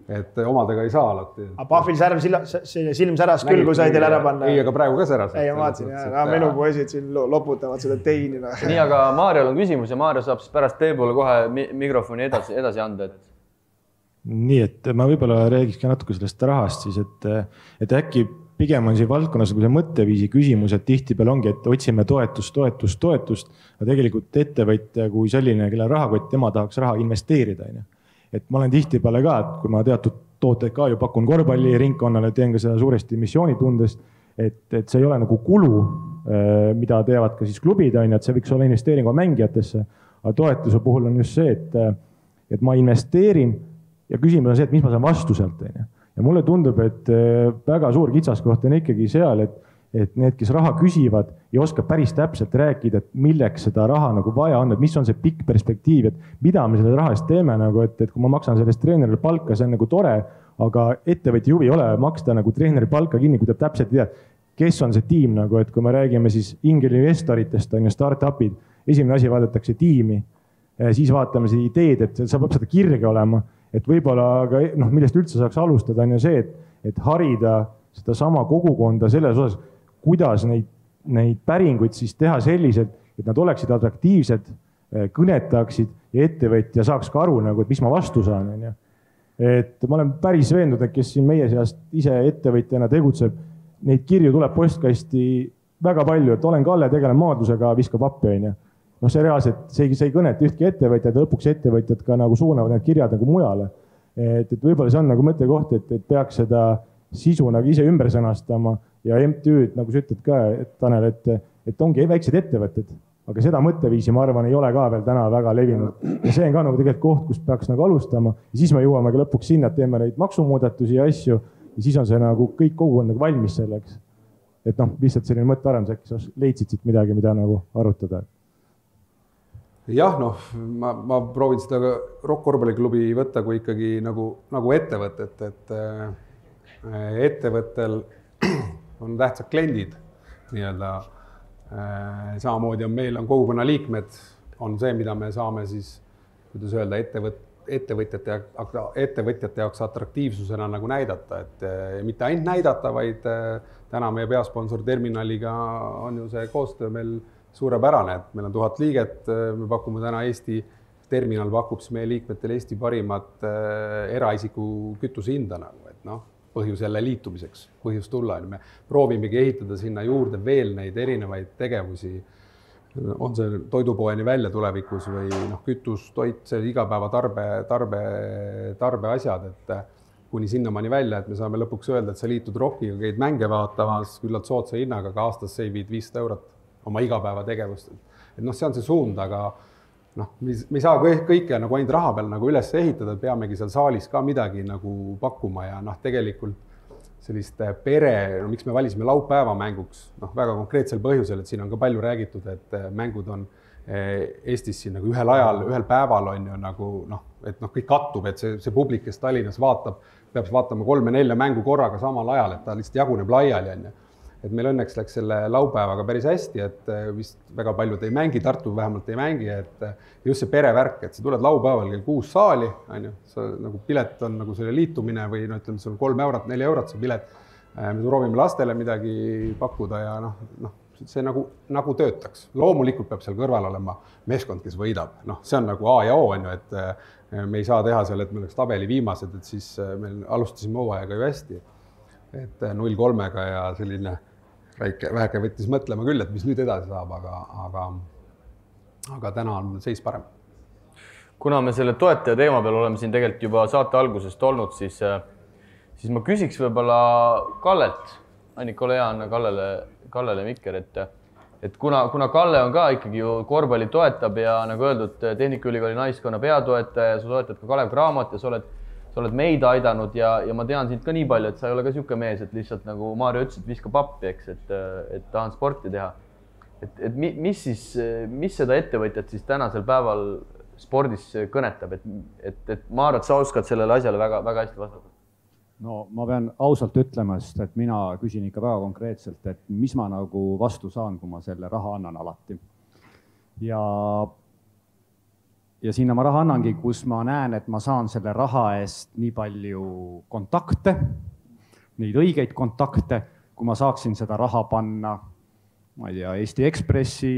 Et omadega ei saa alati. Aga Pahvil silm säras küll, kui sai teil ära panna. Ei, aga praegu ka säras. Ei, ma vaatasin, minu poisid siin loputavad seda teini. Nii, aga Maarjal on küsimus ja Maarja saab pärast teie poole kohe mikrofoni edasi anda. Nii, et ma võib-olla räägiks ka natuke sellest rahast siis, et äkki pigem on siin valdkonnas nagu see mõtteviisi küsimus, et tihtipeale ongi, et otsime toetust, aga tegelikult ettevõtja kui selline, kelle rahakott, tema tahaks raha investeerida. Et ma olen tihtipeale ka, et kui ma teatud tooteid ka ju pakun korvpalliringkonnale, teen ka seda suuresti missioonitundest, et see ei ole nagu kulu, mida teevad ka siis klubid, et see võiks olla investeeringu mängijatesse, aga toetuse puhul on just see, et ma investeerin ja küsimus on see, et mis ma saan vastu sealt. Ja mulle tundub, et väga suur kitsaskoht on ikkagi seal, et need, kes raha küsivad, ei oska päris täpselt rääkida, et milleks seda raha nagu vaja on, et mis on see pikk perspektiiv, et mida me selle raha eest teeme, et kui ma maksan sellest treenerile palka, see on nagu tore, aga ettevõtja huvi ei ole maksta nagu treeneri palka kinni, kui ta täpselt ei tea, kes on see tiim, et kui me räägime siis investoritest, on ju startupid, esimene asi vaadatakse tiimi, siis vaatame see ideed, et sa peab seda kirge olema, et võib-olla, aga millest üldse saaks alustada, on ju see, et harida seda sama kogukonda selles osas, kuidas neid päringuid siis teha selliselt, et nad oleksid atraktiivsed, kõnetaksid ja ettevõtja saaks ka aru, et mis ma vastu saan. Et ma olen päris veendunud, et kes siin meie seast ise ettevõtjana tegutseb, neid kirju tuleb postkasti väga palju, et olen Kalle, tegelen maadlusega, viskab appi, on ju. Noh, see reaalselt, see ei kõneta ühtki ettevõtjad ja lõpuks ettevõtjad ka nagu suunavad need kirjad nagu mujale. Et võib-olla see on nagu mõttekoht, et peaks seda sisu nagu ise ümber sõnastama ja MTÜ-d, nagu sa ütled ka, Tanel, et ongi väiksed ettevõtted, aga seda mõtteviisi, ma arvan, ei ole ka veel täna väga levinud. Ja see on ka nagu tegelikult koht, kus peaks nagu alustama ja siis me jõuame ka lõpuks sinna, et teeme neid maksumuudatusi ja asju ja siis on see nagu kõik kogukond nagu valmis selleks. Et noh, lihtsalt selline mõttearendus, äkki sa leidsid siit midagi, mida nagu arutada. Jah, noh, ma proovin seda Rock korvpalliklubi võtta kui ikkagi nagu ettevõtet, et ettevõttel on tähtsad kliendid nii-öelda. Samamoodi on meil kogukonna liikmed, on see, mida me saame siis, kuidas öelda, ettevõtjate jaoks atraktiivsusena nagu näidata, et mitte ainult näidata, vaid täna meie peasponsor terminaliga on ju see koostöö meil suurepärane, et meil on 1000 liiget, me pakume täna terminal pakub meie liikmetele Eesti parimat eraisiku kütuse hinda nagu, et noh, põhjus jälle liitumiseks, põhjus tulla. Me proovimegi ehitada sinna juurde veel neid erinevaid tegevusi, on see toidupoeni välja tulevikus või noh, kütus, toit, see igapäeva tarbe asjad, et kuni sinnamaani välja, et me saame lõpuks öelda, et sa liitud Rockiga, käid mänge vaatamas küllalt soodsa hinnaga, aga aastas seivid 500 eurot oma igapäeva tegevust. Et noh, see on see suund, aga noh, me ei saa kõike nagu ainult raha peal nagu üles ehitada, peamegi seal saalis ka midagi nagu pakkuma ja noh, tegelikult sellist miks me valisime laupäeva mänguks, noh, väga konkreetsel põhjusel, et siin on ka palju räägitud, et mängud on Eestis siin nagu ühel ajal, ühel päeval on ju nagu noh, et noh, kõik kattub, et see publik, kes Tallinnas vaatab, peab vaatama 3-4 mängu korraga samal ajal, et ta lihtsalt jaguneb laiali, on ju. Et meil õnneks läks selle laupäevaga päris hästi, et vist väga paljud ei mängi, Tartu vähemalt ei mängi, et just see perevärk, et sa tuled laupäeval kell 6 saali, on ju, nagu pilet on nagu selle liitumine või no ütleme, see on 3 eurot, 4 eurot see pilet. Me proovime lastele midagi pakkuda ja noh, see nagu töötaks. Loomulikult peab seal kõrval olema meeskond, kes võidab. Noh, see on nagu A ja O, on ju, et me ei saa teha seal, et me oleks tabeli viimased, et siis me alustasime hooajaga ju hästi. Et 0-3-ga ja selline väheke võttis mõtlema küll, et mis nüüd edasi saab, aga täna on seis parem. Kuna me selle toetaja teema peal oleme siin tegelikult juba saate algusest olnud, siis ma küsiks võib-olla Kallelt, Annika, ole hea, anna Kallele mikker, et kuna Kalle on ka ikkagi ju korvpalli toetab ja nagu öeldud, Tehnikaülikooli naiskonna peatoetaja ja sa toetad ka Kalev Cramot ja sa oled meid aidanud ja ma tean sind ka nii palju, et sa ei ole ka siuke mees, et lihtsalt nagu Maarja ütles, et viskab appi, eks, et tahan sporti teha. Et mis seda ettevõtjat siis tänasel päeval spordis kõnetab, et Maarja, sa oskad sellele asjale väga, väga hästi vastata? No ma pean ausalt ütlema, sest et mina küsin ikka väga konkreetselt, et mis ma nagu vastu saan, kui ma selle raha annan alati. Ja sinna ma raha annangi, kus ma näen, et ma saan selle raha eest nii palju kontakte, neid õigeid kontakte, kui ma saaksin seda raha panna, ma ei tea, Eesti Ekspressi,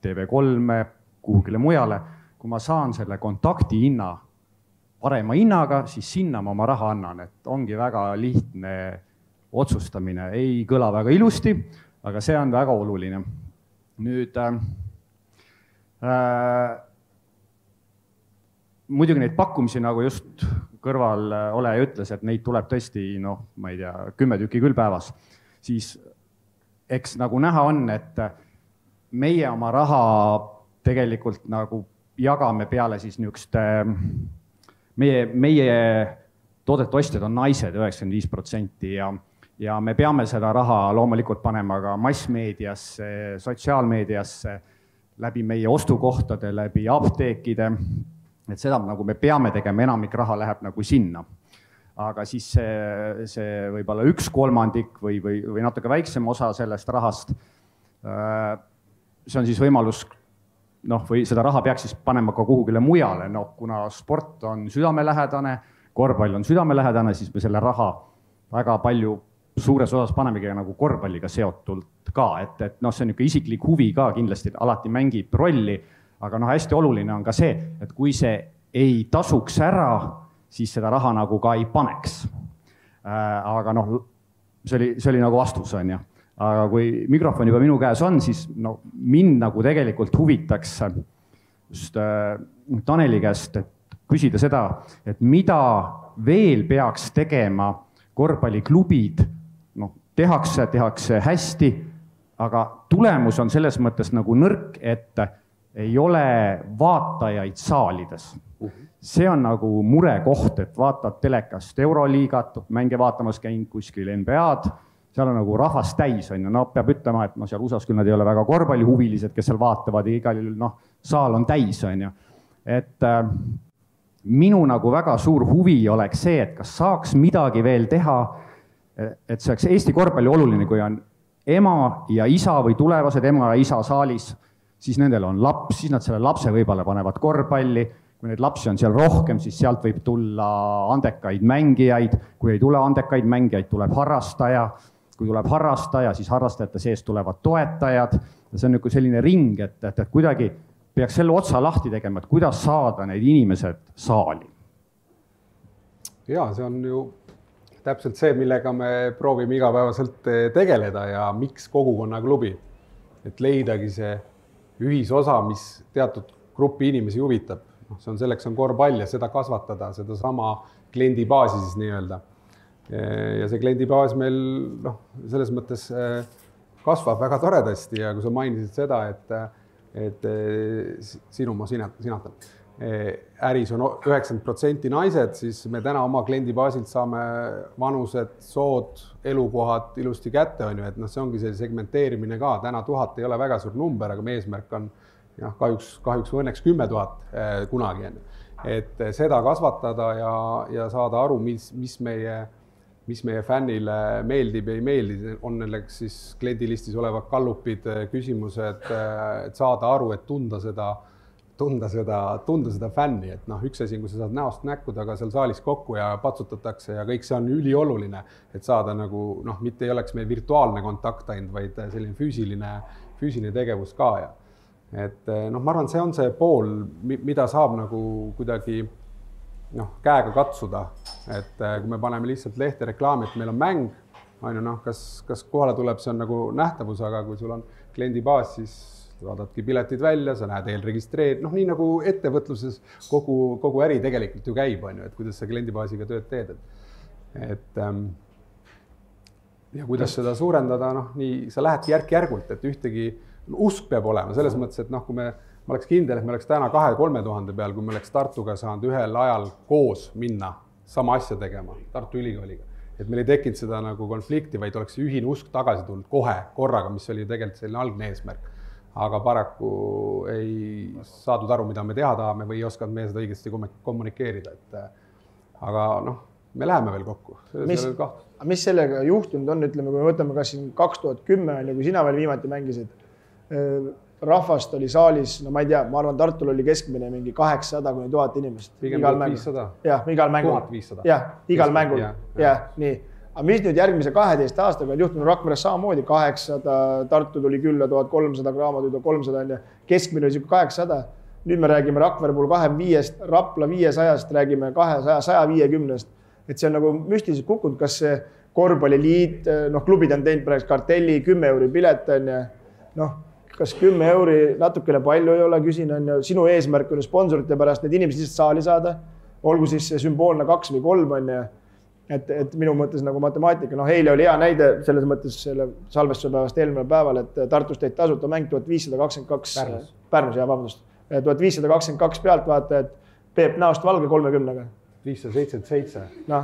TV3, kuhugile mujale, kui ma saan selle kontakti hinna parema hinnaga, siis sinna ma oma raha annan, et ongi väga lihtne otsustamine, ei kõla väga ilusti, aga see on väga oluline. Nüüd muidugi neid pakkumisi, nagu just kõrval oleja ütles, et neid tuleb tõesti, noh, ma ei tea, 10 tükki küll päevas, siis eks nagu näha on, et meie oma raha tegelikult nagu jagame peale siis niisuguste, meie toodete ostjad on naised 95% ja me peame seda raha loomulikult panema ka massmeediasse, sotsiaalmeediasse, läbi meie ostukohtade, läbi apteekide, et seda nagu me peame tegema, enamik raha läheb nagu sinna. Aga siis see võib-olla 1/3 või natuke väiksem osa sellest rahast, see on siis võimalus, noh, või seda raha peaks siis panema ka kuhugile mujale, noh, kuna sport on südamelähedane, korvpall on südamelähedane, siis me selle raha väga palju suures osas panemegi nagu korvpalliga seotult ka, et noh, see on niisugune isiklik huvi ka kindlasti alati mängib rolli, aga noh, hästi oluline on ka see, et kui see ei tasuks ära, siis seda raha nagu ka ei paneks. Aga noh, see oli nagu vastus, on ju. aga kui mikrofon juba minu käes on, siis no, mind nagu tegelikult huvitaks just Taneli käest, et küsida seda, et mida veel peaks tegema korvpalliklubid, noh, tehakse hästi, aga tulemus on selles mõttes nagu nõrk, et ei ole vaatajaid saalides. See on nagu murekoht, et vaatad telekast Euroliigat, mänge vaatamas käinud kuskil NBA-d, seal on nagu rahvast täis, on ju, no peab ütlema, et seal USA-s küll nad ei ole väga korvpallihuvilised, kes seal vaatavad ja igal juhul, noh, saal on täis, on ju. Et minu nagu väga suur huvi oleks see, et kas saaks midagi veel teha, et see oleks Eesti korvpalli oluline, kui on ema ja isa või tulevased ema ja isa saalis, siis nendel on laps, siis nad selle lapse võib-olla panevad korvpalli, kui neid lapsi on seal rohkem, siis sealt võib tulla andekaid mängijaid, kui ei tule andekaid mängijaid, tuleb harrastaja, kui tuleb harrastaja, siis harrastajate sees tulevad toetajad, see on nagu selline ring, et kuidagi peaks selle otsa lahti tegema, et kuidas saada need inimesed saali. Ja see on ju täpselt see, millega me proovime igapäevaselt tegeleda ja miks kogukonnaklubi, et leidagi see ühisosa, mis teatud grupi inimesi huvitab. See on selleks on korvpall ja seda kasvatada, seda sama kliendibaasi siis nii-öelda. Ja see kliendibaas meil selles mõttes kasvab väga toredasti ja kui sa mainisid seda, et sinu ma sinatan. Äris on 90% naised, siis me täna oma kliendibaasilt saame vanused, sood, elukohad ilusti kätte, on ju, et see ongi see segmenteerimine ka. Täna 1000 ei ole väga suur number, aga meie eesmärk on kahjuks või õnneks 10 000 kunagi. Et seda kasvatada ja saada aru, mis meie fännile meeldib ja ei meeldi, on nendeks siis kliendilistis olevad kallupid, küsimused, et saada aru, et tunda seda fänni, et üks asi, kui sa saad näost näkkuda seal saalis kokku ja patsutatakse ja kõik see on ülioluline, et saada nagu, mitte ei oleks meil virtuaalne kontakt ainult, vaid selline füüsiline tegevus ka ja et ma arvan, see on see pool, mida saab nagu kuidagi käega katsuda, et kui me paneme lihtsalt lehte reklaami, et meil on mäng, kas kohale tuleb, see on nagu nähtavus, aga kui sul on kliendibaas, siis vaadadki piletid välja, sa näed eelregistreerid, nii nagu ettevõtluses kogu äri tegelikult ju käib, et kuidas sa kliendibaasiga tööd teed. Ja kuidas seda suurendada, nii sa lähedki järk-järgult, et ühtegi usk peab olema, selles mõttes, et kui ma oleks kindel, et me oleks täna 2-3 tuhande peal, kui me oleks Tartuga saanud ühel ajal koos minna sama asja tegema, Tartu Ülikooliga. Et meil ei tekinud seda nagu konflikti, vaid oleks ühine usk tagasi tulnud kohe korraga, mis oli tegelikult selline algne eesmärk. Aga paraku ei saadud aru, mida me teha tahame või ei osanud me seda õigesti kommunikeerida. Aga me läheme veel kokku. Mis sellega juhtunud on, ütleme, kui me võtame kas siin 2010, kui sina veel viimati mängisid, rahvast oli saalis, ma ei tea, ma arvan, Tartul oli keskmine mingi 800-1000 inimest. Pigem 1500. Jah, igal mängul. 1500. Jah, igal mängul. Jah, nii. Aga mis nüüd järgmise 12 aastaga on juhtunud Rakveres samamoodi 800, Tartu tuli külla 1300, Graamo tuli 300, keskmine oli 800. Nüüd me räägime Rakvere puhul 25-st, Rapla 500-st, räägime 200, 150-st. Et see on nagu müstiliselt kukkunud, kas see korvpalliliit, klubid on teinud praegu kartelli, 10 euri pilet on ja kas 10 euri natukene palju ei ole, küsin, on ju, sinu eesmärk on sponsorite pärast need inimesed lihtsalt saali saada, olgu siis see sümboolne 2 või 3 on ja et minu mõttes nagu matemaatika, eile oli hea näide selles mõttes selle salvestuse päevast eelmine päeval, et Tartus teid tasuta mäng 1522 Pärnus, 1522 pealtvaatajad, Peep näost valge 30-ga. 577.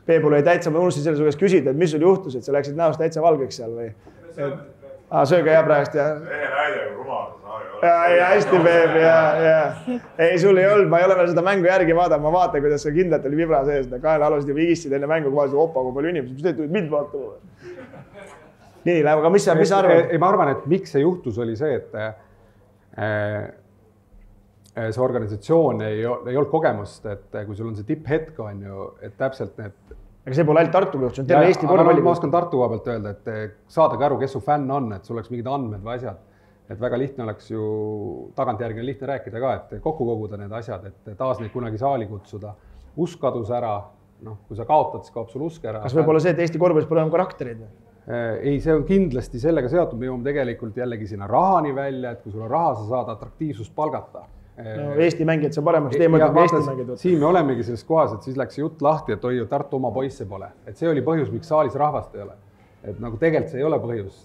Peepul oli täitsa, ma unustasin selle su käest küsida, et mis sul juhtus, et sa läksid näost täitsa valgeks seal või? Sööge hea praegust, jah? Ehe näide kui rumal. Ja hästi, Peep, ja. Ei, sul ei olnud, ma ei ole veel seda mängu järgi vaadanud, ma vaatan, kuidas sa kindlalt oli vibra sees, kaela alusid ja vigisid enne mängu, kui opa, kui palju inimesi, mis te tulid mind vaatama? Nii, aga mis sa arvad? Ma arvan, et miks see juhtus oli see, et see organisatsioon ei olnud kogemust, et kui sul on see tipphetk on ju, et täpselt need aga see pole ainult Tartu juht, see on terve Eesti korvpalli. Ma oskan Tartu koha pealt öelda, et saadagi aru, kes su fänn on, et sul oleks mingid andmed või asjad. Et väga lihtne oleks ju tagantjärgi on lihtne rääkida ka, et kokku koguda need asjad, et taas neid kunagi saali kutsuda. Usk kadus ära, kui sa kaotad, siis kaob sul usk ära. Kas võib olla see, et Eesti korvpallis pole enam karakterid? ei, see on kindlasti sellega seotud, me jõuame tegelikult jällegi sinna rahani välja, et kui sul on raha, sa saad atraktiivsust palgata. No, Eesti mängijad sa paremaks tee mõtled, kui Eesti mängijad. Siin me olemegi selles kohas, et siis läks jutt lahti, et oi, Tartu oma poisse pole. Et see oli põhjus, miks saalis rahvast ei ole. Et nagu tegelikult see ei ole põhjus.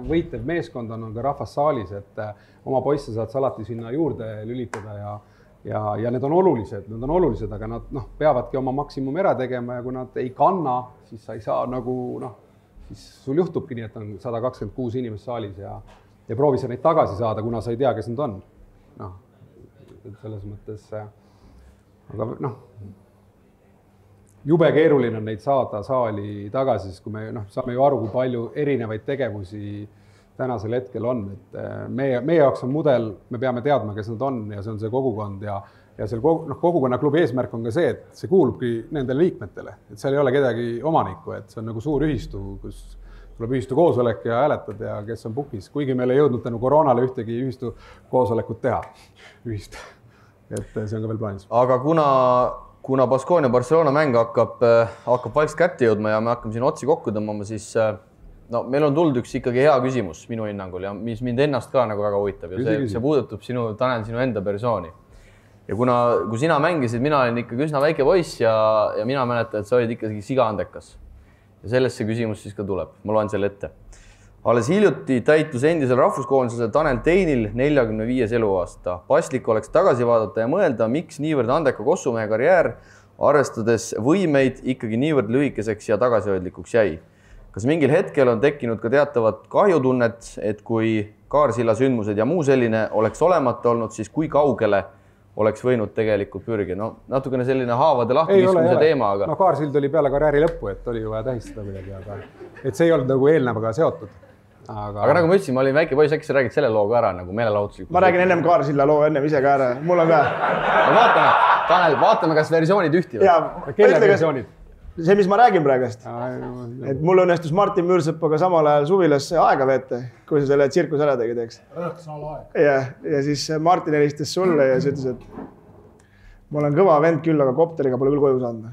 Võitev meeskond on ka rahvas saalis, et oma poisse saad sa alati sinna juurde lülitada ja need on olulised, aga nad peavadki oma maksimum ära tegema ja kui nad ei kanna, siis sa ei saa nagu siis sul juhtubki nii, et on 126 inimest saalis ja proovi sa neid tagasi saada, kuna sa ei tea, kes nad on. Selles mõttes, aga jube keeruline on neid saada saali tagasi, sest kui me saame ju aru, kui palju erinevaid tegevusi tänasel hetkel on, et meie jaoks on mudel, me peame teadma, kes nad on ja see on see kogukond ja seal kogukonnaklubi eesmärk on ka see, et see kuulubki nendele liikmetele, et seal ei ole kedagi omanikku, et see on nagu suur ühistu, kus tuleb ühistu koosolek ja hääletad ja kes on pukis, kuigi meil ei jõudnud tänu koroonale ühtegi ühistu koosolekut teha. Et see on ka veel plaanis. Aga kuna Baskonia Barcelona mäng hakkab vaikselt kätte jõudma ja me hakkame siin otsi kokku tõmbama, siis meil on tulnud üks ikkagi hea küsimus minu hinnangul ja mis mind ennast ka nagu väga huvitab ja see puudutab Tanel, sinu enda persooni. Ja kui sina mängisid, mina olin ikkagi üsna väike poiss ja mina mäletan, et sa olid ikkagi sigaandekas. Ja sellest see küsimus siis ka tuleb. Ma loen selle ette. Alles hiljuti täitus endisel rahvuskoondisel Tanel Teinil 45 eluaasta. Paslik oleks tagasi vaadata ja mõelda, miks niivõrd andeka kossumehe karjäär, arvestades võimeid, ikkagi niivõrd lühikeseks ja tagasihoidlikuks jäi. Kas mingil hetkel on tekkinud ka teatavat kahjutunnet, et kui Kaarsilla sündmused ja muu selline oleks olemata olnud, siis kui kaugele oleks võinud tegelikult pürgi? Natukene selline haavade lahtikiskumise teema, aga... Kaarsild oli peale karjääri lõppu, et oli ju vaja tähistada midagi, aga et see ei olnud nagu eelnevaga seotud. Aga nagu ma ütlesin, ma olin väike poiss, äkki sa räägid selle looga ära nagu meelelahutuslikult. Ma räägin ennem Kaarsilla loo ennem ise ka ära. Mul on ka. Tanel, vaatame, kas versioonid ühtivad. Kelle versioonid? See, mis ma räägin praegust. Et mul õnnestus Martin Müürsepaga samal ajal suvilasse aega veeta, kui sa selle tsirkus ära tegid, eks. Rõhksala aeg. Ja siis Martin helistas sulle ja siis ütles, et ma olen kõva vend küll, aga kopteriga pole küll koju saanud.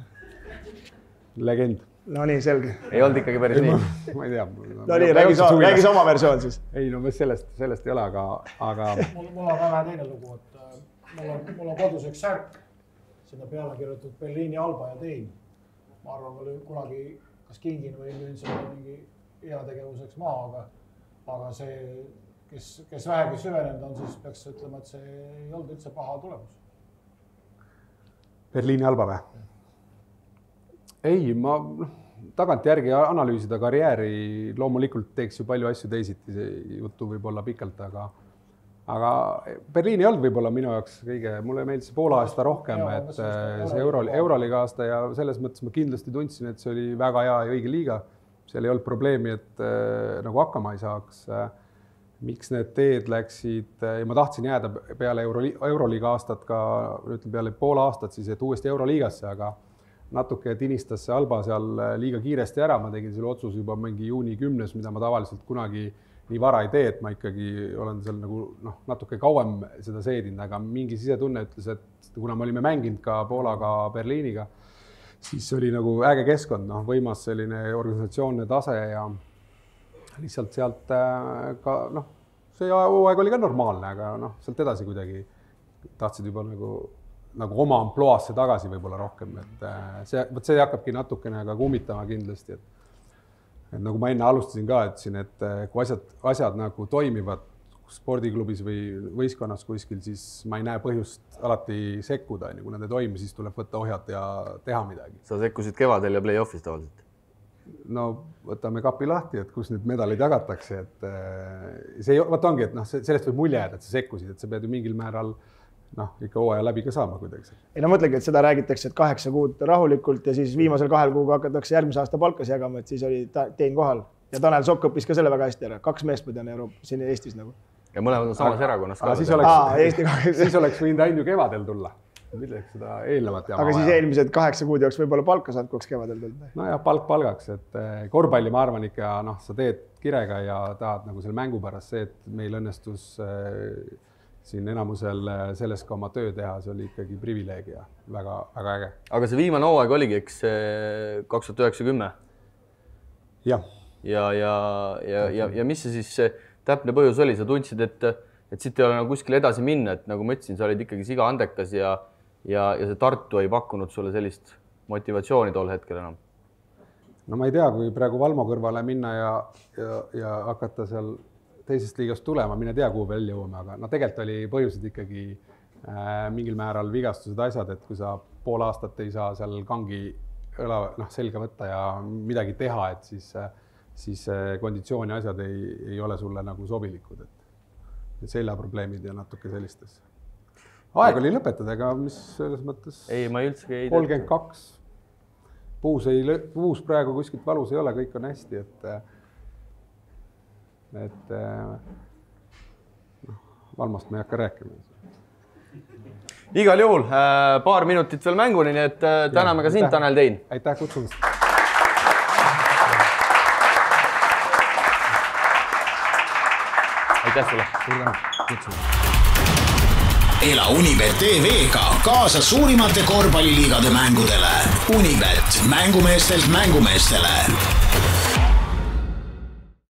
Legend. No nii, selge. Ei olnud ikkagi päris nii. Ma ei tea. No nii, räägis oma versioon siis. Ei, no sellest ei ole, aga... Mul on väga teine lugu, et mul on kodus üks särk, sinna peale kirjutatud Berliini Alba ja Tein. Ma arvan, ma löön kunagi kas kingin või löön selle mingi heategevuseks maha, aga see, kes vähegi süvenenud on, siis peaks ütlema, et see ei olnud üldse paha tulemus. Berliini Alba või? Ei, ma tagantjärgi analüüsida karjääri loomulikult teeks ju palju asju teisiti, see jutu võib olla pikalt, aga Berliin ei olnud võib-olla minu jaoks kõige, mulle meeldis Poola aasta rohkem, et see Euroliiga aasta ja selles mõttes ma kindlasti tundsin, et see oli väga hea ja õige liiga. Seal ei olnud probleemi, et nagu hakkama ei saaks. Miks need teed läksid ja ma tahtsin jääda peale Euroliiga aastat ka, peale Poola aastat siis, et uuesti Euroliigasse, aga natuke tinistas see Alba seal liiga kiiresti ära. Ma tegin selle otsus juba mingi juuni 10, mida ma tavaliselt kunagi nii vara ei tee, et ma ikkagi olen seal nagu natuke kauem seda seedinud, aga mingi sisetunne ütles, et kuna me olime mänginud ka Poolaga Berliiniga, siis oli nagu äge keskkond, võimas selline organisatsioonne tase ja lihtsalt sealt ka, see hooaeg oli ka normaalne, aga sealt edasi kuidagi tahtsid juba nagu oma amploasse tagasi võib-olla rohkem, et see hakkabki natukene ka kummitama kindlasti, et nagu ma enne alustasin ka, ütlesin, et kui asjad nagu toimivad spordiklubis või võistkonnas kuskil, siis ma ei näe põhjust alati sekkuda, kui nad ei toimi, siis tuleb võtta ohjad ja teha midagi. Sa sekkusid kevadel ja play-offis tavaliselt? No võtame kapi lahti, et kus need medalid jagatakse, et see ongi, et sellest võib mulje jääda, et sa sekkusid, et sa pead ju mingil määral ikka hooaja läbi ka saama kuidagi. Ei mõtlegi, et seda räägitakse, et 8 kuud rahulikult ja siis viimasel 2 kuuga hakatakse järgmise aasta palkas jagama, et siis oli Tein kohal. Ja Tanel Sokk õppis ka selle väga hästi ära. 2 meest on siin Eestis nagu. Ja mõlemad on samas erakonnas. Siis oleks võinud ainult kevadel tulla. Milleks seda eelnevat jama. Aga siis eelmised 8 kuud jooks võib-olla palka saanud, kuks kevadel tulnud. No ja palk palgaks, et korvpalli ma arvan ikka, sa teed kirega ja tahad nagu selle mängu pärast see, et meil õnnestus siin enamusel selles ka oma töö teha, see oli ikkagi privileeg ja väga äge. Aga see viimane hooaeg oligi, eks 2009-10? Jah. ja mis see siis see täpne põhjus oli, sa tundsid, et siit ei ole nagu kuskil edasi minna, et nagu ma ütlesin, sa olid ikkagi siga andekas ja see Tartu ei pakkunud sulle sellist motivatsiooni tol hetkel enam? No ma ei tea, kui praegu Valmo kõrvale minna ja hakata seal teisest liigast tulema, mine tea, kuhu välja jõuame, aga no tegelikult oli põhjused ikkagi mingil määral vigastused asjad, et kui sa pool aastat ei saa seal kangi selga võtta ja midagi teha, et siis konditsiooni asjad ei ole sulle nagu sobilikud, et seljaprobleemid ja natuke sellistes. Aeg oli lõpetada, aga mis selles mõttes? Ei, ma üldsegi ei 32. Puus praegu kuskilt valus ei ole, kõik on hästi, et Valmost me ei hakka rääkima. Igal juhul paar minutit veel mänguni, nii et täname ka sind, Tanel Tein. Aitäh kutsumast. Aitäh sulle. Ela Unibet TV-ga kaasa suurimate korvpalliliigade mängudele. Unibet, mängumeestelt mängumeestele.